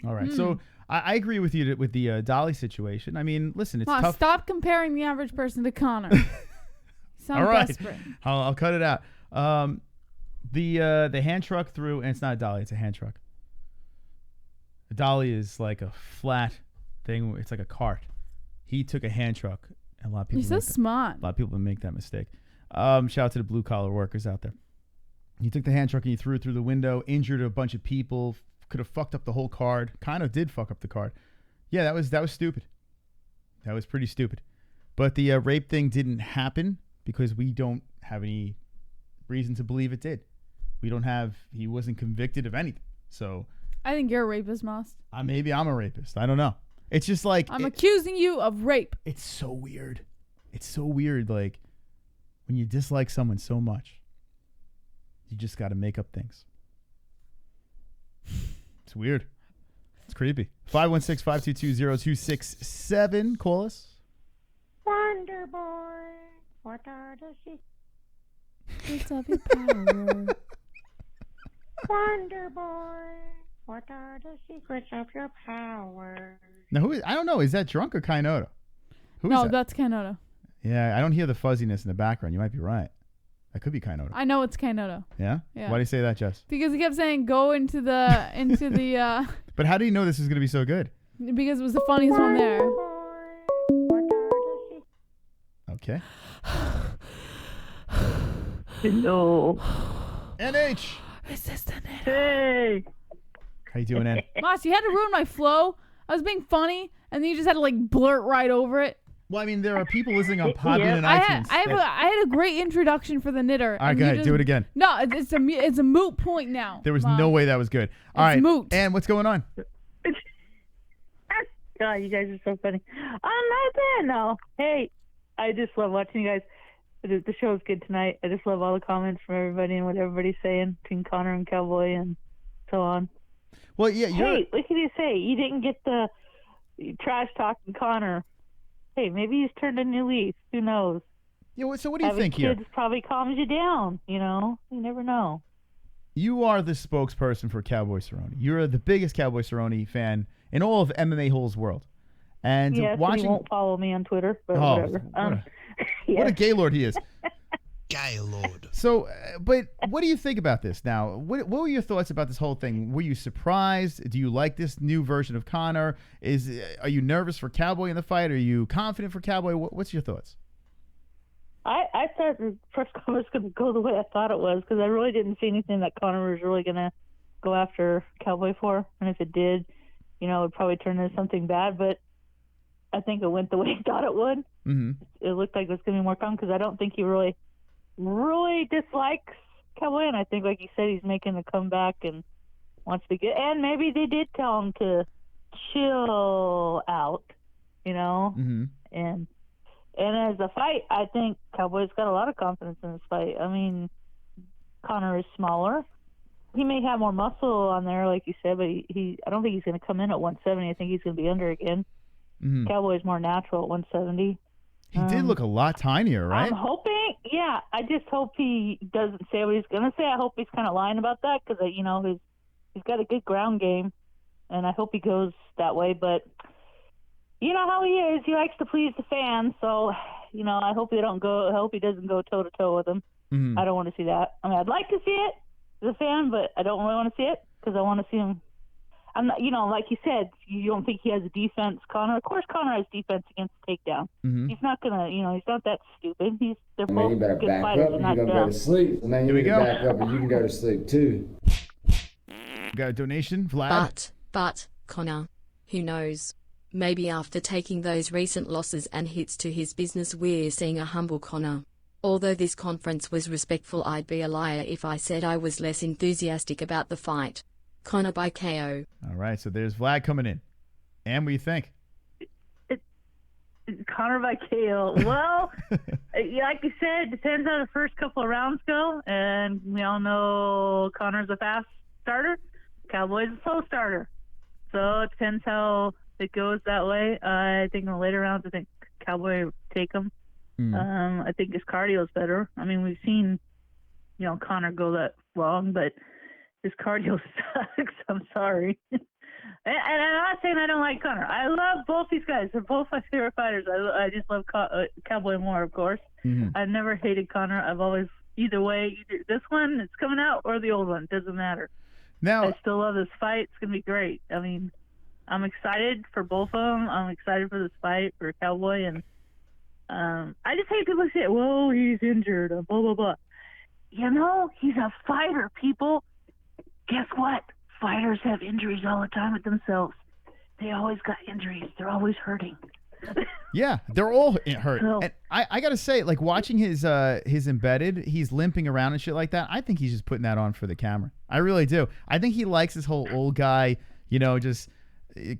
All right, so I agree with you with the Dolly situation. I mean, listen, it's tough. Stop comparing the average person to Conor. Sound All right, desperate. I'll cut it out. The hand truck through, and it's not a dolly, it's a hand truck. A dolly is like a flat thing. It's like a cart. He took a hand truck. And a lot of people. He's so smart. A lot of people make that mistake. Shout out to the blue collar workers out there. He took the hand truck and he threw it through the window, injured a bunch of people. Could have fucked up the whole card. Kind of did fuck up the card. Yeah, that was stupid. That was pretty stupid. But the rape thing didn't happen because we don't have any reason to believe it did. He wasn't convicted of anything. So I think you're a rapist, Moss. Maybe I'm a rapist. I don't know. It's just like I'm accusing you of rape. It's so weird. It's so weird. Like when you dislike someone so much, you just got to make up things. It's weird. It's creepy. 516-522-0267. Call us. Wonder Boy, what are the secrets of your power? Wonder Boy, what are the secrets of your power? Now, I don't know. Is that Drunk or Kainoto? No, that's Kainoto. Yeah, I don't hear the fuzziness in the background. You might be right. That could be Kainoto. I know it's Kainoto. Yeah? Yeah. Why do you say that, Jess? Because he kept saying go into the But how do you know this is going to be so good? Because it was the funniest one there. Okay. No. NH. Is this the NH? Hey. How you doing, N? Moss, you had to ruin my flow. I was being funny, and then you just had to like blurt right over it. Well, I mean, there are people listening on Podbean and iTunes. I had a great introduction for the knitter. All right, go ahead. Do it again. No, it's a moot point now. There was no way that was good. All right, moot. And what's going on? God, you guys are so funny. Nothing. No. Hey, I just love watching you guys. The show's good tonight. I just love all the comments from everybody and what everybody's saying between Conor and Cowboy and so on. Well, yeah. Hey, what can you say? You didn't get the trash talking Conor. Hey, maybe he's turned a new leaf. Who knows? Yeah. So what do you think here? Kids probably calms you down. You know, you never know. You are the spokesperson for Cowboy Cerrone. You're the biggest Cowboy Cerrone fan in all of MMA-Holes world. And yes, watching. He won't follow me on Twitter, but whatever. What a gaylord he is. Gaylord. So, but what do you think about this now? What were your thoughts about this whole thing? Were you surprised? Do you like this new version of Conor? Are you nervous for Cowboy in the fight? Are you confident for Cowboy? What's your thoughts? I thought the press conference was going to go the way I thought it was because I really didn't see anything that Conor was really going to go after Cowboy for. And if it did, it would probably turn into something bad. But I think it went the way I thought it would. Mm-hmm. It looked like it was going to be more calm because I don't think he really dislikes Cowboy. And I think, like you said, he's making a comeback and wants to get. And maybe they did tell him to chill out, Mm-hmm. And as a fight, I think Cowboy's got a lot of confidence in this fight. I mean, Conor is smaller. He may have more muscle on there, like you said, but I don't think he's going to come in at 170. I think he's going to be under again. Mm-hmm. Cowboy's more natural at 170. He did look a lot tinier, right? I'm hoping, yeah. I just hope he doesn't say what he's going to say. I hope he's kind of lying about that because, he's got a good ground game, and I hope he goes that way. But you know how he is. He likes to please the fans, so, I hope I hope he doesn't go toe-to-toe with him. Mm-hmm. I don't want to see that. I mean, I'd like to see it as a fan, but I don't really want to see it because I want to see him. I'm not, like you said, you don't think he has a defense, Conor. Of course, Conor has defense against takedown. Mm-hmm. He's not gonna, he's not that stupid. They're Man, both you better good back fighters. up. You're gonna go to sleep. Man, you need to back up, and you can go to sleep too. Got a donation, Vlad. But Conor, who knows? Maybe after taking those recent losses and hits to his business, we're seeing a humble Conor. Although this conference was respectful, I'd be a liar if I said I was less enthusiastic about the fight. Conor by KO. All right, so there's Vlad coming in. And what do you think? Conor by KO. Well, like you said, it depends how the first couple of rounds go. And we all know Conor's a fast starter. Cowboy's a slow starter. So it depends how it goes that way. I think in the later rounds, I think Cowboy will take him. I think his cardio is better. I mean, we've seen, Conor go that long, but his cardio sucks. I'm sorry. And I'm not saying I don't like Conor. I love both these guys. They're both my favorite fighters. I just love Cowboy more, of course. I've never hated Conor. I've always, either way, either this one that's coming out or the old one. Doesn't matter. Now, I still love this fight. It's going to be great. I mean, I'm excited for both of them. I'm excited for this fight for Cowboy. And I just hate people who say, well, he's injured, blah, blah, blah. He's a fighter, people. Guess what? Fighters have injuries all the time with themselves. They always got injuries. They're always hurting. Yeah, they're all hurt. And I got to say, like, watching his embedded, he's limping around and shit like that. I think he's just putting that on for the camera. I really do. I think he likes this whole old guy, just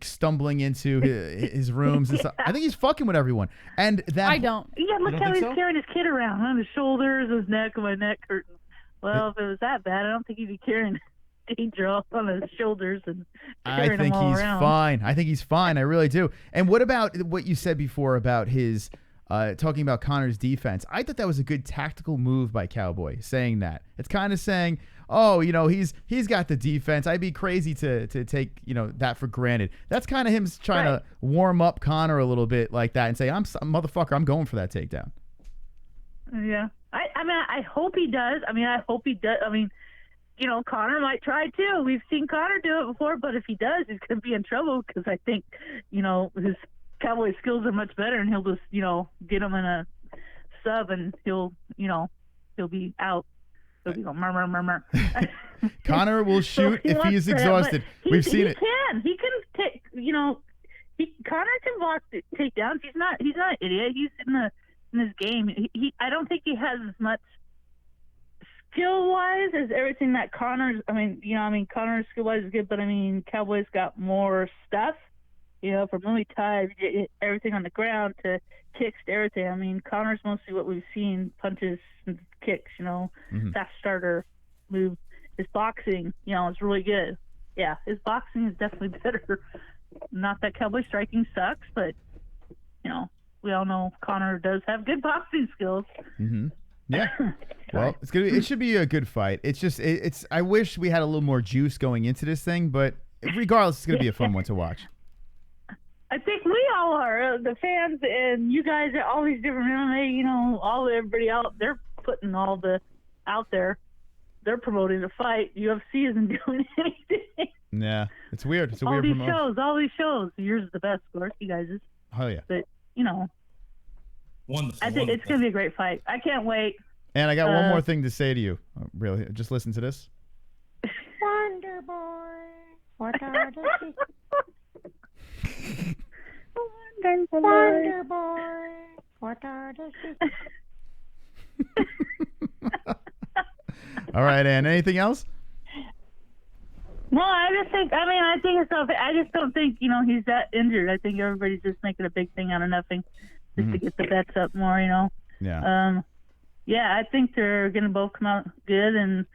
stumbling into his rooms and stuff. I think he's fucking with everyone. And that I don't. Yeah, look how he's carrying his kid around on his shoulders, his neck, and my neck hurting. Well, if it was that bad, I don't think he'd be carrying danger on his shoulders and carrying I think him all he's around. fine. I think he's fine. I really do. And what about what you said before about his talking about Conor's defense? I thought that was a good tactical move by Cowboy, saying that. It's kind of saying, oh, he's got the defense. I'd be crazy to take, that for granted. That's kind of him trying to warm up Conor a little bit like that and say, motherfucker, I'm going for that takedown. Yeah. I mean, I hope he does. I mean, Conor might try too. We've seen Conor do it before, but if he does, he's going to be in trouble because I think, his Cowboy skills are much better and he'll just, get him in a sub and he'll be out. He'll be going, murmur, murmur. Conor will shoot if he is exhausted. We've seen it. He can take, Conor can block takedowns. He's not an idiot. He's in his game. I don't think he has as much skill-wise as everything that Conor's, Conor's skill-wise is good, but Cowboy's got more stuff, from Muay Thai, everything on the ground to kicks to everything. Conor's mostly what we've seen, punches and kicks, fast starter move. His boxing, is really good. Yeah, his boxing is definitely better. Not that Cowboy striking sucks, but, we all know Conor does have good boxing skills. Yeah. Well, it should be a good fight. It's just I wish we had a little more juice going into this thing, but regardless, it's going to be a fun one to watch. I think we all are, the fans and you guys at all these different MMA, everybody out, they're putting all the out there. They're promoting the fight. UFC isn't doing anything. Yeah, it's weird. It's a weird promotion. All these shows. Yours is the best, of course, you guys is. Oh yeah. But wonderful. I think it's gonna be a great fight. I can't wait. And I got one more thing to say to you. Really, just listen to this. Wonder Boy, what are the secrets? Wonder Boy, what are the secrets? All right, Ann. Anything else? No, I just think I just don't think he's that injured. I think everybody's just making a big thing out of nothing, just to get the bets up more. Yeah. Yeah, I think they're gonna both come out good, and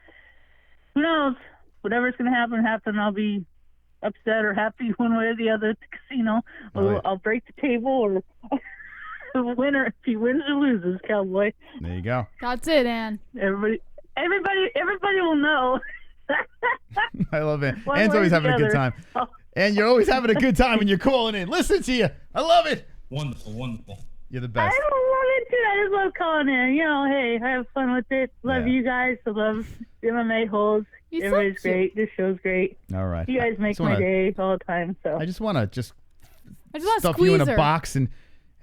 who knows? Whatever's gonna happen. I'll be upset or happy one way or the other at the casino. I'll break the table, or the winner, if he wins or loses, Cowboy. There you go. That's it, Ann. Everybody will know. I love it. Ann's always having a good time. And you're always having a good time when you're calling in. Listen to you. I love it. Wonderful, wonderful. You're the best. I love it too. I just love calling in. Hey, I have fun with it. Love you guys. I love MMA-Holes. Everybody's great. This show's great. All right. You guys make my day all the time. So I just want to I just want to stuff you in squeeze a her. box and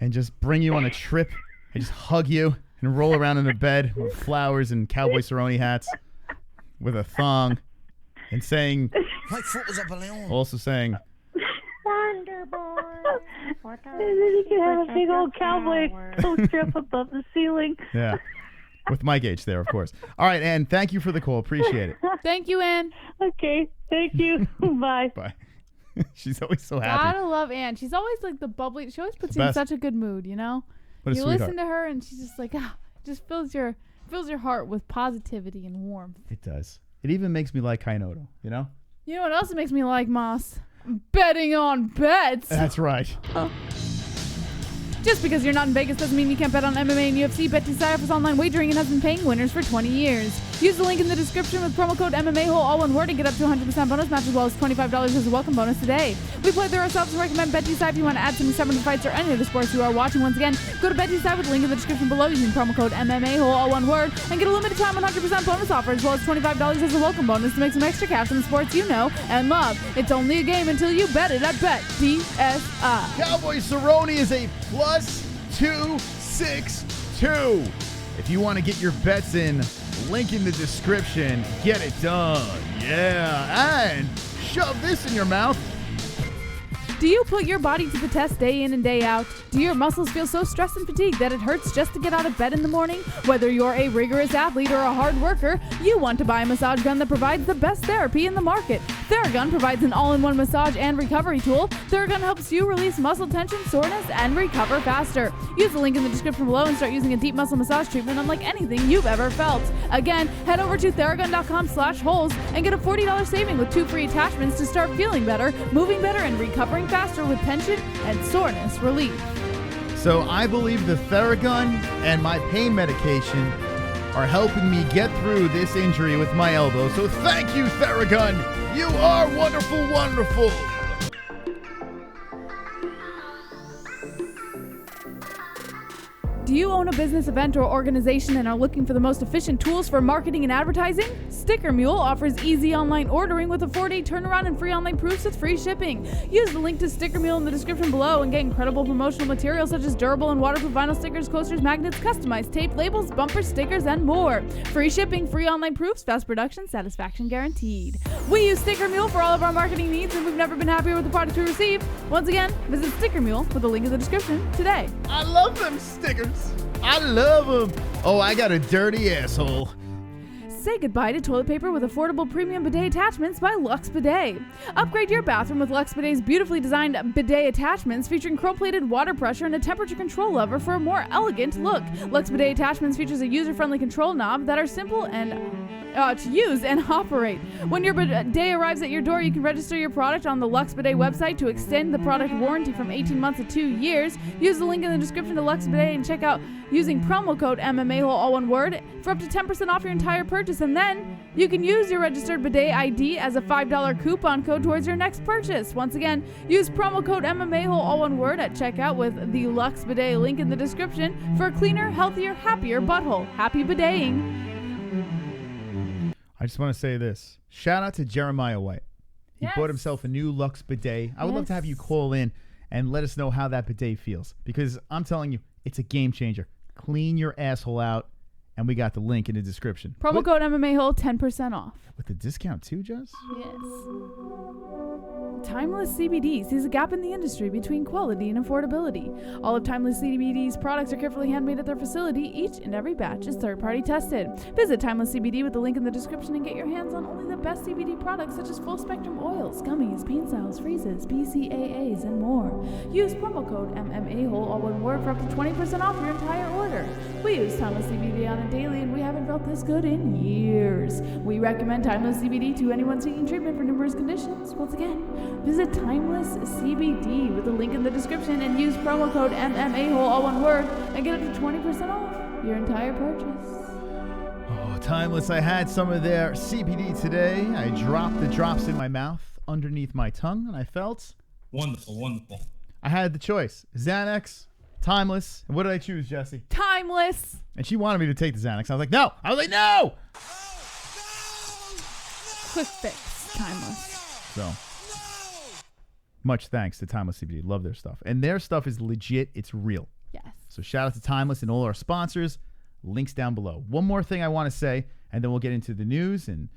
just bring you on a trip. I just hug you and roll around in a bed with flowers and Cowboy Cerrone hats with a thong and saying, also saying, Wonder Boy, what are and then you can have a big old cowboy strip above the ceiling. yeah, with Mike H there, of course. All right, Ann, thank you for the call. Appreciate it. Thank you, Ann. Okay, thank you. Bye. Bye. She's always so happy. Gotta love Ann. She's always like the bubbly. She always puts The you in best. such a good mood, you know? What a You sweetheart. listen to her and she's just like, just fills your heart with positivity and warmth. It does. It even makes me like Kainoto, you know? You know what else makes me like Moss? Betting on bets. That's right. Just because you're not in Vegas doesn't mean you can't bet on MMA and UFC. BetDesire offers online wagering and has been paying winners for 20 years. Use the link in the description with promo code MMA-Hole, all one word, and get up to 100% bonus match as well as $25 as a welcome bonus today. We play through ourselves and recommend BetDesire if you want to add some excitement to fights or any of the sports you are watching. Once again, go to BetDesire with the link in the description below using promo code MMA-Hole, all one word, and get a limited time 100% bonus offer as well as $25 as a welcome bonus to make some extra cash on the sports you know and love. It's only a game until you bet it at BetDSI. Cowboy Cerrone is a plus 262. If you want to get your bets in, link in the description. Get it done. Yeah. And shove this in your mouth. Do you put your body to the test day in and day out? Do your muscles feel so stressed and fatigued that it hurts just to get out of bed in the morning? Whether you're a rigorous athlete or a hard worker, you want to buy a massage gun that provides the best therapy in the market. Theragun provides an all-in-one massage and recovery tool. Theragun helps you release muscle tension, soreness, and recover faster. Use the link in the description below and start using a deep muscle massage treatment unlike anything you've ever felt. Again, head over to Theragun.com/holes and get a $40 saving with 2 free attachments to start feeling better, moving better, and recovering faster with tension and soreness relief. So I believe the Theragun and my pain medication are helping me get through this injury with my elbow. So thank you, Theragun. You are wonderful, wonderful. Do you own a business, event, or organization and are looking for the most efficient tools for marketing and advertising? Sticker Mule offers easy online ordering with a 4-day turnaround and free online proofs with free shipping. Use the link to Sticker Mule in the description below and get incredible promotional materials such as durable and waterproof vinyl stickers, coasters, magnets, customized tape, labels, bumper stickers, and more. Free shipping, free online proofs, fast production, satisfaction guaranteed. We use Sticker Mule for all of our marketing needs and we've never been happier with the products we receive. Once again, visit Sticker Mule with the link in the description today. I love them stickers. I love them. Oh, I got a dirty asshole. Say goodbye to toilet paper with affordable premium bidet attachments by Luxe Bidet. Upgrade your bathroom with Luxe Bidet's beautifully designed bidet attachments featuring chrome-plated water pressure and a temperature control lever for a more elegant look. Luxe Bidet attachments features a user-friendly control knob that are simple and to use and operate. When your bidet arrives at your door, you can register your product on the Luxe Bidet website to extend the product warranty from 18 months to 2 years. Use the link in the description to Luxe Bidet and check out using promo code MMA-Hole, all one word, for up to 10% off your entire purchase. And then you can use your registered bidet ID as a $5 coupon code towards your next purchase. Once again, use promo code MMA-Hole, all one word, at checkout with the Luxe Bidet link in the description for a cleaner, healthier, happier butthole. Happy bideting. I just want to say this. Shout out to Jeremiah White. He bought himself a new Luxe bidet. I would love to have you call in and let us know how that bidet feels. Because I'm telling you, it's a game changer. Clean your asshole out. And we got the link in the description. Promo code MMA-Hole, 10% off. With the discount too, Jess? Yes. Timeless CBD sees a gap in the industry between quality and affordability. All of Timeless CBD's products are carefully handmade at their facility. Each and every batch is third-party tested. Visit Timeless CBD with the link in the description and get your hands on only the best CBD products such as full-spectrum oils, gummies, pain cells, freezes, BCAAs, and more. Use promo code MMA-Hole, all one word, for up to 20% off your entire order. We use Timeless CBD on a daily and we haven't felt this good in years. We recommend Timeless CBD to anyone seeking treatment for numerous conditions. Once again, visit Timeless CBD with the link in the description and use promo code MMA-Hole, all one word, and get up to 20% off your entire purchase. Oh, Timeless, I had some of their CBD today. I dropped the drops in my mouth underneath my tongue and I felt wonderful, wonderful. I had the choice. Xanax, Timeless, and what did I choose, Jesse? Timeless. And she wanted me to take the Xanax. I was like, no. I was like, no. Quick fix, Timeless. So, much thanks to Timeless CBD. Love their stuff. And their stuff is legit. It's real. Yes. So shout out to Timeless and all our sponsors. Links down below. One more thing I want to say, and then we'll get into the news, and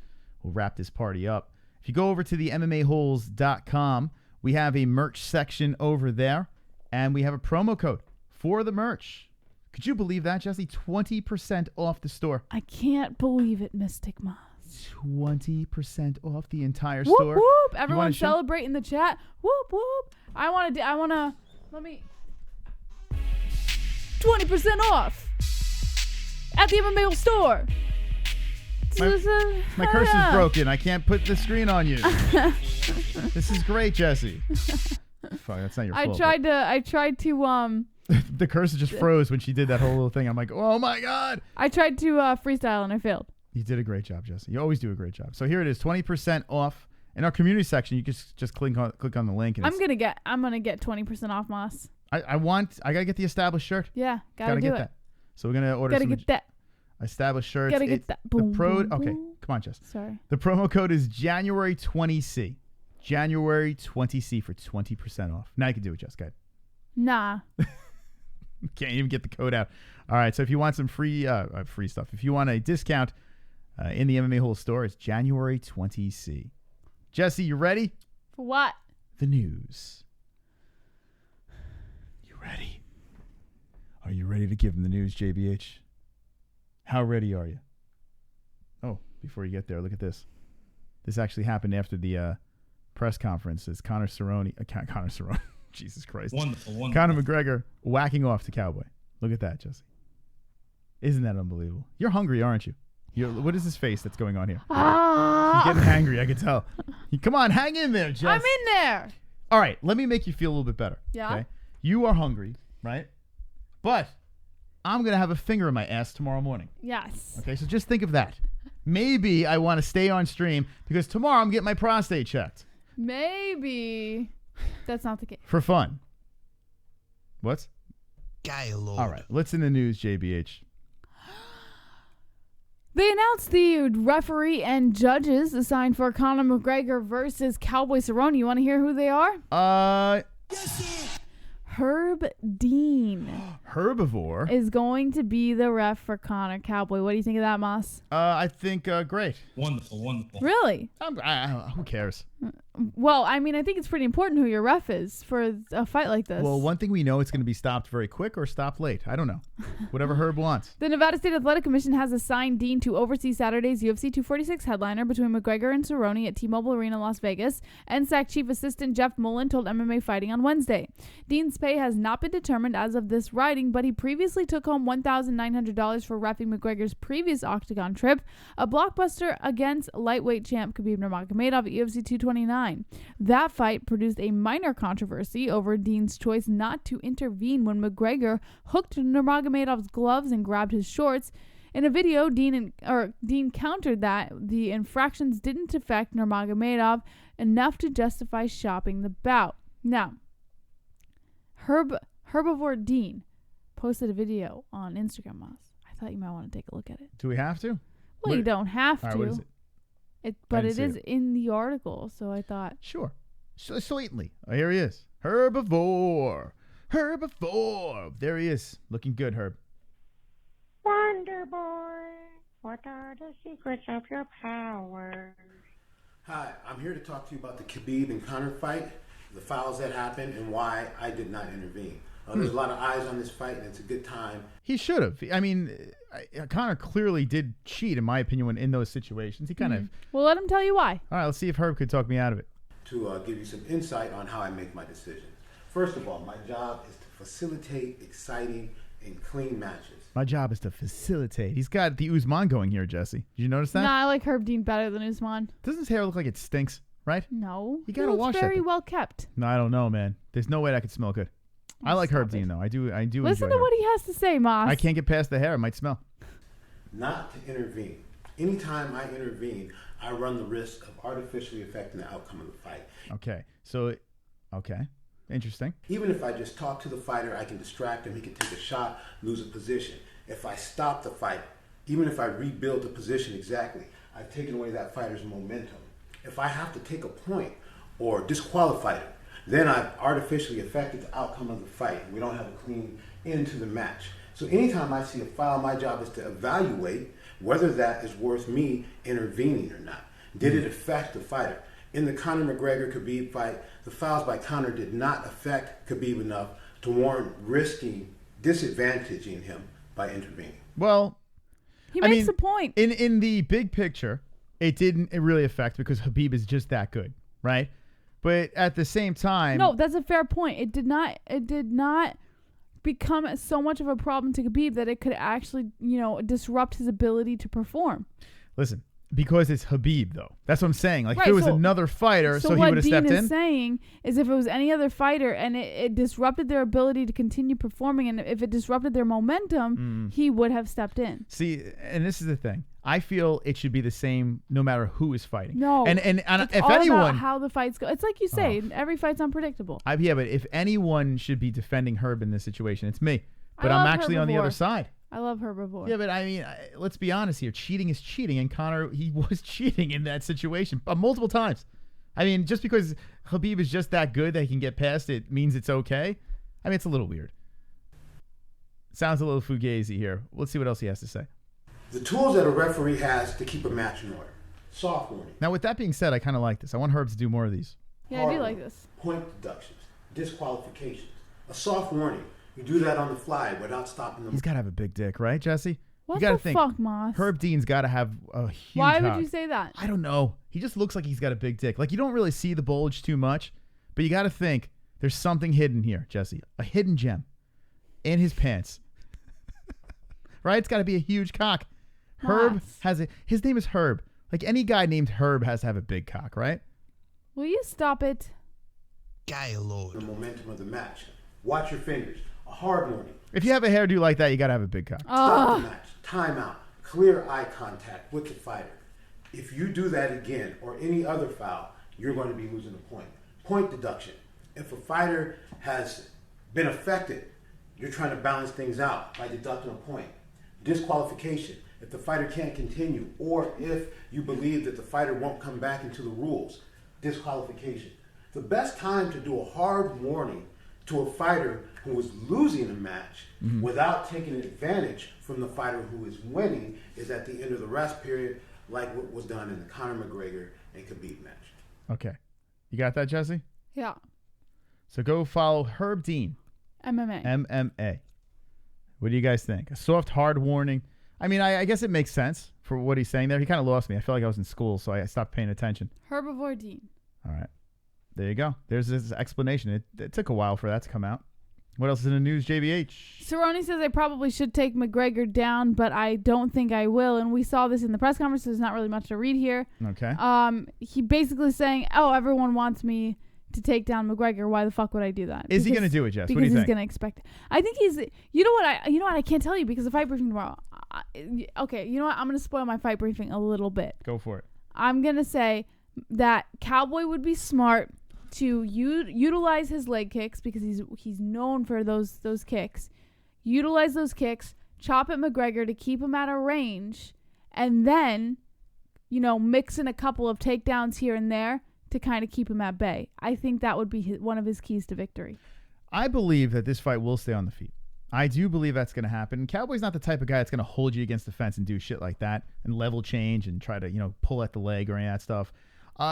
we'll wrap this party up. If you go over to the MMAHoles.com, we have a merch section over there, and we have a promo code for the merch. Could you believe that, Jesse? 20% off the store. I can't believe it, Mystic Moss. 20% off the entire Whoop store. whoop! You Everyone wanna show- celebrate in the chat. Whoop whoop! I wanna. Let me. 20% off at the MMA store. My cursor is broken. I can't put the screen on you. This is great, Jesse. Fuck, that's not your fault. I tried to The cursor just froze when she did that whole little thing. I'm like, oh my god. I tried to freestyle and I failed. You did a great job, Jesse. You always do a great job. So here it is, 20% off in our community section. You just click on the link. And I'm gonna get 20% off, Moss. I gotta get the established shirt. Yeah, gotta get do it. that. So we're gonna order. Gotta some get that. Established shirts. Gotta get that. Boom, boom, Okay, boom. come on, Jess. Sorry. The promo code is January 20C. January 20C for 20% off. Now you can do it, Jess. Go ahead. Nah. Can't even get the code out. All right, so if you want some free stuff, if you want a discount in the MMA-Holes store, it's January 20C. Jesse, you ready? For what? The news. You ready? Are you ready to give them the news, JBH? How ready are you? Oh, before you get there, look at this. This actually happened after the press conference. It's Conor Cerrone. Conor Cerrone. Jesus Christ. Wonderful. Conor McGregor whacking off to Cowboy. Look at that, Jesse. Isn't that unbelievable? You're hungry, aren't you? What is this face that's going on here? You're getting hangry, I can tell. Come on, hang in there, Jess. I'm in there. All right, let me make you feel a little bit better. Yeah. Okay? You are hungry, right? But I'm going to have a finger in my ass tomorrow morning. Yes. Okay, so just think of that. Maybe I want to stay on stream because tomorrow I'm getting my prostate checked. Maybe. That's not the case. For fun. What? Gaylord. All right, what's in the news, JBH? They announced the referee and judges assigned for Conor McGregor versus Cowboy Cerrone. You want to hear who they are? Herb Dean. Herbivore is going to be the ref for Conor Cowboy. What do you think of that, Moss? I think great. Wonderful. Really? Who cares? Well, I mean, I think it's pretty important who your ref is for a fight like this. Well, one thing we know, it's going to be stopped very quick or stopped late. I don't know. Whatever Herb wants. The Nevada State Athletic Commission has assigned Dean to oversee Saturday's UFC 246 headliner between McGregor and Cerrone at T-Mobile Arena, Las Vegas. NSAC Chief Assistant Jeff Mullen told MMA Fighting on Wednesday. Dean's pay has not been determined as of this writing, but he previously took home $1,900 for reffing McGregor's previous Octagon trip, a blockbuster against lightweight champ Khabib Nurmagomedov at UFC 229. That fight produced a minor controversy over Dean's choice not to intervene when McGregor hooked Nurmagomedov's gloves and grabbed his shorts. In a video, Dean countered that the infractions didn't affect Nurmagomedov enough to justify shopping the bout. Now, Herbivore Dean posted a video on Instagram, Moss. I thought you might want to take a look at it. Do we have to? Well, you don't have to. All right, what is it? But it is in the article, so I thought. Sure. Sweetly. Oh, here he is. Herbivore. There he is. Looking good, Herb. Wonder Boy, what are the secrets of your power? Hi, I'm here to talk to you about the Khabib and Conor fight, the fouls that happened, and why I did not intervene. There's a lot of eyes on this fight, and it's a good time. He should have. I mean, Conor clearly did cheat, in my opinion, in those situations. He kind of... Well, let him tell you why. All right, let's see if Herb could talk me out of it. To give you some insight on how I make my decisions. First of all, my job is to facilitate exciting and clean matches. My job is to facilitate. He's got the Usman going here, Jesse. Did you notice that? Nah, I like Herb Dean better than Usman. Doesn't his hair look like it stinks, right? No. You gotta wash that very thing. well kept. No, I don't know, man. There's no way that could smell good. I like Herb Dean, though. I do Listen enjoy to what he has to say, Moss. I can't get past the hair. It might smell. Not to intervene. Anytime I intervene, I run the risk of artificially affecting the outcome of the fight. Okay. Okay. Interesting. Even if I just talk to the fighter, I can distract him. He can take a shot, lose a position. If I stop the fight, even if I rebuild the position exactly, I've taken away that fighter's momentum. If I have to take a point or disqualify him, then I've artificially affected the outcome of the fight. We don't have a clean end to the match. So anytime I see a foul, my job is to evaluate whether that is worth me intervening or not. Did it affect the fighter? In the Conor McGregor-Khabib fight, the fouls by Conor did not affect Khabib enough to warrant risking disadvantaging him by intervening. Well, he makes a point. In the big picture, it didn't really affect because Khabib is just that good, right? But at the same time, No, that's a fair point. It did not become so much of a problem to Khabib that it could actually, disrupt his ability to perform. listen, because it's Khabib though. That's what I'm saying. Like Right, if it was so- another fighter, so he what would have Dean stepped is in. saying is if it was any other fighter and it disrupted their ability to continue performing, and if it disrupted their momentum, he would have stepped in. See, and this is the thing. I feel it should be the same no matter who is fighting. No, and it's if all anyone, about how the fights go. It's like you say, every fight's unpredictable. yeah, but if anyone should be defending Herb in this situation, it's me. But I'm love actually on the other Herbivore. side. I love Herbivore. Yeah, but I mean, let's be honest here. Cheating is cheating, and Conor, he was cheating in that situation multiple times. I mean, just because Khabib is just that good that he can get past it means it's okay. I mean, it's a little weird. Sounds a little fugazi here. Let's see what else he has to say. The tools that a referee has to keep a match in order. Soft warning. Now, with that being said, I kind of like this. I want Herb to do more of these. Yeah, I do like this. Point deductions. Disqualifications. A soft warning. You do that on the fly without stopping them. He's got to have a big dick, right, Jesse? What you gotta the think, fuck, Moss? Herb Dean's got to have a huge Why cock. would you say that? I don't know. He just looks like he's got a big dick. Like, you don't really see the bulge too much, but you got to think there's something hidden here, Jesse. A hidden gem in his pants. Right? It's got to be a huge cock. Herb has it. His name is Herb. Like, any guy named Herb has to have a big cock, right? Will you stop it? Gaylord. The momentum of the match. Watch your fingers. A hard warning. If you have a hairdo like that, you got to have a big cock. Stop the match. Time out. Clear eye contact with the fighter. If you do that again or any other foul, you're going to be losing a point. Point deduction. If a fighter has been affected, you're trying to balance things out by deducting a point. Disqualification. If the fighter can't continue or if you believe that the fighter won't come back into the rules. Disqualification. The best time to do a hard warning to a fighter who is losing a match without taking advantage from the fighter who is winning is at the end of the rest period, like what was done in the Conor McGregor and Khabib match. Okay. You got that, Jesse? Yeah. So go follow Herb Dean. MMA. MMA. What do you guys think? A soft, hard warning. I mean, I guess it makes sense for what he's saying there. He kind of lost me. I feel like I was in school, so I stopped paying attention. Herbivore Dean. All right. There you go. There's this explanation. It took a while for that to come out. What else is in the news, JBH? Cerrone says I probably should take McGregor down, but I don't think I will. And we saw this in the press conference. So there's not really much to read here. Okay. He basically saying, "Oh, everyone wants me to take down McGregor. Why the fuck would I do that?" Is he going to do it, Jess? What do you Because think? he's going to expect it. I think he's. You know what? I can't tell you because the fight briefing tomorrow. Okay. You know what? I'm going to spoil my fight briefing a little bit. Go for it. I'm going to say that Cowboy would be smart to utilize his leg kicks because he's known for those kicks. Utilize those kicks, chop at McGregor to keep him out of range, and then, mix in a couple of takedowns here and there to kind of keep him at bay. I think that would be one of his keys to victory. I believe that this fight will stay on the feet. I do believe that's going to happen. Cowboy's not the type of guy that's going to hold you against the fence and do shit like that and level change and try to, pull at the leg or any of that stuff.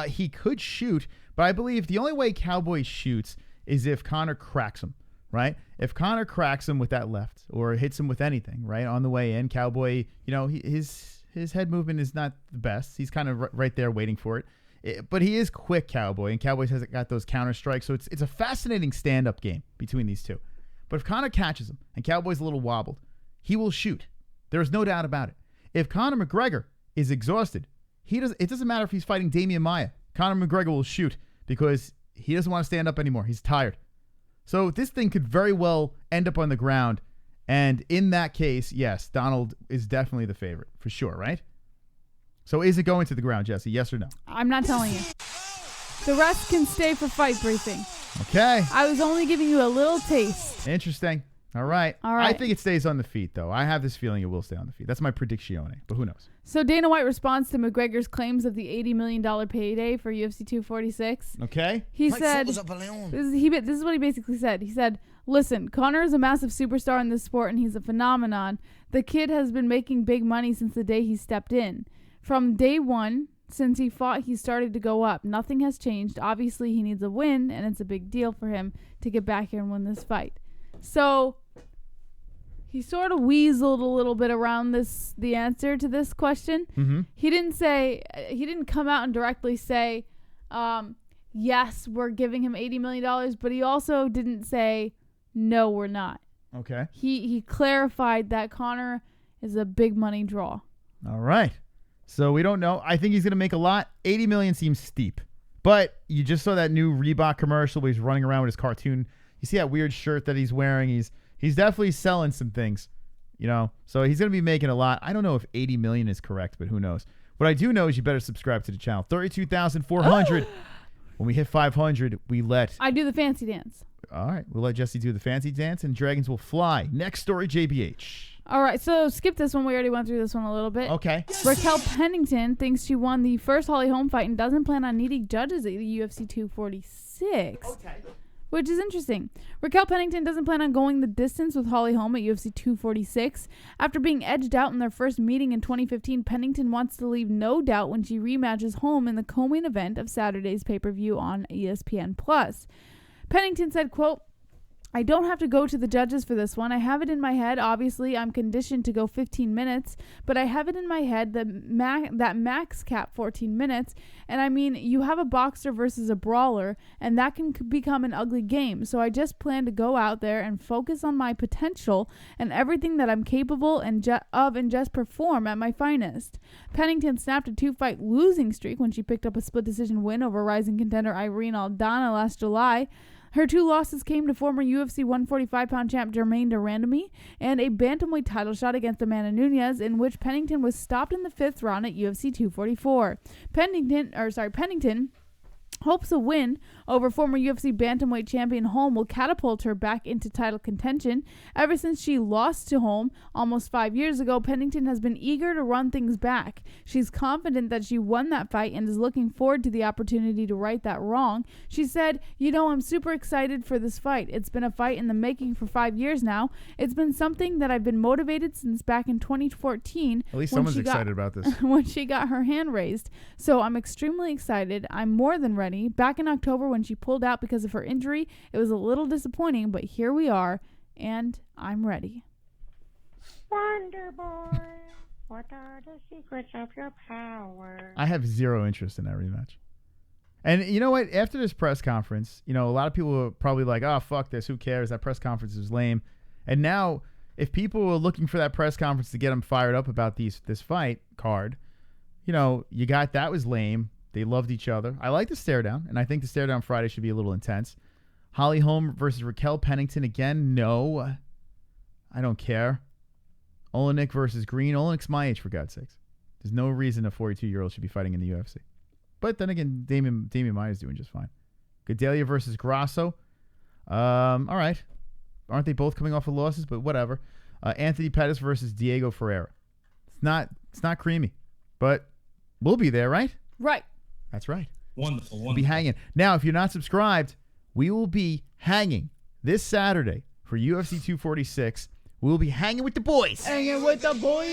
He could shoot, but I believe the only way Cowboy shoots is if Conor cracks him, right? If Conor cracks him with that left or hits him with anything, right, on the way in, Cowboy, his head movement is not the best. He's kind of right there waiting for it. But he is quick, Cowboy, and Cowboy has got those counter strikes, so it's a fascinating stand-up game between these two. But if Conor catches him and Cowboy's a little wobbled, he will shoot. There's no doubt about it. If Conor McGregor is exhausted, it doesn't matter if he's fighting Damian Maia. Conor McGregor will shoot because he doesn't want to stand up anymore. He's tired. So this thing could very well end up on the ground. And in that case, yes, Donald is definitely the favorite for sure, right? So is it going to the ground, Jesse? Yes or no? I'm not telling you. The rest can stay for fight briefing. Okay. I was only giving you a little taste. Interesting. All right. I think it stays on the feet, though. I have this feeling it will stay on the feet. That's my prediction, but who knows? So Dana White responds to McGregor's claims of the $80 million payday for UFC 246. Okay. He said, this is what he basically said. He said, "Listen, Conor is a massive superstar in this sport and he's a phenomenon. The kid has been making big money since the day he stepped in. From day one, since he fought, he started to go up. Nothing has changed. Obviously, he needs a win, and it's a big deal for him to get back here and win this fight." So He sort of weaseled a little bit around the answer to this question. Mm-hmm. He didn't come out and directly say, yes, we're giving him $80 million, but he also didn't say, no, we're not. Okay. He clarified that Conor is a big money draw. All right. So we don't know. I think he's going to make a lot. 80 million seems steep. But you just saw that new Reebok commercial where he's running around with his cartoon. You see that weird shirt that he's wearing? He's definitely selling some things, you know. So he's going to be making a lot. I don't know if 80 million is correct, but who knows. What I do know is you better subscribe to the channel. 32,400. When we hit 500, we let... I do the fancy dance. All right. We'll let Jesse do the fancy dance, and dragons will fly. Next story, JBH. All right, so skip this one. We already went through this one a little bit. Okay. Raquel Pennington thinks she won the first Holly Holm fight and doesn't plan on needing judges at the UFC 246. Okay. Which is interesting. Raquel Pennington doesn't plan on going the distance with Holly Holm at UFC 246. After being edged out in their first meeting in 2015, Pennington wants to leave no doubt when she rematches Holm in the co-main event of Saturday's pay-per-view on ESPN+. Pennington said, quote, I don't have to go to the judges for this one. I have it in my head. Obviously, I'm conditioned to go 15 minutes, but I have it in my head that max cap 14 minutes. And I mean, you have a boxer versus a brawler, and that can become an ugly game. So I just plan to go out there and focus on my potential and everything that I'm capable and just perform at my finest. Pennington snapped a 2-fight losing streak when she picked up a split decision win over rising contender Irene Aldana last July. Her 2 losses came to former UFC 145-pound champ Germaine de Randamie and a bantamweight title shot against Amanda Nunes, in which Pennington was stopped in the 5th round at UFC 244. Pennington hopes a win over former UFC bantamweight champion Holm will catapult her back into title contention. Ever since she lost to Holm almost 5 years ago, Pennington has been eager to run things back. She's confident that she won that fight and is looking forward to the opportunity to right that wrong. She said, I'm super excited for this fight. It's been a fight in the making for 5 years now. It's been something that I've been motivated since back in 2014. At least someone's excited about this. When she got her hand raised. So I'm extremely excited. I'm more than ready. Back in October when she pulled out because of her injury, it was a little disappointing, but here we are, and I'm ready. Wonder Boy, what are the secrets of your power? I have zero interest in that rematch. And you know what? After this press conference, a lot of people were probably like, oh, fuck this. Who cares? That press conference is lame. And now, if people were looking for that press conference to get them fired up about this fight card, you got that was lame. They loved each other. I like the stare down, and I think the stare down Friday should be a little intense. Holly Holm versus Raquel Pennington again? No. I don't care. Olenek versus Green. Olenek's my age, for God's sakes. There's no reason a 42-year-old should be fighting in the UFC. But then again, Damian Maia's doing just fine. Gadelha versus Grasso. All right. Aren't they both coming off of losses? But whatever. Anthony Pettis versus Diego Ferreira. It's not creamy, but we'll be there, right? Right. That's right. Wonderful. We'll be hanging. Now, if you're not subscribed, we will be hanging this Saturday for UFC 246. We'll be hanging with the boys. Hanging with the boys.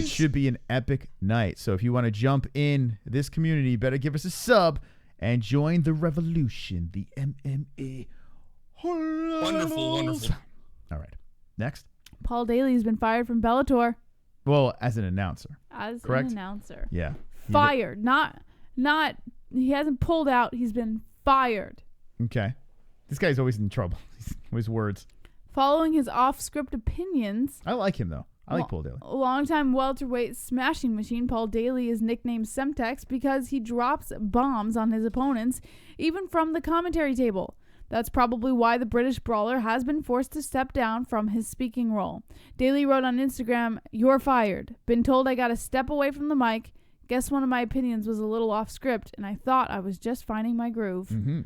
It should be an epic night. So if you want to jump in this community, you better give us a sub and join the revolution, the MMA. Wonderful. All right. Next. Paul Daly's been fired from Bellator. Well, as an announcer. Correct? An announcer. Yeah. Fired. Not, he hasn't pulled out. He's been fired. Okay. This guy's always in trouble. His words. Following his off-script opinions. I like him, though. I like Paul Daly. A longtime welterweight smashing machine, Paul Daly is nicknamed Semtex because he drops bombs on his opponents, even from the commentary table. That's probably why the British brawler has been forced to step down from his speaking role. Daly wrote on Instagram, "You're fired. Been told I gotta step away from the mic. Guess one of my opinions was a little off script, and I thought I was just finding my groove." Mm-hmm.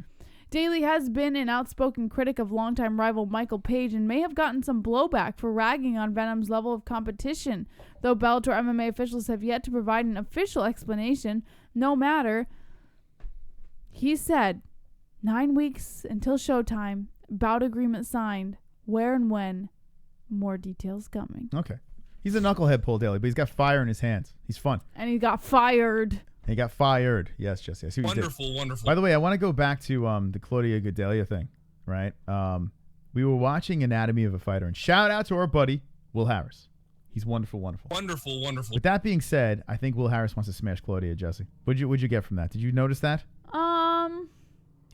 Daly has been an outspoken critic of longtime rival Michael Page and may have gotten some blowback for ragging on Venom's level of competition, though Bellator MMA officials have yet to provide an official explanation. No matter, he said, 9 weeks until showtime, bout agreement signed, where and when, more details coming. Okay. He's a knucklehead, Paul Daly, but he's got fire in his hands. He's fun. And he got fired. He got fired. Yes, Jesse. I see what you did. Wonderful. By the way, I want to go back to the Claudia Gadelha thing, right? We were watching Anatomy of a Fighter, and shout out to our buddy, Will Harris. He's wonderful, wonderful. Wonderful, wonderful. With that being said, I think Will Harris wants to smash Claudia, Jesse. What'd you get from that? Did you notice that?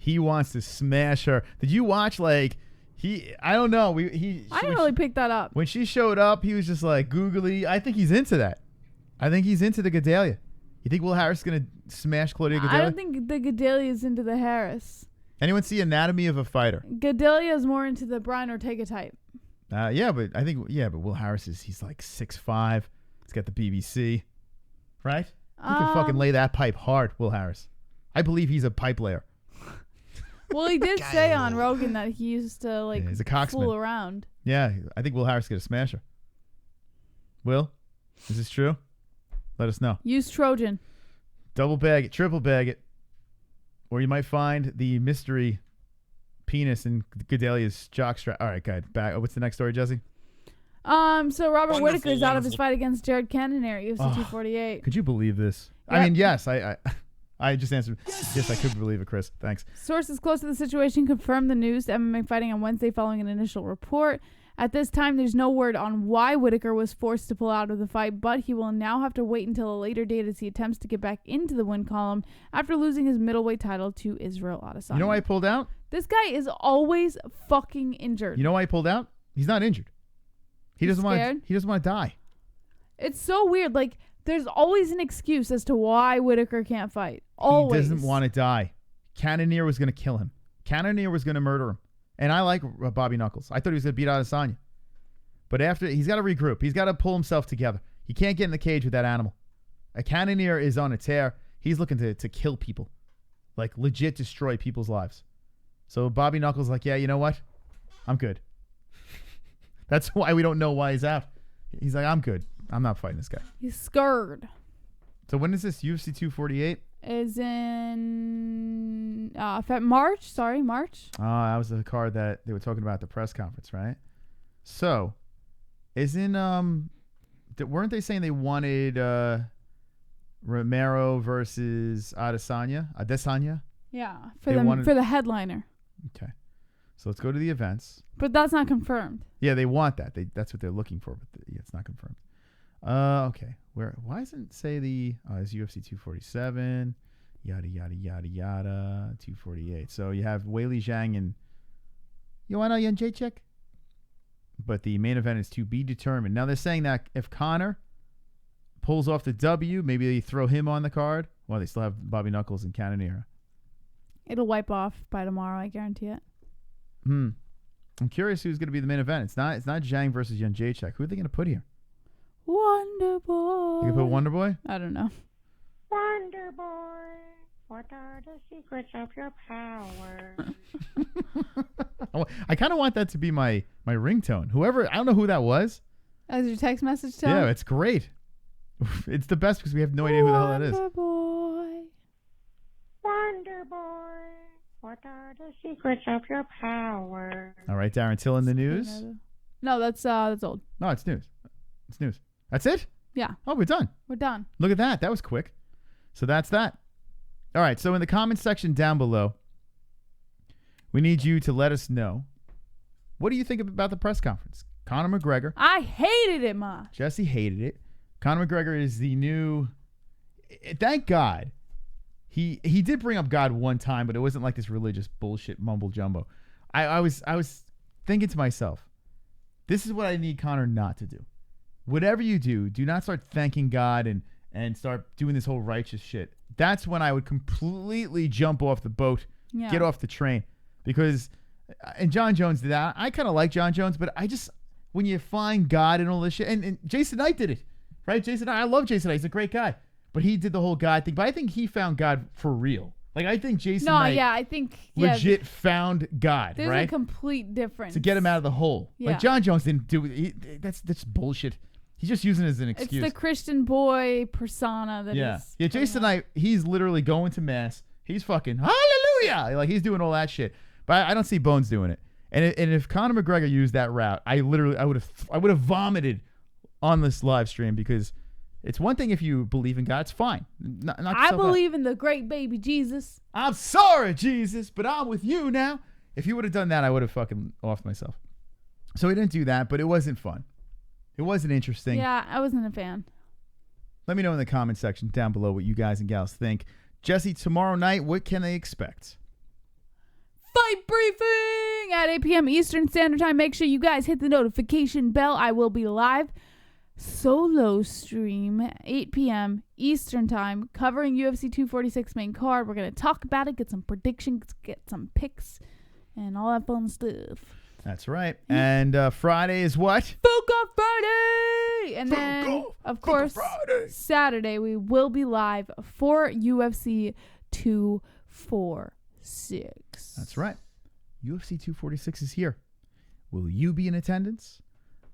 He wants to smash her. Did you watch, like, I don't know. I didn't really pick that up. When she showed up, he was just like googly. I think he's into that. I think he's into the Gedalia. You think Will Harris is going to smash Claudia Gedalia? I don't think the Gedalia is into the Harris. Anyone see Anatomy of a Fighter? Gedalia is more into the Brian Ortega type. Yeah, but Will Harris he's like 6'5". He's got the BBC, right? He can fucking lay that pipe hard, Will Harris. I believe he's a pipe layer. Well, he did say on Rogan that he used to he's a cocksman. fool around. Yeah, I think Will Harris is going to smash her. Will, is this true? Let us know. Use Trojan. Double bag it, triple bag it. Or you might find the mystery penis in Gedalia's jockstrap. All right, guys, back. What's the next story, Jesse? So Robert Whittaker is out of his fight against Jared Cannonier at UFC 248. Could you believe this? Yep. I mean, yes, I just answered. Yes, I could believe it, Chris. Thanks. Sources close to the situation confirmed the news to MMA Fighting on Wednesday following an initial report. At this time, there's no word on why Whittaker was forced to pull out of the fight, but he will now have to wait until a later date as he attempts to get back into the win column after losing his middleweight title to Israel Adesanya. You know why he pulled out? This guy is always fucking injured. You know why he pulled out? He's not injured. He doesn't want. He doesn't want to die. It's so weird. Like, there's always an excuse as to why Whittaker can't fight. Always. He doesn't want to die. Cannonier was going to kill him. Cannonier was going to murder him. And I like Bobby Knuckles. I thought he was going to beat Adesanya. But after, he's got to regroup. He's got to pull himself together. He can't get in the cage with that animal. A Cannonier is on a tear. He's looking to kill people. Like, legit destroy people's lives. So Bobby Knuckles is like, yeah, you know what? I'm good. That's why we don't know why he's out. He's like, I'm good. I'm not fighting this guy. He's scared. So when is this? UFC 248? Is in March. Sorry, March. Oh, that was the card that they were talking about at the press conference, right? So, weren't they saying they wanted Romero versus Adesanya? Yeah, for the headliner. Okay. So let's go to the events. But that's not confirmed. Yeah, they want that. That's what they're looking for, but it's not confirmed. Okay. Why doesn't it say it's UFC 247, yada, yada, yada, yada, 248. So you have Weili Zhang and Joanna Jędrzejczyk. But the main event is to be determined. Now they're saying that if Conor pulls off the W, maybe they throw him on the card. Well, they still have Bobby Knuckles and Cannonier. It'll wipe off by tomorrow, I guarantee it. I'm curious who's going to be the main event. It's not Zhang versus Jędrzejczyk. Who are they going to put here? Wonder Boy. You can put Wonder Boy? I don't know. Wonder Boy, what are the secrets of your power? I kind of want that to be my ringtone. Whoever, I don't know who that was. As your text message tone? Yeah, it's great. It's the best because we have no idea who the hell that is. Wonder Boy. Wonder Boy, what are the secrets of your power? All right, Darren Till in the news. No, that's old. No, it's news. It's news. That's it? Yeah. Oh, we're done. We're done. Look at that. That was quick. So that's that. All right. So in the comment section down below, we need you to let us know, what do you think about the press conference? Conor McGregor. I hated it, Ma. Jesse hated it. Conor McGregor is the new. Thank God. He did bring up God one time, but it wasn't like this religious bullshit mumble jumbo. I was thinking to myself, this is what I need Conor not to do. Whatever you do not start thanking God and start doing this whole righteous shit. That's when I would completely jump off the boat, get off the train. Because, and John Jones did that. I kind of like John Jones, but when you find God and all this shit, and Jason Knight did it, right? I love Jason Knight. He's a great guy. But he did the whole God thing. But I think he found God for real. Like, I think Jason Knight I think legit found God, there's right? There's a complete difference. To get him out of the hole. Yeah. Like, John Jones didn't do it. That's bullshit. He's just using it as an excuse. It's the Christian boy persona that is. Yeah, Jason Knight, he's literally going to mass. He's fucking, hallelujah! Like, he's doing all that shit. But I don't see Bones doing it. And if Conor McGregor used that route, I would have vomited on this live stream, because it's one thing if you believe in God, it's fine. I believe in the great baby Jesus. I'm sorry, Jesus, but I'm with you now. If he would have done that, I would have fucking offed myself. So he didn't do that, but it wasn't fun. It wasn't interesting. Yeah, I wasn't a fan. Let me know in the comment section down below what you guys and gals think. Jesse, tomorrow night, what can they expect? Fight briefing at 8 p.m. Eastern Standard Time. Make sure you guys hit the notification bell. I will be live. Solo stream, 8 p.m. Eastern Time, covering UFC 246 main card. We're going to talk about it, get some predictions, get some picks, and all that fun stuff. That's right. And Friday is what? Fuka Friday! And then, of course, Saturday, we will be live for UFC 246. That's right. UFC 246 is here. Will you be in attendance?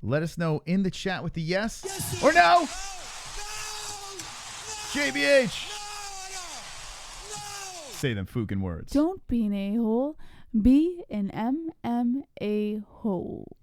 Let us know in the chat with the yes or no. JBH. Say them fucking words. Don't be an a-hole. Be an MMA hole.